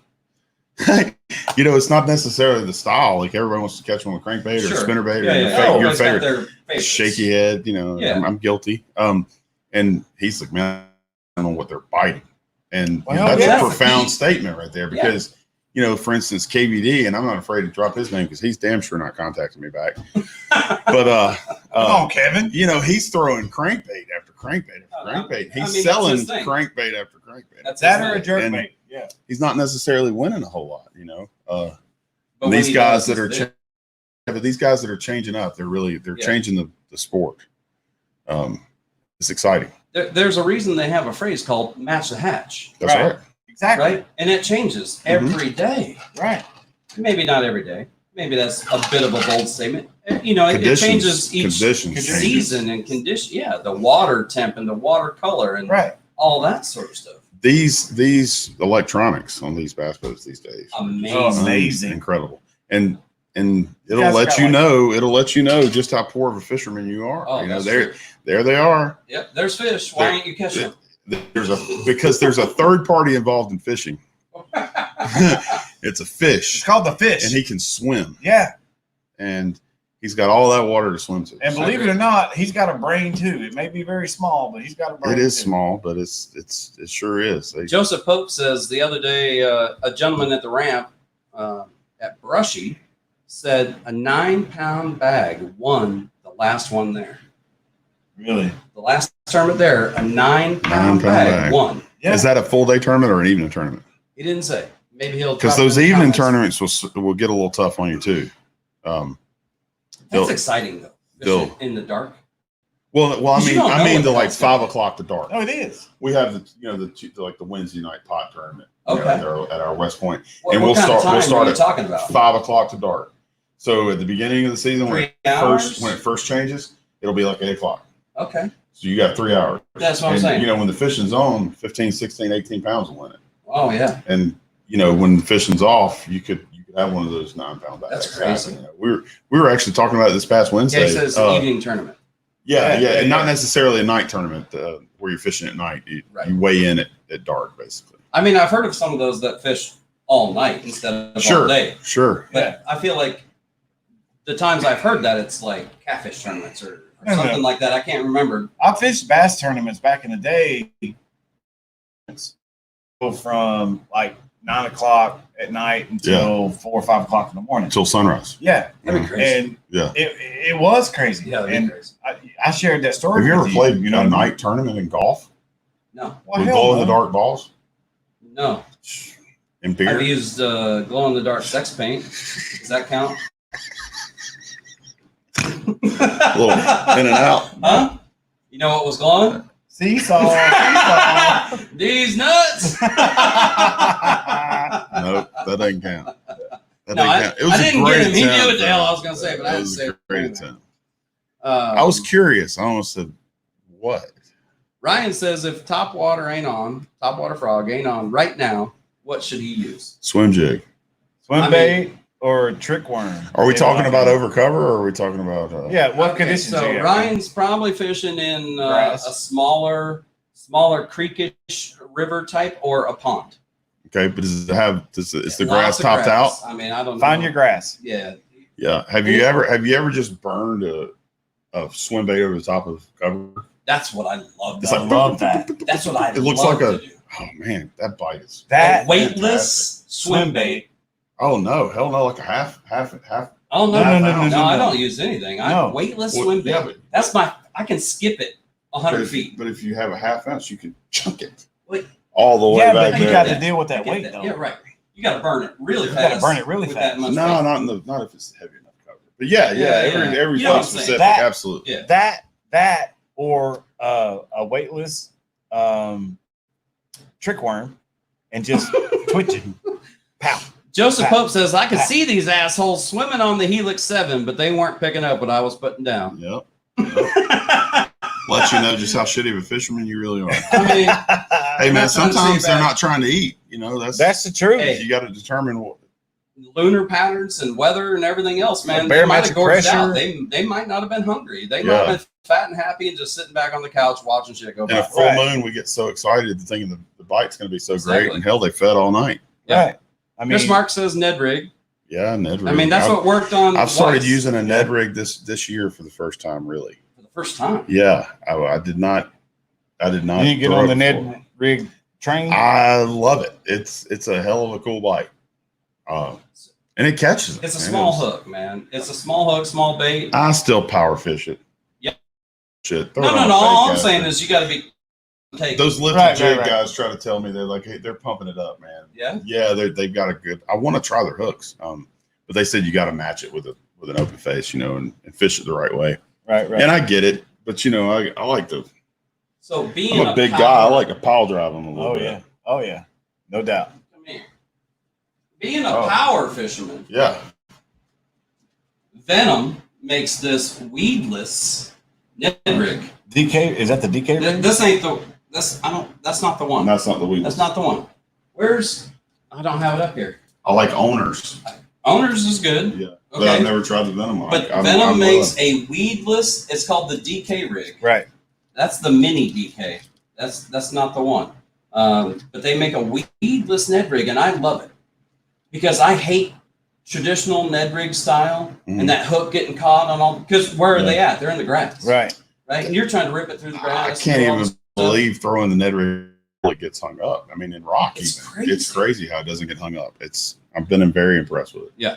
It's not necessarily the style. Like everybody wants to catch them with crankbait or Sure. spinnerbait Yeah, or yeah. your Everybody's got favorite their favorites. shaky head. Yeah. I'm guilty. And he's like, man, I don't know what they're biting. And Well, that's yeah. a profound statement right there because, for instance, KVD, and I'm not afraid to drop his name because he's damn sure not contacting me back. But, Come on, Kevin. he's throwing crankbait after crankbait after crankbait. I mean, He's that's selling his thing. crankbait after crankbait. That's That his or a thing. jerk And- bait. Yeah. He's not necessarily winning a whole lot, But and when these he guys does, that are it's big. but these guys that are changing up, they're Yeah. changing the sport. It's exciting. There's a reason they have a phrase called match the hatch, That's Right. right. Exactly. right? And it changes every day. Right. Maybe not every day. Maybe that's a bit of a bold statement. You know, it changes each conditions changes. season and condition. Yeah, the water temp and the water color and Right. all that sort of stuff. These electronics on these bass boats these days, Amazing. Oh, amazing. incredible, and it'll guys let got you like- know just how poor of a fisherman you are. Oh, You know, that's there they are. Yep, there's fish. Why ain't you catching them? Because there's a third party involved in fishing. It's a It's fish, called the fish. and he can swim, yeah. and he's got all that water to swim to. And believe it or not, he's got a brain too. It may be very small, but he's got a brain. It is too. small, but it sure is. Joseph Pope says the other day, a gentleman at the ramp at Brushy said a 9-pound bag won the last one there. Really? The last tournament there, a 9-pound 9-pound bag bag. won. Yeah. Is that a full day tournament or an evening tournament? He didn't say. Maybe he'll Because drop it those in the evening comments. tournaments will get a little tough on you too. That's they'll- exciting though. they'll- Fishing in the dark. Well, I You mean, don't know to what like that's 5 like. o'clock to dark. Oh, it is. We have the Wednesday night pot tournament. Okay. At our West Point, What, And what we'll kind start- of time we'll start are you at talking about? 5 o'clock to dark. So at the beginning of the season, when 3 hours? it first changes, it'll be like 8 o'clock. Okay. So you got 3 hours. That's what I'm And, saying. You know, when the fishing's on, 15, 16, 18 pounds will win it. Oh yeah. And you know, when the fishing's off, you could have one of those 9-pound bags. That's crazy. You know, we were actually talking about it this past Wednesday. Okay, so it's an evening tournament. Yeah, Yeah, and not yeah. necessarily a night tournament where you're fishing at night. Right. You weigh in at dark, basically. I mean, I've heard of some of those that fish all night instead of all day. Sure. But I feel like the times I've heard that, it's like catfish tournaments or No, no. something like that. I can't remember. I fished bass tournaments back in the day. From like 9 o'clock at night until 4 or 5 o'clock in the morning. Until sunrise. Yeah. That'd be crazy. And Yeah. it was crazy. Yeah, that'd be and crazy. I shared that story. Have you ever with played You know, a night tournament in golf No, Well, with hell glow in the no. dark balls no. and beer? I've used glow in the dark sex paint. Does that count? A little in and out. Huh? You know what was glowing? Seesaw. These nuts. Nope, that doesn't count. That No, doesn't I count. It was I a didn't great get him. He attempt, knew what the hell though. I was going to say, but I It didn't was say a it. great attempt. Um, I was curious. I almost said, "What?" Ryan says if top water frog ain't on right now, what should he use? Swim jig. Swim I mean- bait or trick worm. Are we Yeah, talking like- about overcover, or are we talking about? Yeah, what Okay, conditions? so you got? Ryan's probably fishing in a Grass. smaller creekish river type or a pond. Okay, but is the Lots grass of topped out? grass. I mean, I don't know. Find your grass. Yeah. Yeah. Have you ever just burned a swim bait over the top of cover? That's what I love. It's I like- love that. That's what I It looks love like to do. Oh man, that bite is. That A weightless swim bait. Oh no, hell no, like a half. Oh no, No, no, no, no, I no. don't use anything. No. Weightless Well, swim bait. yeah, but- That's I can skip it 100 feet. But if you have a half ounce, you can chunk it Wait. all the way Yeah, back but you there. got Yeah. to deal with I that get weight that. though. Yeah, right. You got to burn it really You fast. gotta burn it really with fast. that much No, weight. not if it's heavy enough cover. But yeah, Yeah, every you know what I'm place saying. specific, That- absolutely. Yeah. That or a weightless trick worm and just twitch it. Pow. Joseph Pat. Pope says, I could Pat. see these assholes swimming on the Helix 7, but they weren't picking up what I was putting down. Yep. Let you know just how shitty of a fisherman you really are. I mean, Hey man, not trying to sometimes say they're bad. not trying to eat. You know, That's the truth. Hey. you got to determine what. lunar patterns and weather and everything else, man. They might Barometric have gorged pressure. out. They might not have been hungry. They might have been fat and happy and just sitting back on the couch watching shit go In a by. full Right. moon, we get so excited thinking the bite's going to be so great, Exactly. and hell, they fed all night. Yeah. Right. I mean, Chris Mark says Ned rig. Yeah, Ned rig. I mean, that's what worked on. I've started Weiss using a Ned rig this year for the first time, really. for the first time. Yeah, I did not. I did not. you didn't get throw on it the before. Ned rig train. I love it. It's a hell of a cool bite. And it catches. It's a man. small hook, man. It's a small hook, small bait. I still power fish it. shit. No. All I'm saying is you got to be taking. Those lifted jig guys try to tell me they're like, hey, they're pumping it up, man. Yeah, they've got a good. I want to try their hooks, but they said you got to match it with an open face, and fish it the right way. Right. And I get it, but I like to. So being I'm a big guy. I like to pile drive them a little bit. Oh yeah, no doubt. Come here. Being a power fisherman. Yeah. Venom makes this weedless Ned rig. DK, is that the DK rig? This ain't the. That's not the one. That's not the weed. That's not the one. I don't have it up here. I like owners. Owners is good. Yeah. Okay. But I've never tried the Venom one. But Venom makes a weedless. It's called the DK rig. Right. That's the mini DK. That's not the one. But they make a weedless Ned rig, and I love it because I hate traditional Ned rig style and that hook getting caught on all. Because where are they at? They're in the grass. Right. And you're trying to rip it through the grass. I can't even believe throwing the Ned rig gets hung up. I mean, in rock, it's crazy how it doesn't get hung up. I've been very impressed with it. Yeah.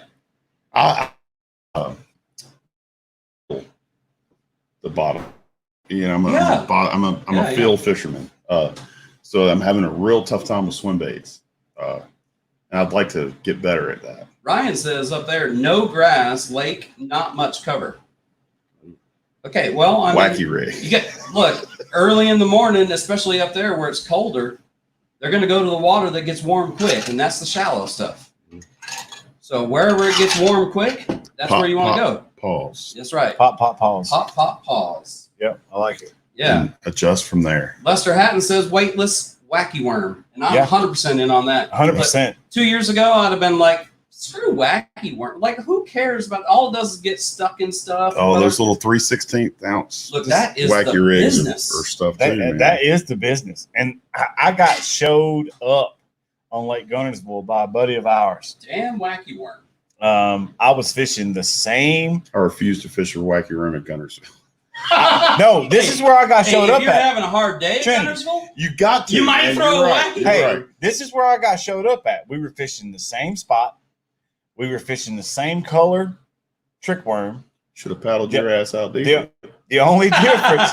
The bottom. I'm a field fisherman. So I'm having a real tough time with swim baits. And I'd like to get better at that. Ryan says up there, no grass, lake, not much cover. Okay, well, wacky rig. Look, early in the morning, especially up there where it's colder, they're going to go to the water that gets warm quick, and that's the shallow stuff. So wherever it gets warm quick, that's where you want to go. Pause. That's right. Pop, pause. Pop, pause. Yep, I like it. Yeah. And adjust from there. Lester Hatton says weightless wacky worm, and I'm 100% in on that. 100%. 2 years ago, I'd have been like, screw wacky worm. Like, who cares about all it does is get stuck in stuff. Oh, those little 3/16 ounce. Look, that is wacky the rigs business. or stuff too, man. That is the business. And I got showed up on Lake Gunnersville by a buddy of ours. Damn wacky worm. I was fishing the same. I refuse to fish a wacky worm at Gunnersville. No, this is where I got showed up if you're at. having a hard day at Gunnersville, You got to. You might man. throw You're a right. wacky. You're Hey, right. this is where I got showed up at. We were fishing the same spot. We were fishing the same colored trick worm. Should have paddled your ass out there. The only difference,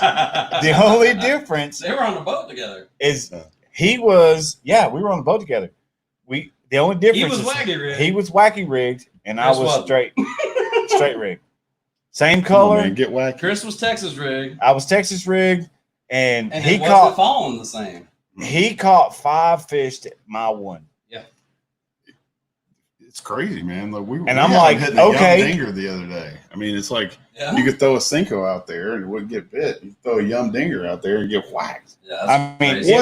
they were on the boat together. is we were on the boat together. The only difference He was wacky rigged. He was wacky rigged, and I was straight rigged. Same Come on, color. man, get wacky. Chris was Texas rigged, I was Texas rigged, and he it wasn't falling the same. He caught 5 fish to my 1. It's crazy, man. Like I'm like, hitting okay. a yum dinger the other day. I mean, it's like you could throw a Cinco out there and it wouldn't get bit. You throw a yum dinger out there and get whacked. Yeah, I mean, crazy.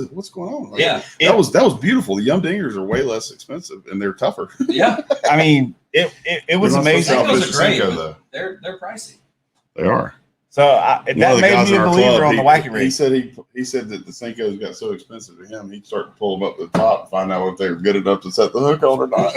What's going on? Like, that was beautiful. The yum dingers are way less expensive and they're tougher. Yeah, I mean, it was amazing. Cincos are great, Cinco, but though. they're pricey. They are. So that made me a believer on the wacky rig. He said that the Cincos got so expensive to him, he'd start to pull them up to the top and find out if they were good enough to set the hook on or not.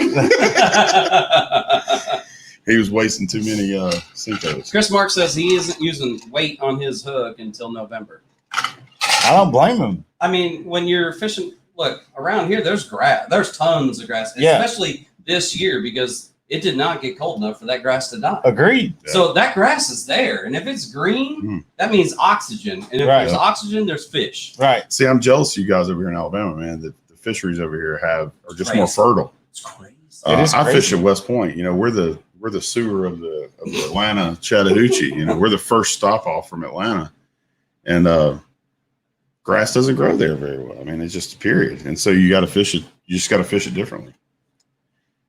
He was wasting too many Cincos. Chris Mark says he isn't using weight on his hook until November. I don't blame him. I mean, when you're fishing, look, around here, there's grass. There's tons of grass, especially this year because it did not get cold enough for that grass to die. Agreed. Yeah. So that grass is there. And if it's green, that means oxygen. And if there's oxygen, there's fish. Right. See, I'm jealous of you guys over here in Alabama, man. The fisheries over here are just more fertile. It's crazy. I fish at West Point. We're the sewer of the Atlanta Chattahoochee. We're the first stop off from Atlanta. And grass doesn't grow there very well. I mean, it's just a period. And so you got to fish it. You just got to fish it differently.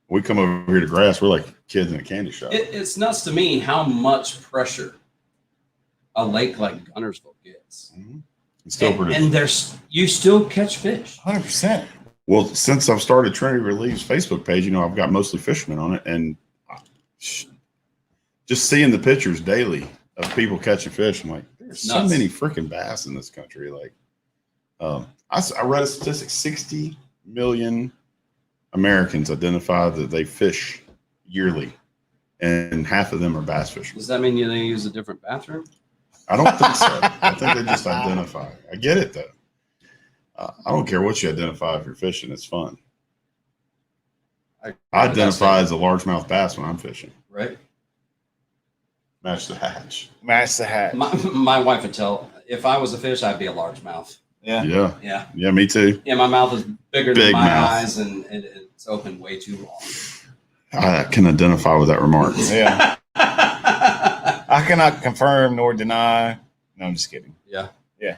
We come over here to grass, we're like kids in a candy shop. It's nuts to me how much pressure a lake like Gunnersville gets. Mm-hmm. It's still pretty. And you still catch fish. 100%. Well, since I've started Trinity Relief's Facebook page, I've got mostly fishermen on it, and just seeing the pictures daily of people catching fish, I'm like, there's so many freaking bass in this country. Like, I read a statistic: 60 million Americans identify that they fish yearly, and half of them are bass fishers. Does that mean they use a different bathroom? I don't think so. I think they just identify. I get it though. I don't care what you identify if you're fishing; it's fun. I identify as a largemouth bass when I'm fishing. Right. Match the hatch. Match the hatch. My wife would tell, if I was a fish, I'd be a largemouth. Yeah. Yeah. Yeah. Yeah, me too. Yeah, my mouth is bigger than Big my mouth. eyes, and it's open way too long. I can identify with that remark. Yeah. I cannot confirm nor deny. No, I'm just kidding. Yeah. Yeah.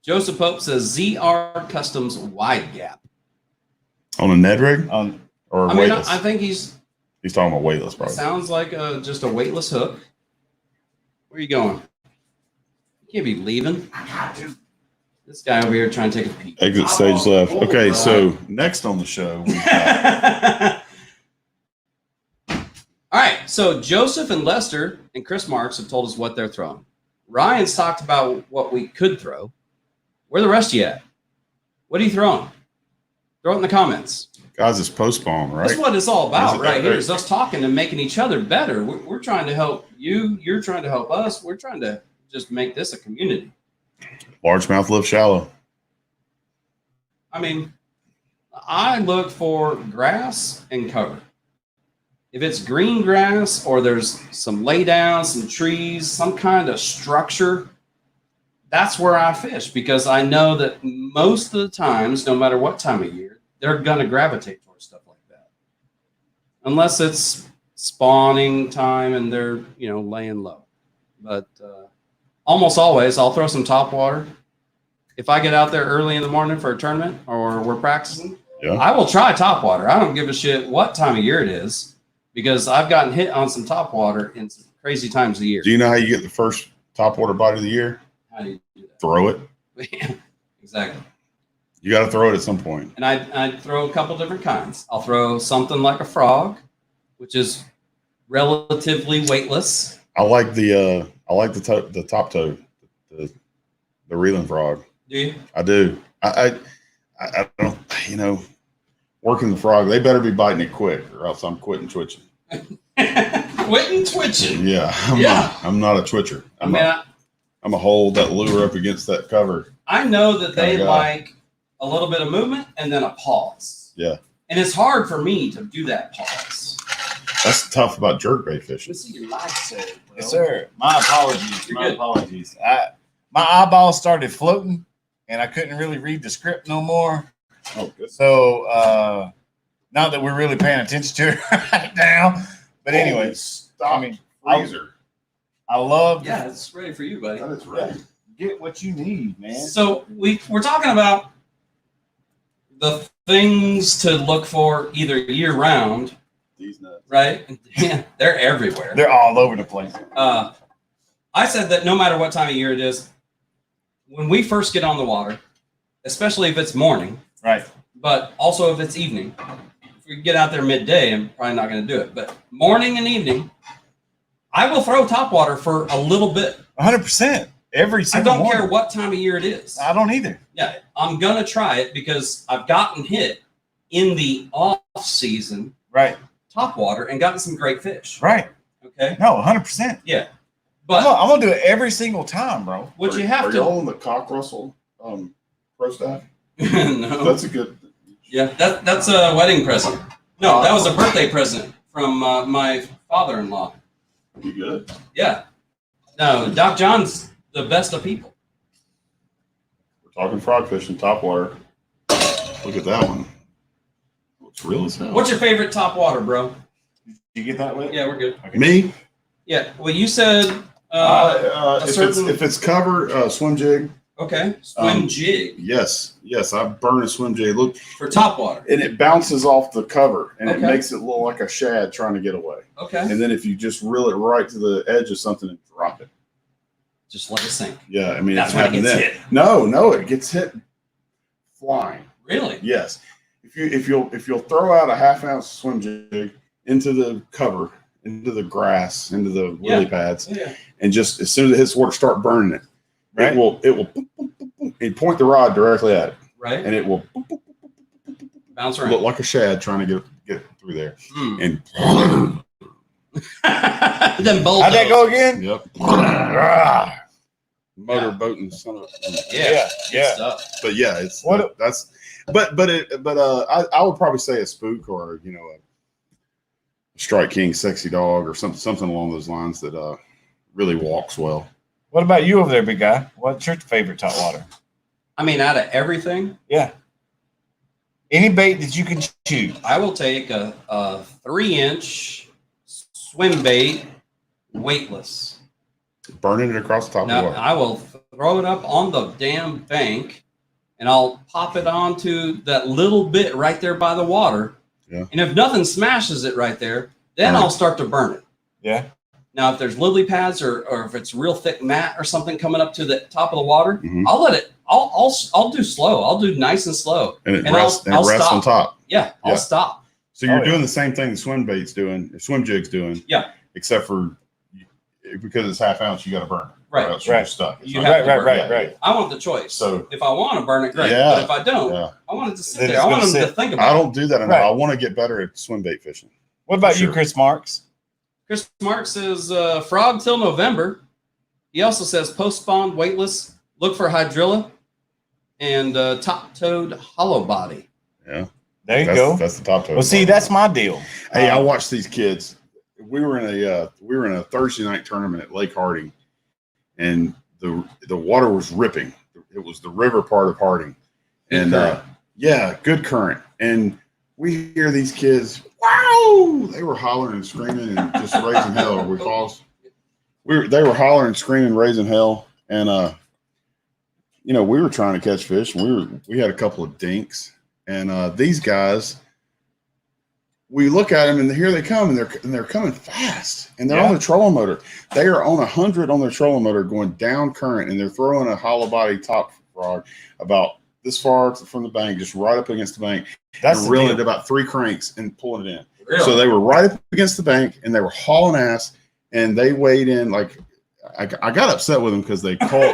Joseph Pope says ZR Customs wide gap. On a Ned rig or I mean, weightless? I think he's talking about weightless, probably. sounds like just a weightless hook. Where are you going? You can't be leaving. This guy over here trying to take a peek. Exit stage left. Okay, so next on the show, we've got All right, so Joseph and Lester and Chris Marks have told us what they're throwing. Ryan's talked about what we could throw. Where the rest of you at? What are you throwing? Throw it in the comments. guys, it's postponed, right? That's what it's all about Is it- right here, is us talking and making each other better. We're trying to help you. You're trying to help us. We're trying to just make this a community. Largemouth live shallow. I mean, I look for grass and cover. If it's green grass or there's some lay down, some trees, some kind of structure, that's where I fish, because I know that most of the times, no matter what time of year, they're going to gravitate towards stuff like that. Unless it's spawning time and they're, laying low. But almost always I'll throw some top water. If I get out there early in the morning for a tournament or we're practicing, Yeah. I will try top water. I don't give a shit what time of year it is, because I've gotten hit on some top water in some crazy times of the year. Do you know how you get the first topwater bite of the year? How do you do Throw it. that? Exactly. You got to throw it at some point. And I throw a couple different kinds. I'll throw something like a frog, which is relatively weightless. I like the top toe, the reeling frog. Do you? I do. I don't, working the frog, they better be biting it quick or else I'm quitting twitching. Quitting twitching. Yeah. I'm not a twitcher. I'm a hold that lure up against that cover. I know that they Kinda guy. like a little bit of movement and then a pause. Yeah. And it's hard for me to do that pause. That's tough about jerkbait fishing. Let's see your lights there, bro. Yes, sir. My apologies. You're My good. apologies. My eyeballs started floating, and I couldn't really read the script no more. Oh, good. So, not that we're really paying attention to it right now. But anyway, stop. I mean, freezer. I love Yeah, it's ready for you, buddy. That is ready. get what you need, man. So we're talking about the things to look for either year round, These nuts. right? Yeah, they're everywhere. They're all over the place. I said that no matter what time of year it is, when we first get on the water, especially if it's morning, Right. but also if it's evening, if we get out there midday, I'm probably not going to do it. But morning and evening, I will throw topwater for a little bit. 100%. Every I single don't care morning. what time of year it is. I don't either. Yeah, I'm going to try it because I've gotten hit in the off season Right. topwater and gotten some great fish. Right. Okay. No, 100%. Yeah. I'm But gonna do it every single time, bro. what you have Are to y'all on the Cock Russell pro staff? no. That's a good. Yeah, that's a wedding present. No, that was a birthday present from my father-in-law. You good? Yeah. No, Doc John's the best of people. We're talking frog fishing, topwater. Look at that one. Looks real as hell. What's your favorite top water, bro? Did you get that way? Yeah, we're good. Me? Yeah. Well, you said If it's cover, swim jig. okay, swim um, jig Yes, I burn a swim jig. Look, for top water. and it bounces off the cover, and it Okay. makes it look like a shad trying to get away. Okay. And then if you just reel it right to the edge of something and drop it, Just let it sink. yeah, I mean That's it's when it happened gets then. hit. No, it gets hit flying. Really? Yes, if you'll throw out a half-ounce swim jig into the cover, into the grass, into the lily pads, Yeah. and just as soon as it hits water, start burning it. Right. It will boom, boom, boom, boom, and point the rod directly at it, Right. and it will boom, boom, boom, Bounce look around. like a shad trying to get through there. Mm. And Then bolt. How'd that go again? yep, Ah, motorboating son of. Yeah. yeah. Stuff. But yeah, it's What- that's. But I would probably say a spook or a Strike King sexy dog or something along those lines that really walks well. What about you over there, big guy? What's your favorite top water? I mean, out of everything, Yeah. Any bait that you can choose. I will take a 3-inch swim bait, weightless. Burning it across the top of the Now water. I will throw it up on the damn bank, and I'll pop it onto that little bit right there by the water. Yeah. And if nothing smashes it right there, then I'll start to burn it. Yeah. Now, if there's lily pads or if it's real thick mat or something coming up to the top of the water, Mhm. I'll let it. I'll do slow. I'll do nice and slow. And it and rests, I'll on stop. top. Yeah, I'll Yeah. stop. So you're Oh, doing the same thing the swim bait's doing, the swim jig's doing. Yeah. Except for because it's half ounce, you got to burn it. Right. Or else you're Right. stuck. It's You not- have to burn Right. it. Right. I want the choice. So- if I want to burn it, great. Yeah. But if I don't, Yeah. I want it to sit Then there. it's I want gonna them to sit. think I about it. don't do that enough. Right. I want to get better at swim bait fishing. What about you, Sure. Chris Marks? Chris Marks says frog till November. He also says post spawn weightless. Look for hydrilla and top-toed hollow body. Yeah. There you go. That's the top. Well, see, that's my deal. Hey, I watched these kids. We were in a Thursday night tournament at Lake Harding, and the water was ripping. It was the river part of Harding, and good current. And we hear these kids, wow! They were hollering and screaming and just raising hell. They were hollering and screaming, raising hell, and we were trying to catch fish. And we had a couple of dinks, and these guys. We look at them, and here they come, and they're coming fast, and they're on the trolling motor. They are on 100 on their trolling motor, going down current, and they're throwing a hollow body top frog about this far from the bank, just right up against the bank. That's and the reeling deal. it about 3 cranks and pulling it in. Really? So they were right up against the bank, and they were hauling ass, and they weighed in like I got upset with them because they called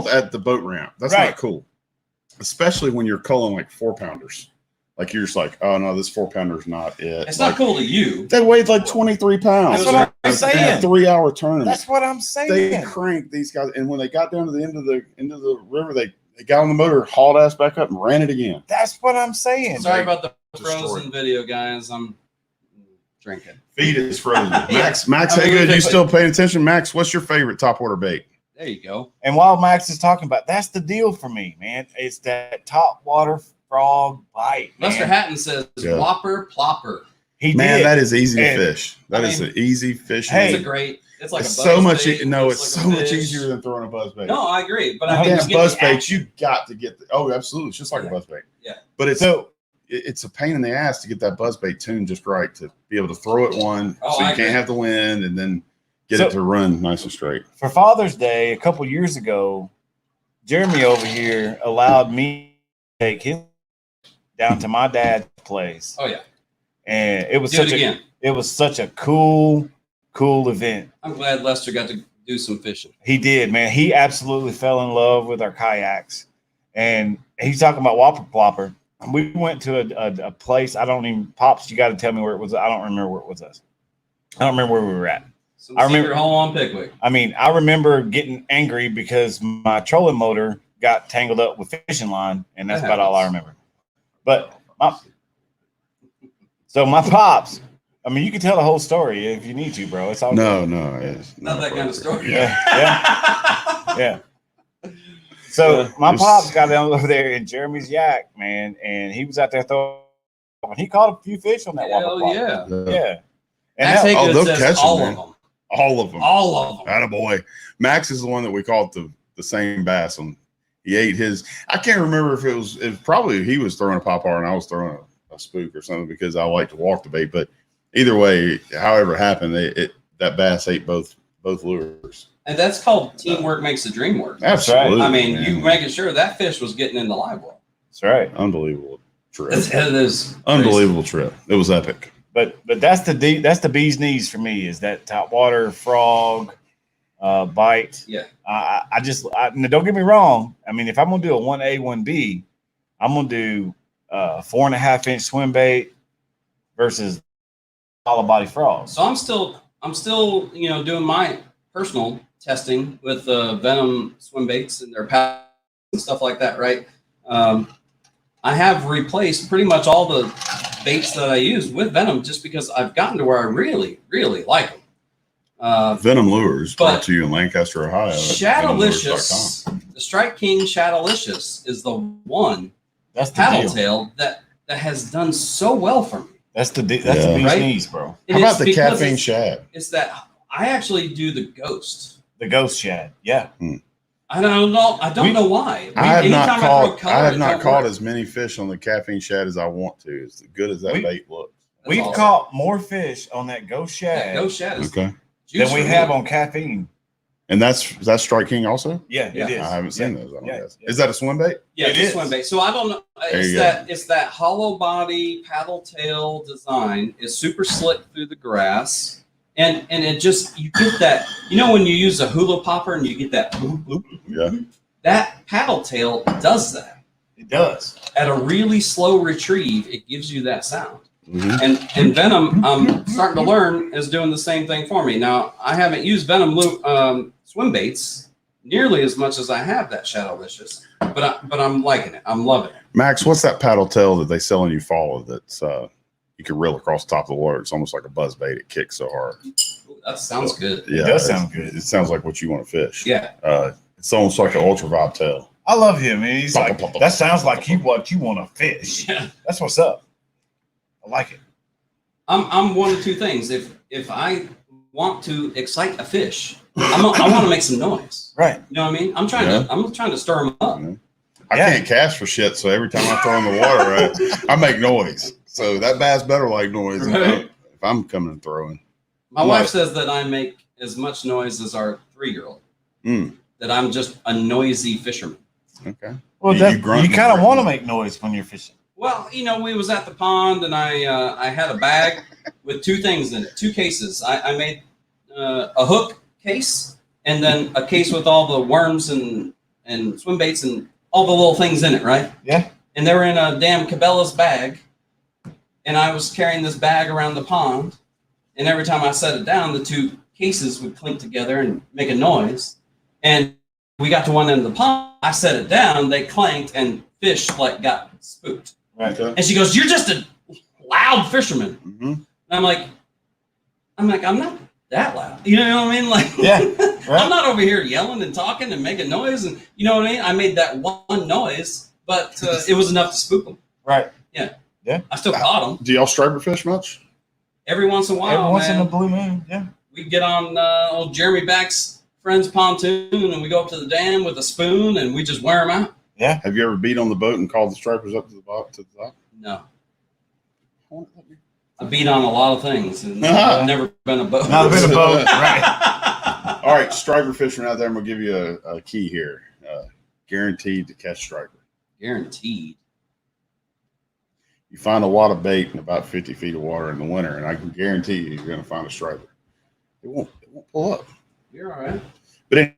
at the boat ramp. That's Right. not cool, especially when you're culling like 4-pounders. Like you're just like, oh no, this 4-pounder is not it. It's like, not cool to you. They weighed like 23 pounds. That's what I'm It's a saying. 3-hour tournament. That's what I'm They saying. cranked these guys, and when they got down to the end of the river, they got on the motor, hauled ass back up, and ran it again. That's what I'm saying. Sorry about the Destroyed. frozen video, guys. I'm drinking. Feed is frozen. Yeah. Max, I hey, mean, good. they- You still paying attention, Max? What's your favorite top water bait? There you go. And while Max is talking about, that's the deal for me, man. It's that top water frog bite. Lester Man. Hatton says Yeah. whopper plopper. He Man, did. that is easy to And- fish. That I is mean, an easy fish. Hey, It's a great. It's like it's a so buzz much. bait. No, Looks it's like so a much fish. easier than throwing a buzz bait. No, I agree, but I Damn, mean, Damn you get buzz the bait, action. you got to get. Absolutely, it's just like a buzz bait. Yeah. But it's So it's a pain in the ass to get that buzz bait tuned just right to be able to throw it one, Oh, so I you agree. can't have the wind, and then get So- it to run nice and straight. for Father's Day, a couple years ago, Jeremy over here allowed me to take him down to my dad's place, Oh yeah. and it was Do it such again. it was such a cool event. I'm glad Lester got to do some fishing. He did, man. He absolutely fell in love with our kayaks, and he's talking about Whopper Plopper. We went to a place. I don't even, Pops, you got to tell me where it was. I don't remember where it was us. I don't remember where we were at. Some I remember- secret hole on Pickwick. I mean, I remember getting angry because my trolling motor got tangled up with fishing line, and that's That about all I happens. remember. But my Pops, I mean, you can tell the whole story if you need to, bro. It's all No, it's Not that kind of story. Yeah, yeah. So my Just- Pops got down over there in Jeremy's yak, man, and he was out there throwing. He caught a few fish on that Hell Whopper. yeah. Yeah. And Max that, Haygood they'll says catch 'em, all man. of them. all of them. All of them. Attaboy. Max is the one that we caught the same bass on. He ate his. I can't remember if it was probably he was throwing a popper and I was throwing a spook or something because I like to walk the bait. But either way, however it happened, that bass ate both lures. And that's called teamwork makes the dream work. Absolutely. I mean, man. you making sure that fish was getting in the live well. that's right. Unbelievable trip. It is Unbelievable trip. It was epic. But that's the bee's knees for me is that top water frog bite. Yeah. Now don't get me wrong. I mean, if I'm gonna do a 1A 1B, I'm gonna do 4.5-inch swim bait versus hollow body frogs. So I'm still doing my personal testing with Venom swim baits and their pads and stuff like that, right? I have replaced pretty much all the baits that I use with Venom just because I've gotten to where I really, really like them. Venom Lures But- brought to you in Lancaster, Ohio. at Shadowlicious, venomlures.com. the Strike King Shadowlicious is the one That's the paddle deal. tail that has done so well for me. That's the Yeah. bee's Right? knees, bro. And How it's about the because caffeine it's- shad? It's that I actually do the ghost. The ghost shad. Yeah. I don't know. I don't know why. I have not Anytime I throw caught. color, I have it not don't caught work. as many fish on the caffeine shad as I want to. As good as that We- bait looks. That's We've awesome. caught more fish on that ghost shad Yeah, ghost shad is Okay, juice than we for have me. on caffeine. and that's Strike King also. Yeah, Yeah. it is. I haven't seen Yeah. those. I don't Yeah. guess. Yeah. Is that a swim bait? Yeah, It it's is. swim bait. So I don't know. There It's you that that hollow body paddle tail design is super slick through the grass, and it just you get that. You know when you use a hula popper and you get that bloop, bloop, Yeah. that paddle tail does that It does. at a really slow retrieve. It gives you that sound. Mhm. And Venom, I'm starting to learn, is doing the same thing for me. Now, I haven't used Venom swim baits nearly as much as I have that Shadowlicious, but I'm liking it. I'm loving it. Max, what's that paddle tail that they sell in Eufaula that's you can reel across the top of the water? It's almost like a buzz bait. It kicks so hard. Ooh, that sounds good. Yeah, does it's- sound good. It sounds like what you want to fish. Yeah. It's almost like an ultra vibe tail. I love him. And he's like, that sounds like what you want to fish. Yeah. That's what's up. I like it. I'm one of two things. If I want to excite a fish, I want to make some noise. Right. You know what I mean? I'm trying to stir them up. I Yeah. can't cast for shit, so every time I throw in the water, I make noise. So that bass better like noise Right. if I'm coming and throwing. My Right. wife says that I make as much noise as our 3-year-old. Mm. That I'm just a noisy fisherman. Okay. Well, You grunt you and kind of grunt. want to make noise when you're fishing. Well, we was at the pond and I had a bag with 2 things in it, 2 cases. I made a hook case and then a case with all the worms and swim baits and all the little things in it, right? Yeah. And they were in a damn Cabela's bag. And I was carrying this bag around the pond. And every time I set it down, the 2 cases would clink together and make a noise. And we got to one end of the pond. I set it down, they clanked, and fish got spooked. Right. Okay. And she goes, "You're just a loud fisherman." Mm-hmm. And I'm like, I'm not that loud. You know what I mean? Like, Yeah, right. I'm not over here yelling and talking and making noise. And you know what I mean? I made that one noise, but it was enough to spook them. Right. I still caught them Do y'all striper fish much? every once in a while. Every once in man. a blue moon. Yeah. We get on old Jeremy Back's friend's pontoon and we go up to the dam with a spoon and we just wear them out. Have you ever beat on the boat and called the stripers up to the bottom to the top? No. I beat on a lot of things and Uh-huh. I've never been a boat. Not been a boat. Right. All right, striper fishermen out there, I'm gonna give you a key here. Guaranteed to catch striper. Guaranteed. You find a wad of bait in about 50 feet of water in the winter, and I can guarantee you're gonna find a striper. It won't pull up. You're all right. But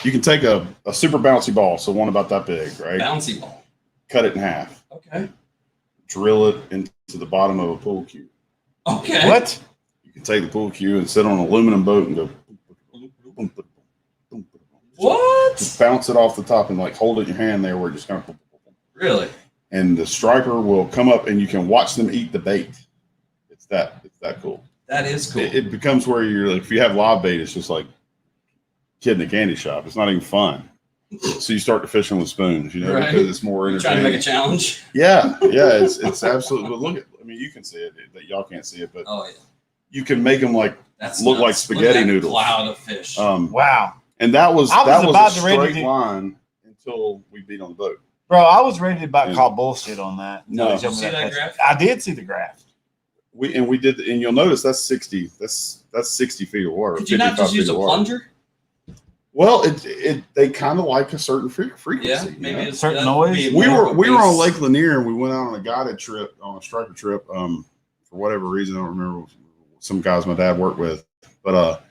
you can take a super bouncy ball, so one about that big, right? Bouncy ball. Cut it in half, Okay. drill it into the bottom of a pool cue. Okay. What? You can take the pool cue and sit on an aluminum boat and go What? just bounce it off the top and hold it in your hand there where it just kind of, Really? and the striper will come up and you can watch them eat the bait. It's that cool. That is cool. It becomes where you're if you have live bait, it's just like kid in a candy shop. It's not even fun. So you start to fishing with spoons, Right. because it's more You're trying to make a entertaining. challenge. Yeah, it's absolutely. But look at, you can see it, but y'all can't see it. But Oh yeah. you can make them That's look nuts. like Look at spaghetti that noodles. Cloud of fish. Wow. And that was I was about a to ready straight to- line until we beat on the boat. Bro, I was ready to about Yeah. call bullshit on that. No. Until he Did showed you me see that picture. graph? I did see the graph. We did, and you'll notice that's 60. That's 60 feet of water. Could you not 55 just use feet a of water. plunger? Well, they kind of like a certain frequency. Yeah, you maybe know? it's Certain that'd noise? be We more were of a we were on base. Lake Lanier and we went out on a guided trip, on a striper trip. For whatever reason, I don't remember. Some guys my dad worked with, but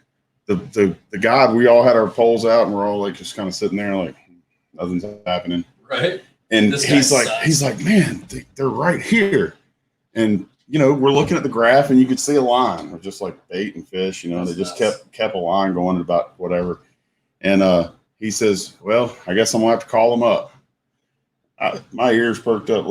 the guide, we all had our poles out and we're all just kind of sitting there nothing's happening. Right. And This guy he's sucks. like, man, they're right here. And we're looking at the graph and you could see a line of just bait and fish. That's They just nuts. kept a line going at about whatever. And he says, well, I guess I'm gonna have to call them up. My ears perked up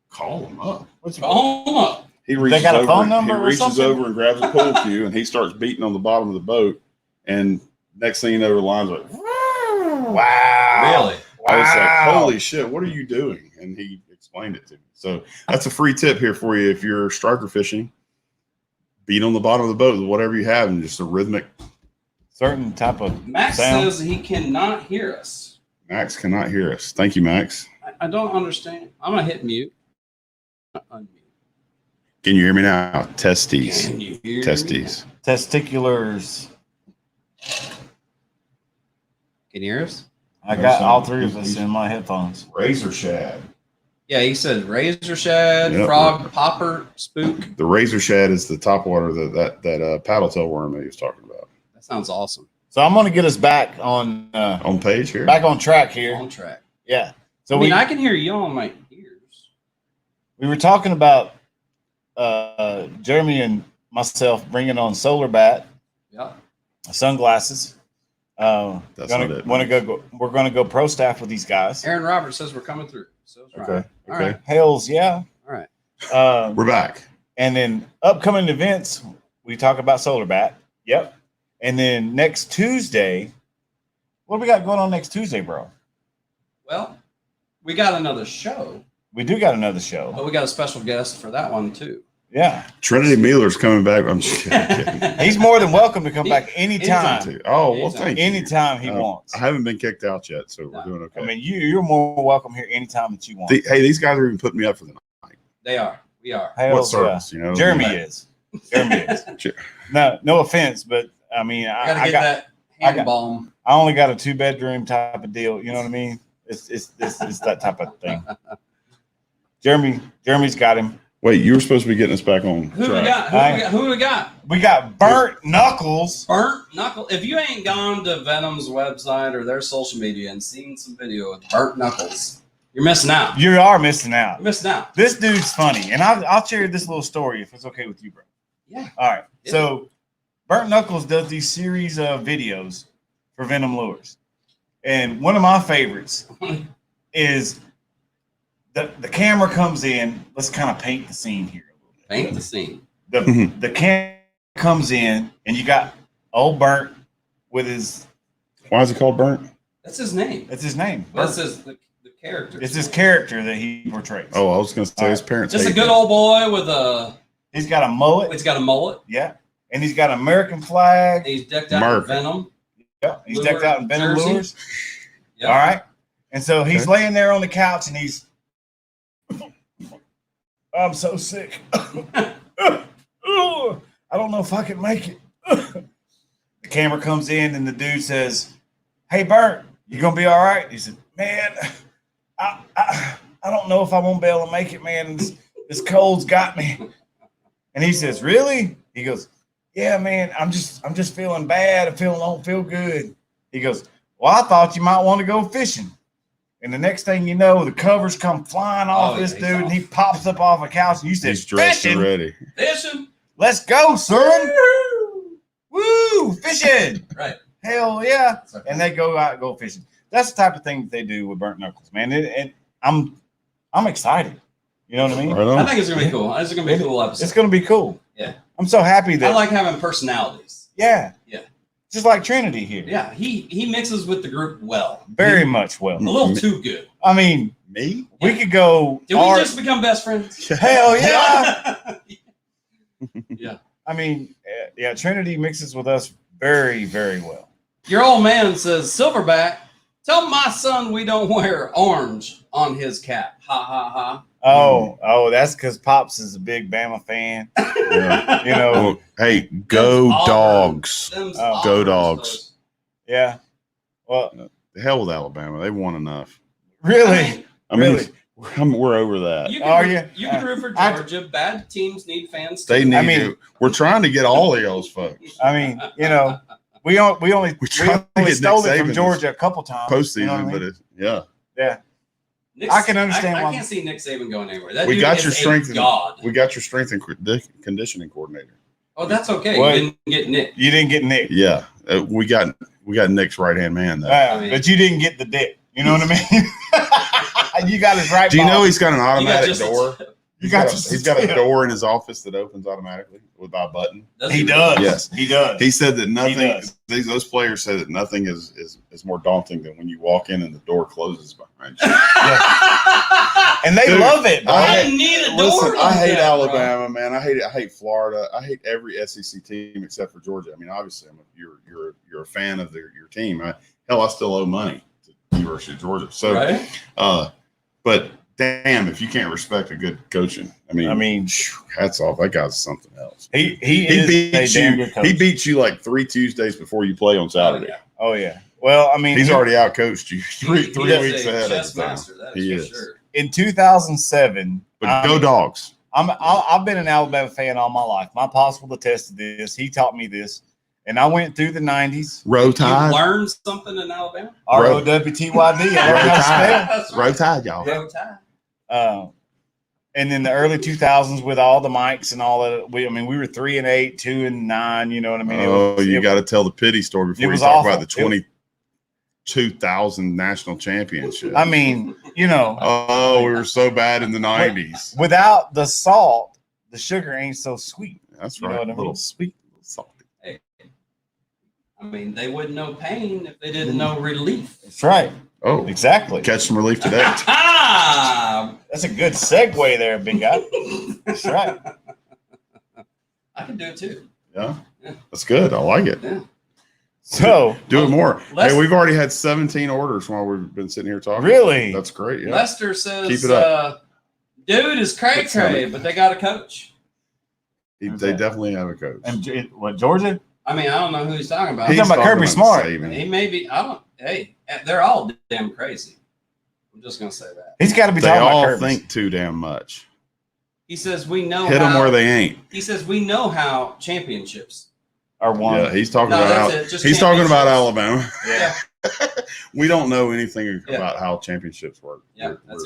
call them up. Call 'em up. He reaches got a over, phone number he or reaches something? over and grabs a pool cue, and he starts beating on the bottom of the boat. And next thing you know, the line's like, Wow. Really? I was like, Wow. holy shit, what are you doing? And he explained it to me. So that's a free tip here for you. If you're striker fishing, beat on the bottom of the boat with whatever you have and just a rhythmic. Certain type of Max sound. says he cannot hear us. Max cannot hear us. Thank you, Max. I don't understand. I'm gonna hit mute. Unmute. Can you hear me now? Testes. Can you hear me? Testes. Testiculars. Can you hear us? I got all three of us in my headphones. Razor shad. Yeah, he said razor shad, Yep. frog, popper, spook. The razor shad is the topwater that paddle tail worm that he was talking about. That sounds awesome. So I'm going to get us back on Page here. back on track here. On track. Yeah. So I can hear you on my ears. we were talking about Jeremy and myself bringing on solar bat, Yeah. sunglasses. That's not it. We're going to go pro staff with these guys. Aaron Roberts says we're coming through. So it's Okay. right. All Okay. right. Hells yeah. All right. We're back. And then upcoming events, we talk about solar bat. Yep. And then next Tuesday, what do we got going on next Tuesday, bro? Well, we got another show, We do got another show. but we got a special guest for that one too. Yeah. Trinity Mealor's coming back. I'm just kidding. He's more than welcome to come back anytime. Oh, well, thank you. Anytime he wants. I haven't been kicked out yet, so we're No. doing okay. I mean, you're more welcome here anytime that you want. Hey, these guys are even putting me up for the night. They are. We are. Hells What service, yeah. you know? Jeremy is. Jeremy is. Sure. No offense, but I mean, I gotta I get got that I hand got- balm. I only got a 2-bedroom type of deal. You know what I mean? It's that type of thing. Jeremy's got him. Wait, you were supposed to be getting us back on Who track. we got? Who we got? Who we got? We got Burnt Knuckles. Burnt Knuckle. If you ain't gone to Venom's website or their social media and seen some video of Burnt Knuckles, you're missing out. You are missing out. You're missing out. This dude's funny, and I'll share this little story if it's okay with you, bro. Yeah. All right. Yeah. So, Burnt Knuckles does these series of videos for Venom Lures, and one of my favorites is the camera comes in. Let's kind of paint the scene here a little bit. Paint the scene. The camera comes in, and you got old Burnt with his. Why is it called Burnt? That's his name. That's his name. That's the character. It's his character that he portrays. Oh, I was going to say his parents. Just a hate good him. old boy with a. He's got a mullet. He's got a mullet. Yeah, and he's got an American flag. He's decked out American. in Venom. Yeah, he's decked out in Venom jersey. Lures. Yep. All right. And so he's Okay. laying there on the couch and he's, I'm so sick. I don't know if I can make it. The camera comes in and the dude says, "Hey, Bert, you going to be all right?" He said, "Man, I don't know if I'm going to be able to make it, man. This cold's got me." And he says, "Really?" He goes, "Yeah, man, I'm just feeling bad. I don't feel good." He goes, "Well, I thought you might want to go fishing." And the next thing you know, the covers come flying off this he's dude, and off. he pops up off a couch, and you said, He's dressed "Fishing? already. Fishing. Let's go, son! Woo, fishing! Right. Hell yeah!" That's okay. And they go out and go fishing. That's the type of thing that they do with Burnt Knuckles, man. And I'm excited. You know what I mean? Right on. I think it's gonna be cool. It's gonna be a cool episode. It's going to be cool. Yeah. I'm so happy that. I like having personalities. Yeah. Yeah. Just like Trinity here. Yeah, he mixes with the group well. Very much well. A little too good. I mean, Me? we could go. Did we just become best friends? Hell yeah! Yeah. I mean, yeah. Trinity mixes with us very, very well. Your old man says, "Silverback, tell my son we don't wear orange on his cap." Ha ha ha. Oh, that's because Pops is a big Bama fan. Yeah. You know, Well, hey, go Auburn. dogs. Them's Oh. Go Auburn Dogs. folks. yeah. Well, The hell with Alabama. They've won enough. really, I mean, really. we're over that. You Are can, you? you can root for I- Georgia. Bad teams need fans They too. need I mean- to. We're trying to get all of y'all's folks. I mean, you know, we only tried to get stole Nick it from Saban Georgia a couple times. Postseason, you know what I mean? but it's, yeah. Yeah. Nick- I can understand I why- can't see Nick Saban going anywhere. That We dude got is your a strength and- god. We got your strength and conditioning coordinator. Oh, that's okay. What? You didn't get Nick. You didn't get Nick, Yeah, we got Nick's right hand man. Though. I mean- but you didn't get the dick. You know what I mean? You got his right. Do you know ball. he's got an You got automatic just door? You got he's got a door in his office that opens automatically by a button. He does. Yes, he does. He said that nothing. Those players say that nothing is more daunting than when you walk in and the door closes behind you. And they love it. Bro. I didn't need a door. Listen, I hate that, Alabama, man. I hate it. I hate Florida. I hate every SEC team except for Georgia. I mean, obviously, you're a fan of your team. I still owe money to the University of Georgia. So, right? But damn, if you can't respect a good coaching, I mean, hats off. That guy's something else. He beats you. He beats you like 3 Tuesdays before you play on Saturday. Oh yeah. Well, I mean, he's already out coached you three weeks ahead of time. He is. Sure. In 2007, but go Dogs. I've been an Alabama fan all my life. My pops will attest to this. He taught me this. And I went through the 90s. Row Tide. You learned something in Alabama? ROWTYD. Row Tide, y'all. Row Tide. And in the early 2000s with all the mics and all that, we were 3-8, 2-9, you know what I mean? You got to tell the pity story before you talk about the 22,000 national championship. I mean, you know. Oh, we were so bad in the 90s. Without the salt, the sugar ain't so sweet. That's right. A little sweet, a little salty. Hey, I mean, they wouldn't know pain if they didn't know relief. That's right. Oh, exactly. Catch some relief today. That's a good segue there, big guy. That's right. I can do it too. Yeah. That's good. I like it. Yeah. So do it more. Hey, we've already had 17 orders while we've been sitting here talking. Really? That's great. Yeah. Lester says, keep it up. Dude is cray-cray, but they got a coach. They definitely have a coach. And what, Georgia? I mean, I don't know who he's talking about. He's talking about Kirby Smart. He may be. Hey, they're all damn crazy. I'm just gonna say that. He's got to be talking about Kirby. They all think too damn much. He says we know. Hit them where they ain't. He says we know how championships are won. Yeah, he's talking about. He's talking about Alabama. Yeah. We don't know anything about how championships work. Yeah, that's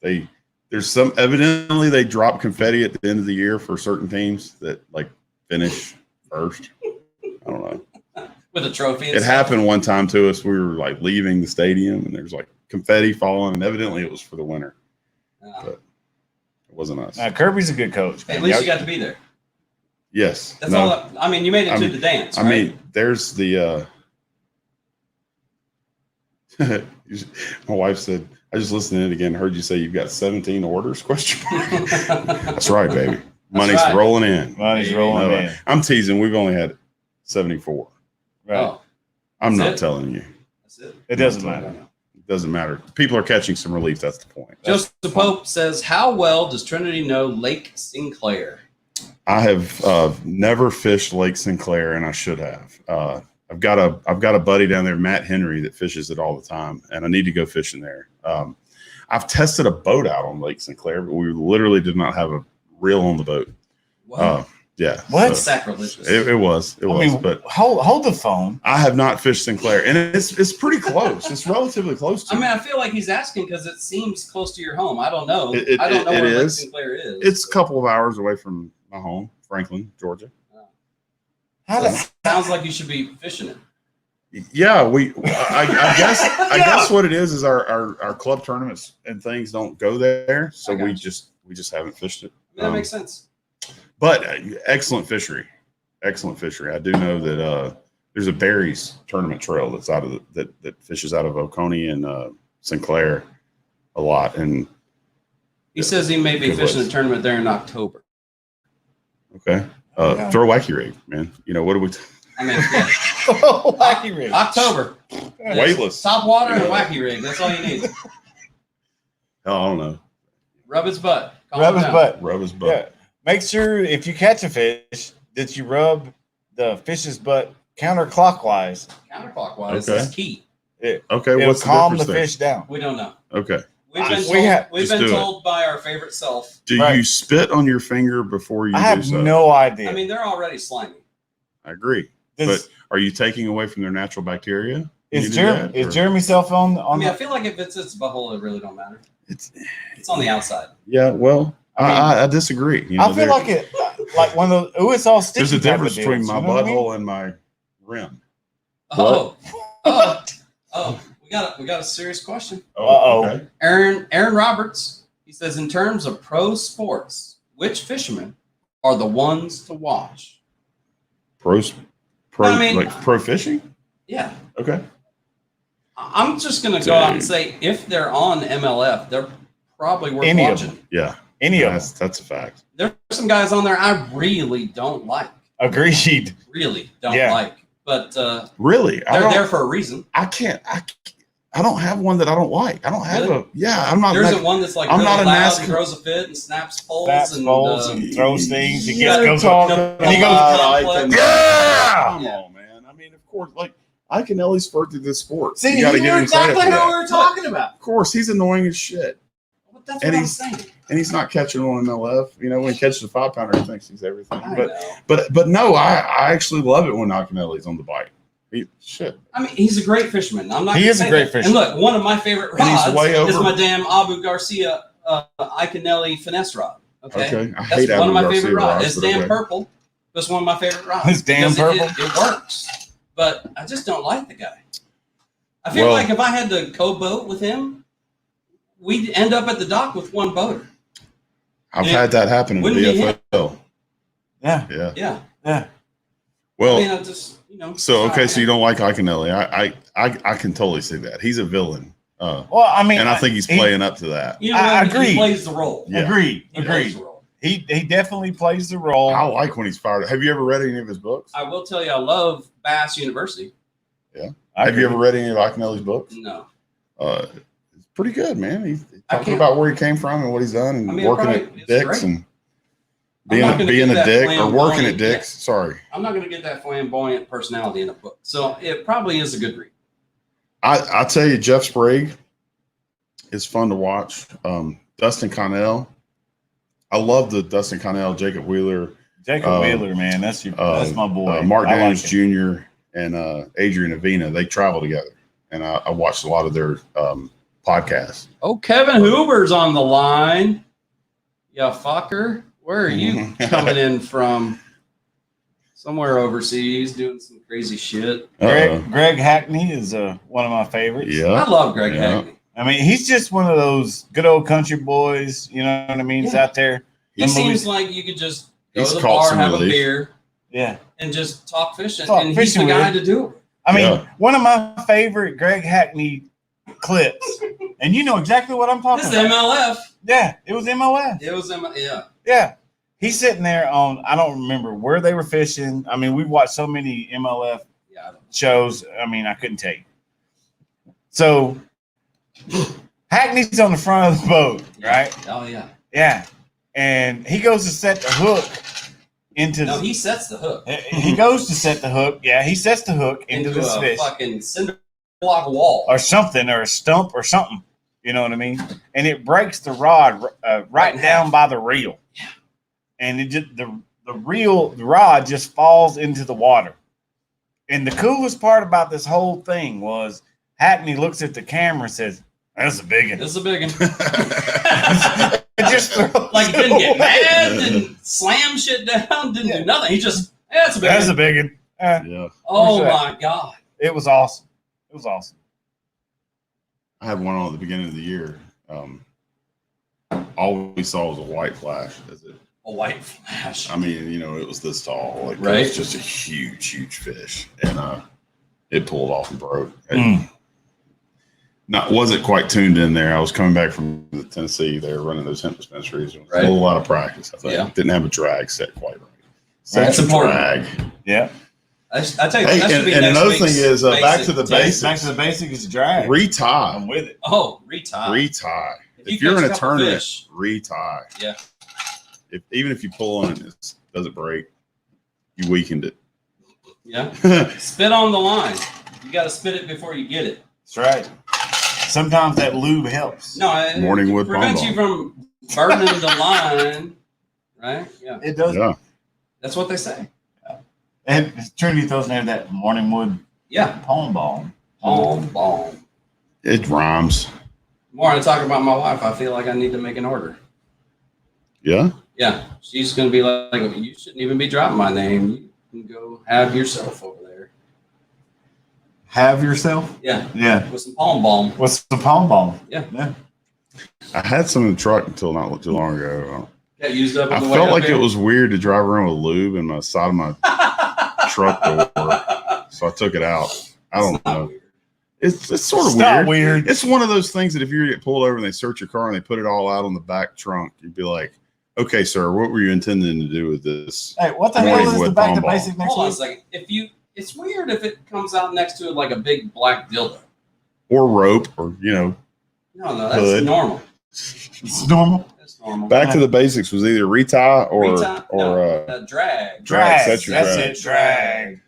it. There's some evidently they drop confetti at the end of the year for certain teams that like finish first. I don't know. With a trophy. It happened one time to us. We were like leaving the stadium and there's like confetti falling, and evidently it was for the winner. But it wasn't us. Kirby's a good coach. At least you got to be there. Yes. That's all. I mean, you made it to the dance. Right? I mean, there's the. My wife said, "I just listened in again. Heard you say you've got 17 orders?" Question. That's right, baby. Money's rolling in. Money's rolling in. I'm teasing. We've only had 74. Right. Oh, I'm not telling you. That's it. It doesn't matter. It doesn't matter. People are catching some relief. That's the point. Joseph Pope says, "How well does Trinity know Lake Sinclair?" I have never fished Lake Sinclair, and I should have. I've got a buddy down there, Matt Henry, that fishes it all the time, and I need to go fishing there. I've tested a boat out on Lake Sinclair, but we literally did not have a reel on the boat. Wow. Yeah. What? So sacrilegious. It was. But hold the phone. I have not fished Sinclair, and it's pretty close. It's relatively close to. I mean, I feel like he's asking because it seems close to your home. I don't know. I don't know where Lake Sinclair is. It's a couple of hours away from my home, Franklin, Georgia. Sounds like you should be fishing it. Yeah, I guess what it is our club tournaments and things don't go there, so we just haven't fished it. That makes sense. But excellent fishery. I do know that there's a berries tournament trail that's out of that fishes out of Oconee and Sinclair a lot, and he says he may be fishing a tournament there in October. Okay. Throw a wacky rig, man. You know, what do we I mean, yeah. Wacky rig. October. Weightless. Top water and a wacky rig. That's all you need. I don't know. Rub his butt. Rub his butt. Yeah. Make sure if you catch a fish that you rub the fish's butt counterclockwise. Counterclockwise is key. Okay. It'll calm the fish down. We don't know. Okay. We've been told by our favorite self. Do you spit on your finger before you do so? I have no idea. I mean, they're already slimy. I agree. But are you taking away from their natural bacteria? Is Jeremy's cell phone on? I mean, I feel like if it's its butthole, it really don't matter. It's on the outside. Yeah, well, I disagree. You know, I feel like it, like one of those. It's all sticky. There's a difference between my butthole and my rim. Oh, we got a serious question. Okay. Aaron Roberts He says, in terms of pro sports, which fishermen are the ones to watch? Pro I mean, like pro fishing? Yeah. Okay. I'm just going to go out and say if they're on MLF, they're probably worth Any of watching. them. Yeah. Any of them. That's a fact. There's some guys on there I really don't like. Agreed. Really don't Yeah. like. But Really? they're there for a reason. I don't have one that I don't like. I don't have I'm not. There isn't one that's like I'm really not a loud NASCAR and throws a fit and snaps poles And throws things. He Yeah, goes talking and he goes. complex. Yeah. Come Yeah. on, man. I mean, of course, like I can at least through this sport. See, you got to give him exactly credit for who we that. were talking about. Of course, he's annoying as shit, But that's And what I'm he's- saying. and he's not catching on MLF. You know, when he catches a 5-pounder, he thinks he's everything. I But know. but no, I actually love it when Iaconelli's on the bike. Shit. I mean, he's a great fisherman. I'm not. He gonna is a say great that. fisherman. And look, one of my favorite And he's rods way is over- my damn Abu Garcia Iaconelli finesse rod. Okay, Okay. I that's hate one of my Abu favorite Garcia rods. rods, It's but damn okay. purple. That's one of my favorite rods. It's damn Because purple? It works, but I just don't like the guy. I feel Well- like if I had to co-boat with him, we'd end up at the dock with one boater. I've Yeah. had that happen in the Wouldn't be him. BFL. Yeah. Yeah. Yeah, Yeah. Well, I mean, I just so okay, so you don't like Iaconelli. I can totally see that. He's a villain. Well, I mean, And I think he's playing up to that. You know, I what? agree. He plays the role. Yeah. Agreed. He plays Agreed. the role. He definitely plays the role. I like when he's fired. Have you ever read any of his books? I will tell you, I love Bass University. Have you ever read any of Iaconelli's books? No, It's pretty good, man. He's I talking can't- about where he came from and what he's done, and I mean, working probably- at it's Dick's great. and I'm not gonna being get a that dick or working flamboyant- at Dick's. Sorry, I'm not going to get that flamboyant personality in a book. So it probably is a good read. I tell you, Jeff Sprague is fun to watch. Dustin Connell, I love the Dustin Connell, Jacob Wheeler, Jacob Wheeler, man, that's my boy. Mark I like Daniels him. Jr. and Adrian Avina. They travel together, and I watched a lot of their podcasts. Oh, Kevin Huber's on the line. Yeah, fucker. Where are you coming in from? Somewhere overseas doing some crazy shit. Greg Hackney is one of my favorites. Yeah, I love Greg Yeah. Hackney. I mean, he's just one of those good old country boys. You know what I mean? He's Yeah. out there. He in seems Louis- like you could just go He's to the caught bar, some have a relief. beer, Yeah. and just talk fishing. Talk and he's the fishing guy with to do it. I mean, Yeah. one of my favorite Greg Hackney clips, and you know exactly what I'm talking This is about. MLF. Yeah, it was MOS. It was yeah. Yeah. He's sitting there on, I don't remember where they were fishing. I mean, we've watched so many MLF Yeah. I don't know. shows. I mean, I couldn't tell you. So Hackney's on the front of the boat, right? Oh yeah. Yeah. And he goes to set the hook into No, he sets the hook he goes to set the hook. Yeah, he sets the hook into this a fish fucking cinder block wall. or something, or a stump or something. You know what I mean? And it breaks the rod right in down half. by the reel. Yeah. And it just the rod just falls into the water. And the coolest part about this whole thing was Hackney looks at the camera and says, "That's a big one." This is a big one. It just throws Like he didn't it get away. mad, didn't slam shit down, didn't do nothing. He just that's a big That's a one. big one. Yeah. Oh Where's my god. It was awesome. It was awesome. I had one on at the beginning of the year. All we saw was a white flash. A white flash. I mean, you know, it was this tall. Like, Right. it was just a huge, huge fish, and it pulled off and broke. Mm. Wasn't quite tuned in there. I was coming back from Tennessee. They were running those hemp dispensaries. It was Right. a lot of practice. I think Yeah. didn't have a drag set quite right. That's Set your important. drag. Yeah. I tell you, Hey, that should be and next another week's thing is, back basic to the tip. basics. Back to the basic is drag. Retie. I'm with it. Oh, retie. Retie. If you If you're catch in a a couple tournament, fish. retie. Yeah. Even if you pull on it, and it doesn't break, you weakened it. Yeah. Spit on the line. You got to spit it before you get it. That's right. Sometimes that lube helps. No, it Morningwood prevents you from burning the line. Right? Yeah. It does. Yeah. That's what they say. And Trinity throws in there that Morningwood Yeah. palm ball. Bomb. It rhymes. The more I talk about my wife, I feel like I need to make an order. Yeah. Yeah. She's going to be like, you shouldn't even be dropping my name. You can go have yourself over there. Have yourself? Yeah. Yeah. With some palm balm. What's the palm ball? Yeah. Yeah. I had some in the truck until not too long ago. Got used up. I felt like it was weird to drive around with lube in my side of my truck door, so I took it out. I don't know. It's sort of weird. It's one of those things that if you get pulled over and they search your car and they put it all out on the back trunk, you'd be like, "Okay, sir, what were you intending to do with this?" Hey, what the hell is the back to basic next Hold on a week? second. It's weird if it comes out next to it like a big black dildo or rope, or No, that's hood. Normal. It's normal. That's normal. Back to the basics was either retie or drag. Drag. Set your That's drag. it. Drag.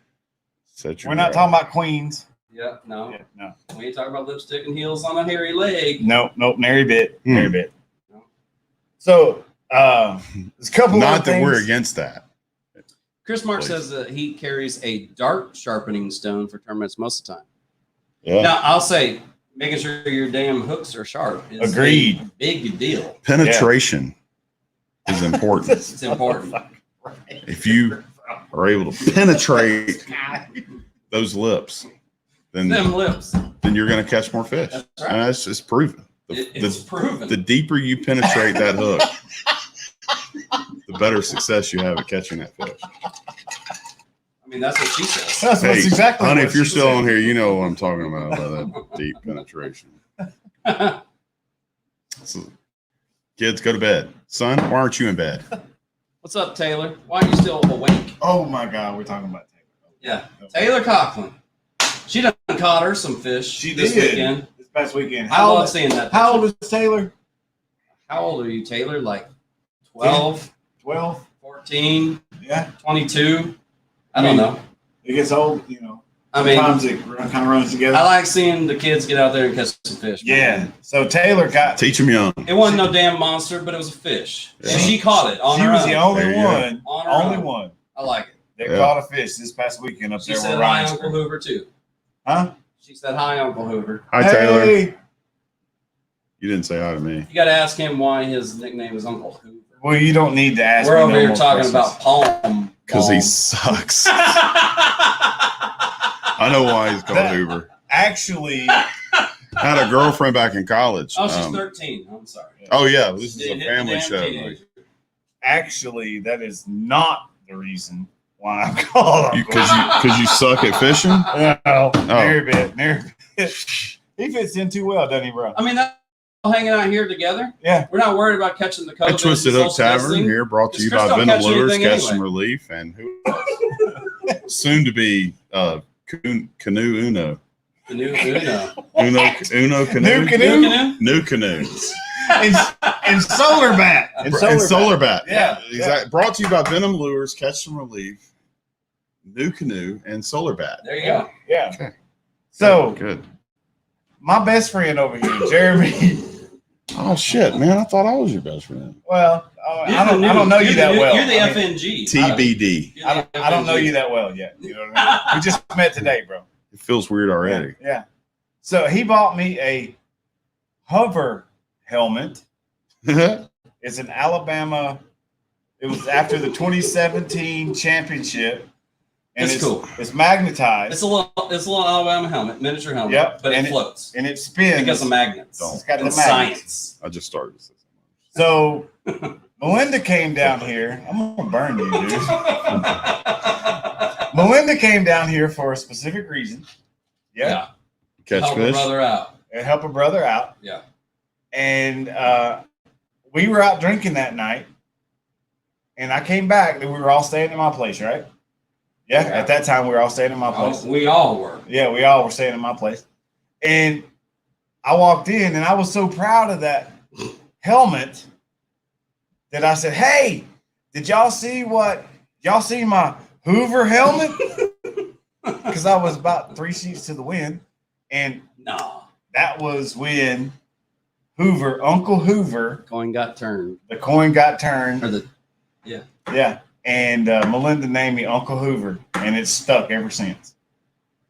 Set your We're not talking about queens. Yeah, no. Yeah, no. We ain't talking about lipstick and heels on a hairy leg. Nope. Nary bit. Hmm. Nary bit. No. So, there's a couple Not of that things. we're against that. Chris Mark Please. says that he carries a dart sharpening stone for tournaments most of the time. Yeah. Now, I'll say, making sure your damn hooks are sharp is Agreed. a big deal. Penetration is important. It's important. If you are able to penetrate those lips, then Them lips. you're going to catch more fish. That's right. And that's just proven. It's proven. The deeper you penetrate that hook, the better success you have at catching that fish. I mean, that's what she says. That's Hey, exactly honey, what if you're she still said. on here, you know what I'm talking about that deep penetration. So, kids, go to bed. Son, why aren't you in bed? What's up, Taylor? Why are you still awake? Oh my God, we're talking about Taylor. Yeah, Taylor Coughlin. She done caught her some fish She this did. weekend. This past weekend. I love seeing that. How old picture. is Taylor? How old are you, Taylor? Like 12, 12. 14, Yeah. 22? I don't know. It gets old, you know. I mean, Sometimes it kind of runs together. I like seeing the kids get out there and catch some fish. Yeah. So Taylor got. Teach them young. It wasn't no damn monster, but it was a fish. Yeah. And she caught it on She her was own. the only There you go. one. On her Only own. one I like it. that Yeah. caught a fish this past weekend up She there said where hi, Ryan's Uncle Hoover, too. Huh? She said hi, Uncle Hoover. Hi, Taylor. Hey. You didn't say hi to me. You got to ask him why his nickname is Uncle Hoover. Well, you don't need to ask. We're me over no here more talking questions. about palm. Because he balm. sucks. I know why he's called That- Hoover. Actually, I had a girlfriend back in college. Oh, she's 13. I'm sorry. Oh, yeah. This is Hit a the family damn show. teenager. that is not the reason why I'm called. Because you suck at fishing? No, nary bit. He fits in too well, doesn't he, bro? I mean, that's all hanging out here together. Yeah. We're not worried about catching the COVID. At Twisted Hook social Tavern distancing. here, brought to you Chris by don't Venom catch Lures, anything Catch Some anyway. Relief, and who soon to be Canoe Uno. The new Uno. Uno Canoe. New Canoe? New Canoe. And Solar Bat. And Solar Bat. Yeah. Exactly. Brought to you by Venom Lures, Catch Some Relief, New Canoe, and Solar Bat. There you go. Yeah. Okay. So, Good. my best friend over here, Jeremy. Oh, shit, man. I thought I was your best friend. Well, You're I don't know you you're that the well. You're the I mean, FNG. TBD. You're I the don't know FNG. you that well yet. You know what I mean? We just met today, bro. It feels weird already. Yeah. So he bought me a hover helmet. It's an Alabama. It was after the 2017 championship. And It's cool. It's magnetized. It's a little Alabama helmet, miniature helmet. Yep, But and it it- floats and it spins. because of magnets. Don't. It's got the and magnets. science. I just started to say So Melinda came down here. I'm gonna burn you, dude. Melinda came down here for a specific reason. Yeah. Catch Help a fish. brother out. And help a brother out. Yeah. And we were out drinking that night. And I came back and we were all staying at my place, right? Yeah. At that time, we were all staying at my place. We all were. Yeah, we all were staying at my place. And I walked in and I was so proud of that helmet that I said, "Hey, did y'all see my Hoover helmet?" Because I was about 3 sheets to the wind. And No. that was when Uncle Hoover, Coin got turned. the coin got turned. Or the Yeah. And Melinda named me Uncle Hoover, and it's stuck ever since.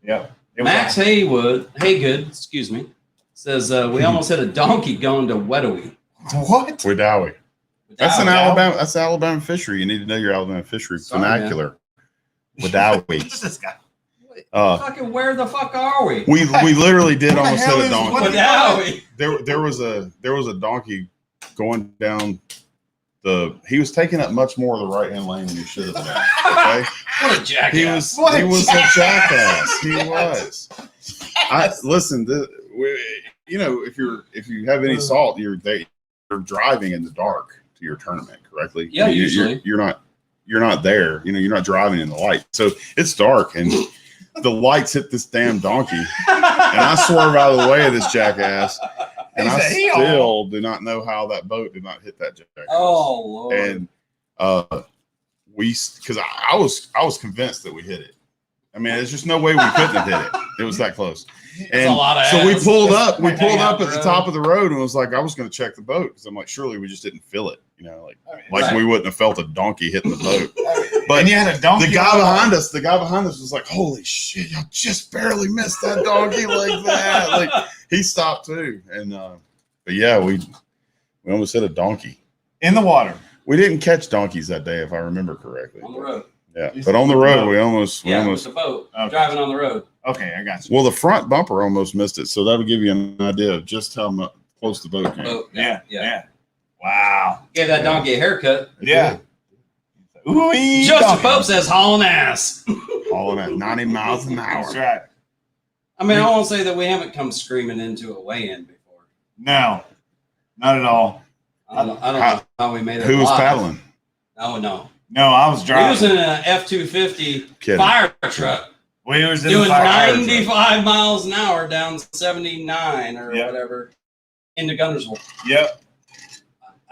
Yep. It was Max Haygood, excuse me, says we almost hit a donkey going to Wedowee. What? Wedowie. That's an Wedowie. Alabama. That's Alabama fishery. You need to know your Alabama fishery Sorry, vernacular. Wedowie. This guy. Fucking where the fuck are we? We literally did What the almost hell hit a is- donkey. what But now we. There was a donkey going down he was taking up much more of the right hand lane than he should have been. Okay. What a jackass. He was a jackass. He was. Listen, you know, if you have any salt, you're driving in the dark to your tournament, correctly? Yeah, You- usually. you're not there. You know, you're not driving in the light, so it's dark and the lights hit this damn donkey, and I swerve out of the way of this jackass, and I still do not know how that boat did not hit that jackass. Oh Lord. And because I was convinced that we hit it. I mean, there's just no way we couldn't have hit it. It was that close. And a lot of so we ass. pulled up at the road. top of the road and was like, I was going to check the boat because I'm like, surely we just didn't feel it, you know, like Right. we wouldn't have felt a donkey hitting the boat. But and you had a donkey. the guy behind us was like, holy shit, y'all just barely missed that donkey like that. Like he stopped too. And but yeah, we almost hit a donkey in the water. We didn't catch donkeys that day, if I remember correctly. On the road. Yeah, but on the road, we almost With the boat. Okay. Driving on the road. Okay, I got you. well, the front bumper almost missed it, so that'll give you an idea of just how close the boat came. Boat. Yeah. Wow. Gave that donkey a haircut. Yeah. Ooh, Joseph Pope says hauling ass. Hauling at 90 miles an hour. That's right. I mean, I won't say that we haven't come screaming into a weigh-in before. No, not at all. I don't know how we made it. Who was live. paddling? Oh no. No, I was We driving. was in an F-250 Kidding. fire truck We was in doing the fire 95 miles an hour down 79 or Yep. whatever into Guntersville. Yep.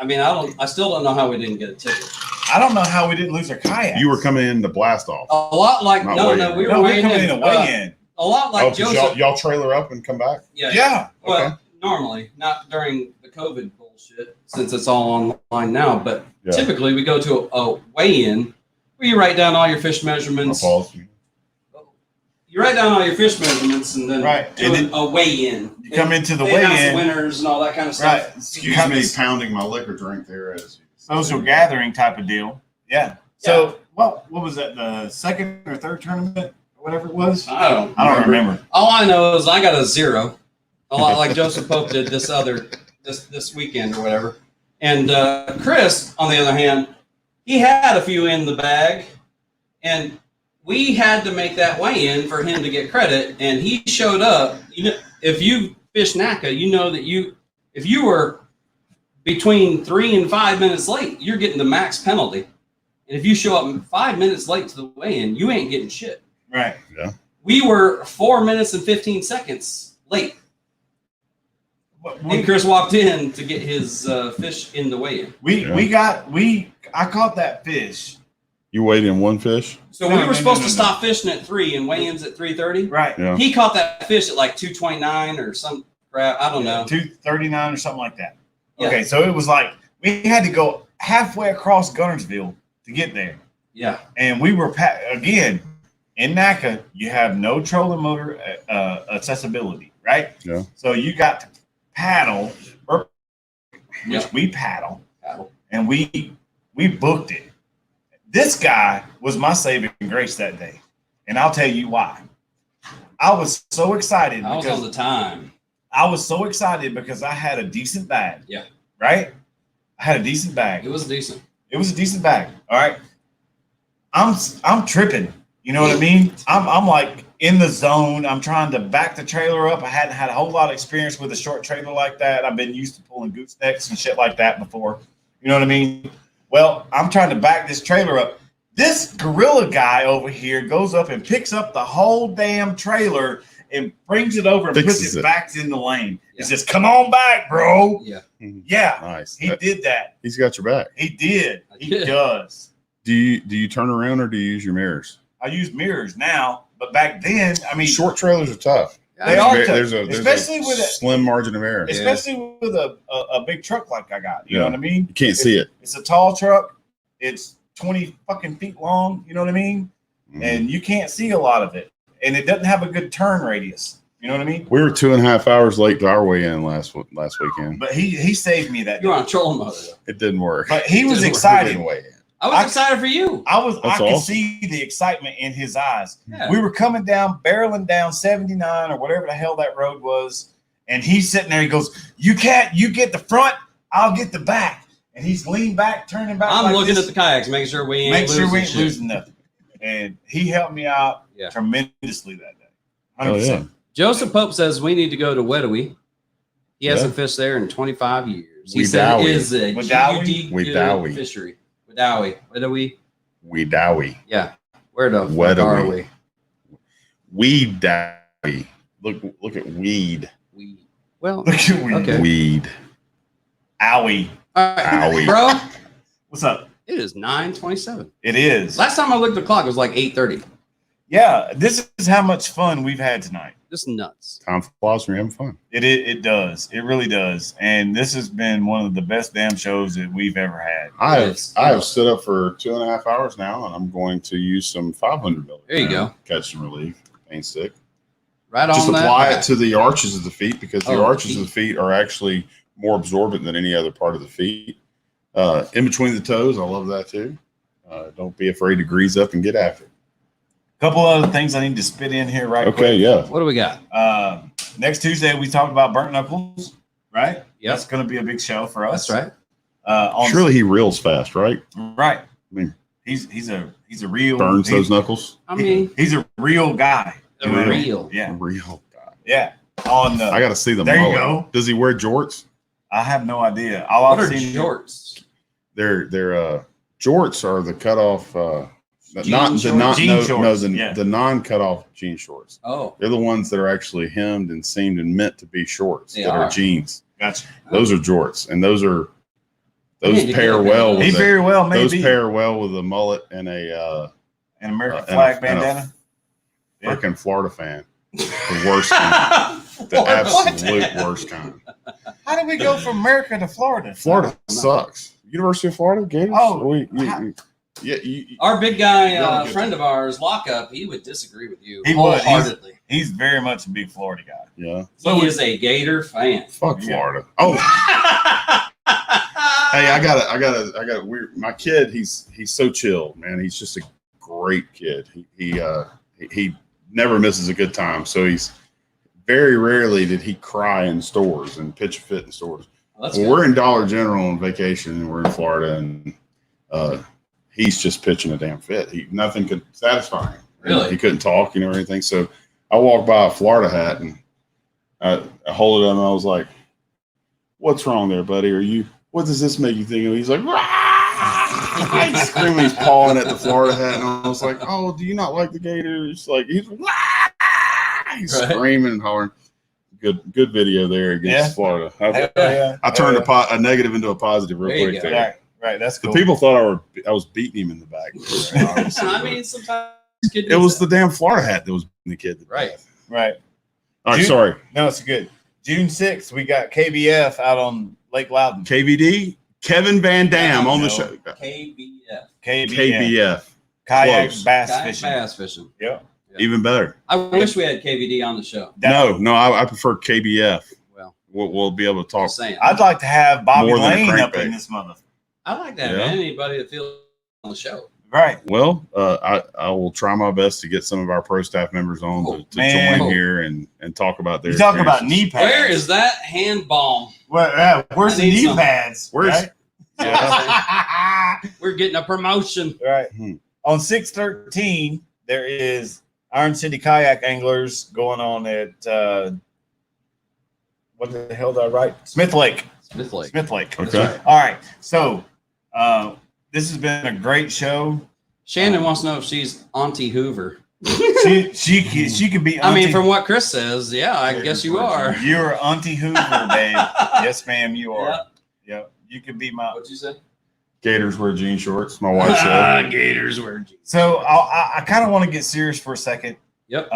I mean, I still don't know how we didn't get a ticket. I don't know how we didn't lose our kayak. You were coming in to blast off. A lot like Not no, weighing no, in. we were no, we're weighing coming in. in a weigh-in. A lot like 'cause Joseph. y'all trailer up and come back? Yeah. Well, Okay. normally, not during the COVID bullshit, since it's all online now. But Yeah. typically, we go to a weigh-in where you write down all your fish measurements. You write down all your fish measurements, and then Right. do And a weigh-in. You come into the They announce the weigh-in. winners and all that kind of Right. stuff. Excuse me, pounding my liquor drink there as Social gathering type of deal. Yeah. So, what was that? The second or third tournament, or whatever it was? I don't remember. All I know is I got a 0, a lot like Joseph Pope did this weekend or whatever. And Chris, on the other hand, he had a few in the bag, and we had to make that weigh-in for him to get credit. And he showed up. You know, if you fish NACA, you know that if you were between 3 and 5 minutes late, you're getting the max penalty. And if you show up 5 minutes late to the weigh-in, you ain't getting shit. Right. Yeah. We were 4 minutes and 15 seconds late. And Chris walked in to get his fish in the weigh-in. I caught that fish. You weighed in one fish? So we were supposed to stop fishing at 3 and weigh-ins at 3:30. Right. Yeah. He caught that fish at like 2:29 or some crap. I don't know. 2:39 or something like that. Yeah. Okay, so it was like we had to go halfway across Guntersville to get there. Yeah. And we were again in NACA. You have no trolling motor accessibility, right? Yeah. So you got to paddle, which Yeah. we paddle, Paddle. and we booked it. This guy was my saving grace that day, and I'll tell you why. I was so excited I was because on the time. I was so excited because I had a decent bag. Yeah. Right? I had a decent bag. It was decent. It was a decent bag. All right. I'm tripping. You know what I mean? I'm like in the zone. I'm trying to back the trailer up. I hadn't had a whole lot of experience with a short trailer like that. I've been used to pulling goosenecks and shit like that before. You know what I mean? Well, I'm trying to back this trailer up. This gorilla guy over here goes up and picks up the whole damn trailer and brings it over and puts Fixes it it. back in the lane. Yeah. He says, "Come on back, bro." Yeah. Yeah, Nice. he did that. He's got your back. He did. He Yeah. does. Do you turn around or do you use your mirrors? I use mirrors now, but back then, I mean, Short trailers are tough. They are tough. There's Especially a with it. slim margin of error. especially with a big truck like I got. You know Yeah. what I mean? You can't see it. It's a tall truck. It's 20 fucking feet long. You know what I mean? Mhm. And you can't see a lot of it, and it doesn't have a good turn radius. You know what I mean? We were 2.5 hours late to our weigh-in last weekend. But he saved me that You're day. on trolling mode. It didn't work. But he was Didn't work. We excited. didn't weigh in. I was excited for you. I That's could awesome. see the excitement in his eyes. Yeah. We were coming down, barreling down 79 or whatever the hell that road was. And he's sitting there. He goes, you get the front, I'll get the back. And he's leaned back, turning back. I'm like looking this, at the kayaks, making sure we ain't losing nothing. And he helped me out tremendously that day. 100%. Oh, yeah. Joseph Pope says we need to go to Wedowee. He hasn't fished there in 25 years. He said it is a GUD fishery. Wedowee. Yeah. Where the fuck are we? Weedowie. Look at weed. Weed. Well, Look at weed. okay. Weed. Owie. All right. Owie. Bro, What's up? it is 9:27. It is. Last time I looked at the clock, it was like 8:30. Yeah, this is how much fun we've had tonight. Just nuts. Time flies when you're having fun. It does. It really does. And this has been one of the best damn shows that we've ever had. I have stood up for 2.5 hours now, and I'm going to use some 500 milligram. There you go. Catch and relief paint stick. Right Just on that. apply it to the arches of the feet, because the arches feet. of the feet are actually more absorbent than any other part of the feet. In between the toes, I love that too. Don't be afraid to grease up and get after it. A couple other things I need to spit in here right Okay, quick. yeah. What do we got? Next Tuesday, we talked about burnt knuckles, right? Yep. That's going to be a big show for us. That's right. Surely he reels fast, right? Right. I mean, He's a real burns those knuckles. I mean, he's a real guy. a Real. real. Yeah. A real guy. Yeah. On the I got to see the There you mullet. go. Does he wear jorts? I have no idea. All What I've are seen jorts? They're jorts are the cutoff. The non-cutoff jean shorts. Oh, They're the ones that are actually hemmed and seamed and meant to be shorts They that are. are jeans. Gotcha. Those are jorts, and those need to pair get well. those. He With very well may those be pair well with a mullet and a an American and flag a bandana. Yeah. freaking Florida fan. The worst kind. The absolute worst kind. How did we go from America to Florida? Florida sucks. University of Florida Gators. Oh, Our big guy, Y'all get friend of ours, Lockup, he would disagree with you He would. wholeheartedly. He's very much a big Florida guy. yeah. He is a Gator fan. Fuck Yeah. Florida. Oh, hey, I got weird. My kid, he's so chilled, man. He's just a great kid. He never misses a good time. So he's very rarely did he cry in stores and pitch a fit in stores. Well, Well, we're in Dollar General on vacation, and we're in Florida, and he's just pitching a damn fit. Nothing could satisfy him. Really? He couldn't talk, or anything. So I walked by a Florida hat, and I hold it up, and I was like, "What's wrong there, buddy? What does this make you think of?" He's like, he's screaming, he's pawing at the Florida hat, and I was like, "Oh, do you not like the Gators?" He's Right. screaming and hollering. Good video there against Florida. I turned a negative into a positive real There you quick go. there. Right. That's The cool. people thought I was beating him in the back. I mean, sometimes It was the damn Florida hat that was beating the kid. Right. Right. All right, Dude. sorry. No, it's good. June 6th, we got KBF out on Lake Loudon. KVD, Kevin Van Dam on the show. KBF. KBF. KBF, Kayak Close. bass Kayak fishing. bass fishing. Yep. even better. I wish we had KVD on the show. No, I prefer KBF. Well, We'll be able to talk. just saying. I'd like to have Bobby More than a Lane up crankbait. in this mother. I like that, Yeah. man. Anybody that feels on the show. Right. Well, I will try my best to get some of our pro staff members on to man. join here and talk about their. You talking about experiences. knee pads? Where is that hand balm? Where's I the need knee some. pads? Where's- right? We're getting a promotion. Right. Hmm. On 6/13, there is Iron City Kayak Anglers going on at what the hell did I write? Smith Lake. Smith Lake. Smith Lake. Okay. All right. So this has been a great show. Shannon wants to know if she's Auntie Hoover. She could be. I mean, Auntie- from what Chris says, yeah, I guess you are. You're Auntie Hoover, babe. Yes, ma'am, you are. Yeah. Yeah. You could be my. What'd you say? Gators wear jean shorts. My wife said. Gators wear jeans. So I kind of want to get serious for a second. Yep.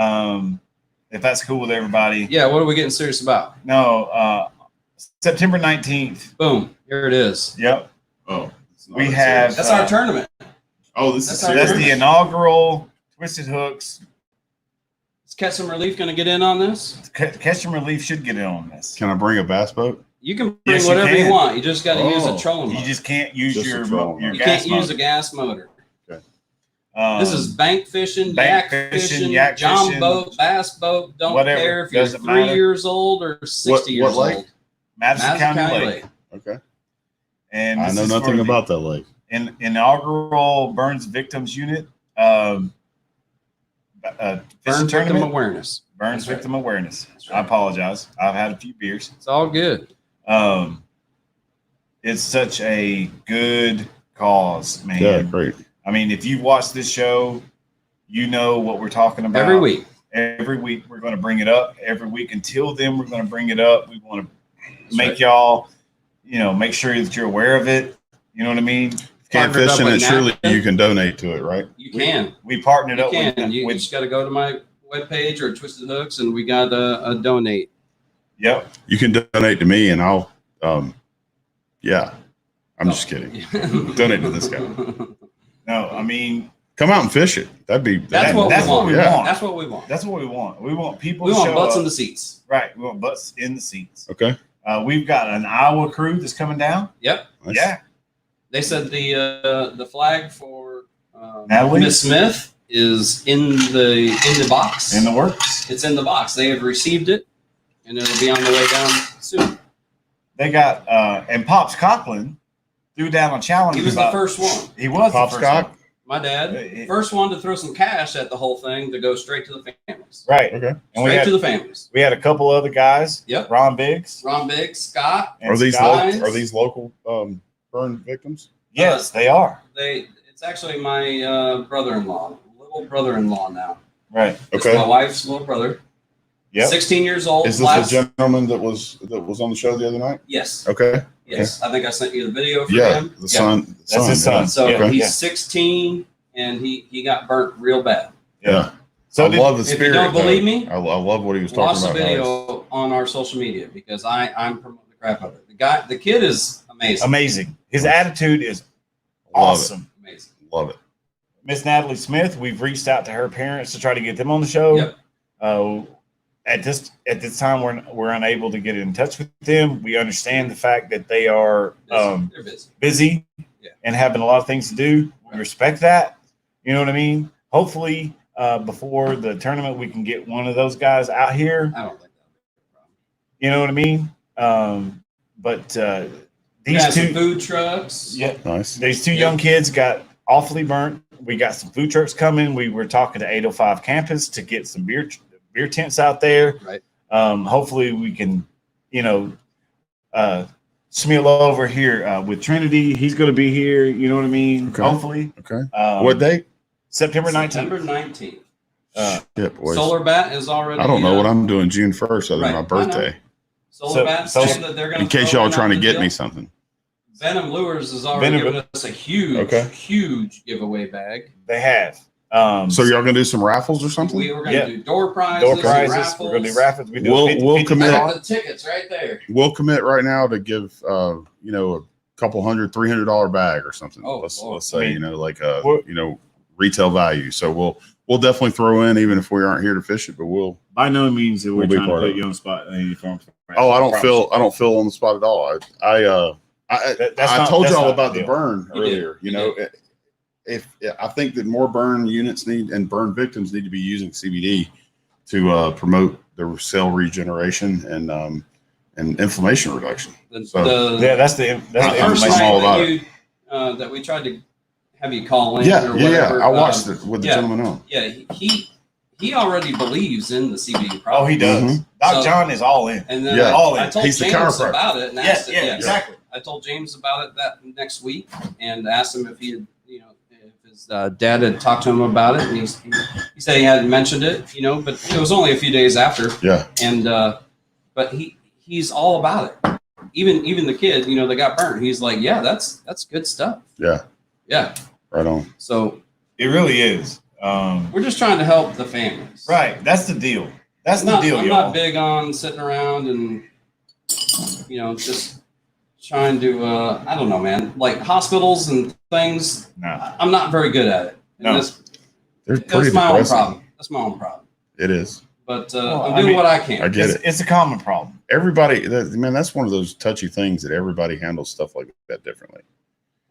If that's cool with everybody. Yeah, what are we getting serious about? No. September 19th. Boom. Here it is. Yep. Oh, it's not We that have- serious. That's our tournament. Oh, this is that's our- serious. That's the inaugural Twisted Hooks. Is Catch Some Relief going to get in on this? Catch and Relief should get in on this. Can I bring a bass boat? You can bring Yes, you whatever you can. want. You just got to use a Oh. trolling You motor. just can't use Just a your trolling your You gas can't use motor. a gas motor. This This is bank fishing, bank yak fishing, fishing, yak john fishing, boat, bass boat. Don't whatever. care if you're Doesn't 3 matter. years old or 60 What years lake? old. Madison County Lake. Okay. And I this know is nothing for the about that lake. inaugural Burns Victims Unit Burn fishing victim tournament. awareness. Burns That's right. Victim Awareness. That's I right. apologize. I've had a few beers. It's all good. It's such a good cause, man. Yeah, great. I mean, if you've watched this show, you know what we're talking about. Every week. Every week we're going to bring it up. Every week until then, we're going to bring it up. We want to make right. y'all, make sure that you're aware of it. You know what I mean? Can't Partnered fish up in with it. Surely NACA. you can donate to it, right? You can. We partnered You up can. You with just got to go to my webpage or Twisted Hooks, and we got a donate. Yep. You can donate to me, and I'll. Yeah, I'm just kidding. Donate to this guy. No, I mean, Come out and fish it. That's what that's we what want. we Yeah. want. That's what we want. That's what we want. We want people We to want show butts up. in the seats. Right. We want butts in the seats. Okay. We've got an Iowa crew that's coming down. Yep. Nice. Yeah. They said the flag for Natalie? Miss Smith is in the box. In the works. It's in the box. They have received it, and it'll be on the way down soon. They got and Pops Coughlin threw down a challenge. He was the first one. He was Pops the first Cock? one. My dad, It- first one to throw some cash at the whole thing to go straight to the families. Right. Okay. And we Straight had to the families. we had a couple other guys. Yep. Ron Biggs. Ron Biggs, Scott. And Are these Scott. local burn victims? Yes, they are. It's actually my brother-in-law, little brother-in-law now. Right. It's Okay. my wife's little brother. Yep. 16 years old. Is this the gentleman that was on the show the other night? Yes. Okay. Yes. I think I sent you the video for Yeah, him. the son. That's his son. So Okay. he's 16 and he got burnt real bad. Yeah. So I love the if you spirit. don't believe though. me, I love what he was watch talking the about. video on our social media because I'm promoting the crap out of it. The kid is amazing. amazing. His attitude is Love awesome. Amazing. Love it. Miss Natalie Smith, we've reached out to her parents to try to get them on the show. Yep. At this time, we're unable to get in touch with them. We understand the fact that they are They're busy. busy Yeah. and having a lot of things to do. We respect that. You know what I mean? Hopefully, before the tournament, we can get one of those guys out here. I don't think that'll be a problem. You know what I mean? But We these got some two, food trucks. yeah, Nice. these two young kids got awfully burnt. We got some food trucks coming. We were talking to 805 campus to get some beer tents out there. Right. Hopefully we can, Smeal over here with Trinity. He's going to be here. You know what I mean? Okay. Hopefully. Okay. What date? September 19th. September 19th. Shit, boys. Solar Bat is already. I don't know what I'm doing June 1st other than Right, my I know. birthday. Solar Bat so- saying that they're going In case y'all trying to get me something. Venom Lures has already Venom- given us a huge, Okay. huge giveaway bag. They have. So y'all gonna do some raffles or something? We were going Yeah. to do door prizes, Door prizes. raffles. We're going to do raffles. We do We'll- 50, we'll 50 commit- I draw. got the tickets right there. We'll commit right now to give a couple $300 bag or something. Oh, let's Lord. say like a We're- retail value. So we'll definitely throw in even if we aren't here to fish it, but we'll. By no means that we're We'll be trying to part of put it. you on the spot. Oh, I don't feel on the spot at all. I told y'all about the burn You did. earlier. You did. I think that more burn units and burn victims need to be using CBD to promote the cell regeneration and inflammation reduction. So- that's the The I'm first I'm all about night that we tried to have you call in or Yeah. whatever. I watched it with the yeah. gentleman on. Yeah, he already believes in the CBD Oh, product. he does. Mhm. Doc So- John is all in. And then Yeah. All in. I told He's the James chiropractor. about it and Yes, asked yeah, exactly. I told James about it that next week and asked him if he had, if his dad had talked to him about it. And he said he hadn't mentioned it, but it was only a few days after. Yeah. And but he's all about it. Even the kid, that got burnt. He's like, yeah, that's good stuff. Yeah. Yeah. Right on. So It really is. we're just trying to help the families. Right. That's the deal. That's I'm the not, deal, I'm y'all. not big on sitting around and just trying to I don't know, man. Like hospitals and things, No. I'm not very good at it. And No. They're pretty that's my own depressing. problem. That's my own problem. It is. but Well, I'm I doing mean, what I can. I get it. It's a common problem. Everybody, man, that's one of those touchy things that everybody handles stuff like that differently.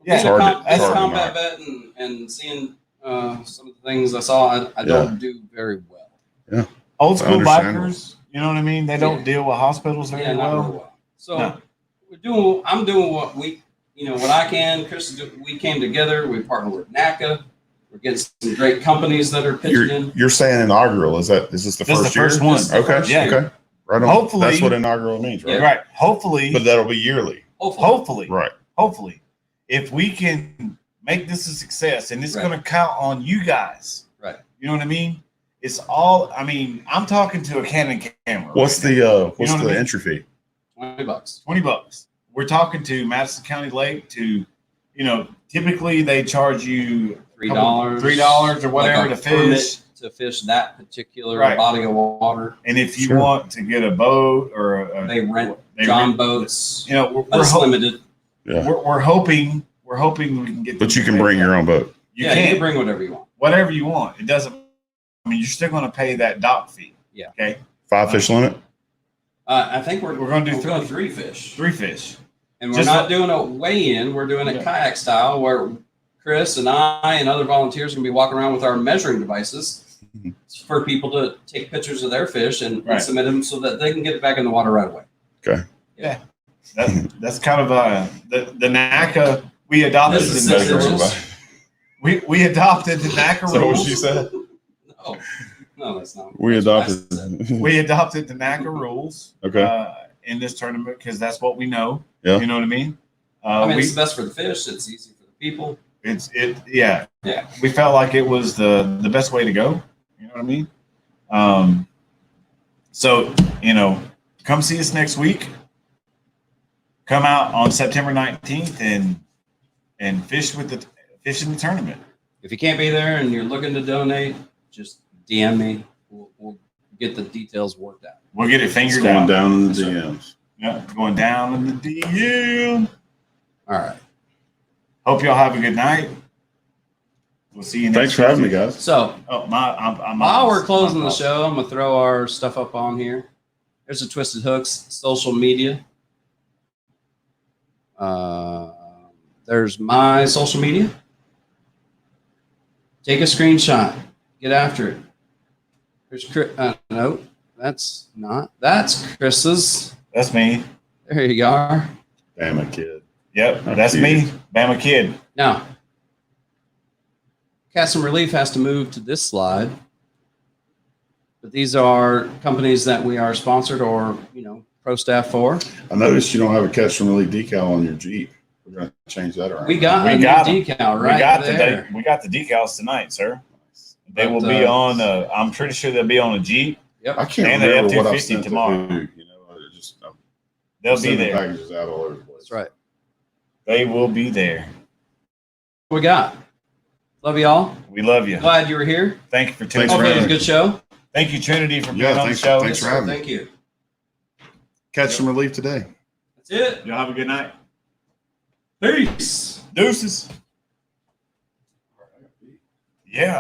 Yeah, Being it's hard to- a it's hard to combat knock. vet and seeing some of the things I saw, I don't do very well. Old school Understandable. bikers, you know what I mean? They don't deal with hospitals very Yeah, not well. very well. So No. I'm doing what what I can. Chris, we came together. We partnered with NACA. We're getting some great companies that are pitching in. You're saying inaugural? Is this the This is the first year? first one. This is the Okay. first Yeah. year. Okay. Right on. Hopefully- That's what inaugural means, right? Yeah. Right. Hopefully, But that'll be yearly. Hopefully. Right. hopefully, if we can make this a success, and it's Right. going to count on you guys. Right. You know what I mean? It's all. I mean, I'm talking to a Canon camera. What's right the now. what's know what the I mean? entry fee? $20. $20. We're talking to Madison County Lake to, typically they charge you $3 or whatever like a to fish. permit to fish that particular Right. body of water. And if you Sure. want to get a boat or They rent they John rent- boats. we're, But it's limited. Yeah. we're hoping we can get. But you can bring your own boat. You You can bring whatever you want. whatever you want. It doesn't. I mean, you're still going to pay that dock fee. Yeah. Okay. 5 fish limit. I think we're We're gonna do going 3 fish. 3 fish. And we're Just not like- doing a weigh-in. We're doing it Yeah. kayak style where Chris and I and other volunteers can be walking around with our measuring devices Mhm. for people to take pictures of their fish and Right. submit them so that they can get it back in the water right away. That's kind of the NACA. We adopted This is the six NACA inches. rules. We adopted the NACA Is that what rules. she said? No, that's not. We that's what I adopted. said. We adopted the NACA rules. Okay. In this tournament because that's what we know. Yeah. You know what I mean? I mean, we, it's the best for the fish. It's easy for the people. yeah. Yeah. We felt like it was the best way to go. You know what I mean? So come see us next week. Come out on September 19th and fish in the tournament. If you can't be there and you're looking to donate, just DM me. We'll get the details worked out. We'll get it It's fingered going out. down in the Yes, sir. DMs. Yeah, going down in the DM. All right. Hope y'all have a good night. We'll see you next Thanks for having me, Tuesday. guys. So Oh, while we're closing the show, I'm going to throw our stuff up on here. There's a Twisted Hooks social media. There's my social media. Take a screenshot. Get after it. There's Chris. No, that's not. That's Chris's. That's me. There you are. Damn it, kid. Yep, That's that's cute. me. Bama Kid. Now, Cast and Relief has to move to this slide. But these are companies that we are sponsored or, pro staff for. I noticed you don't have a catch and release decal on your Jeep. We're gonna change that around. We got We a new got 'em. decal right there. we got the decals tonight, sir. They But, will be on. I'm pretty sure they'll be on a Jeep. I can't and the remember what I F-250 sent tomorrow. to who. I'm They'll be sending there. packages out all over the place. That's right. They will be there. What we got? Love y'all. We love you. Glad you were here. Thank you for tuning Thanks for Hopefully it was a having good show. Thank you, Trinity, for being Yeah, on the thanks- show. thanks for having me. Thank you. Catch some relief today. That's it. Y'all have a good night. Peace. Deuces. Yeah.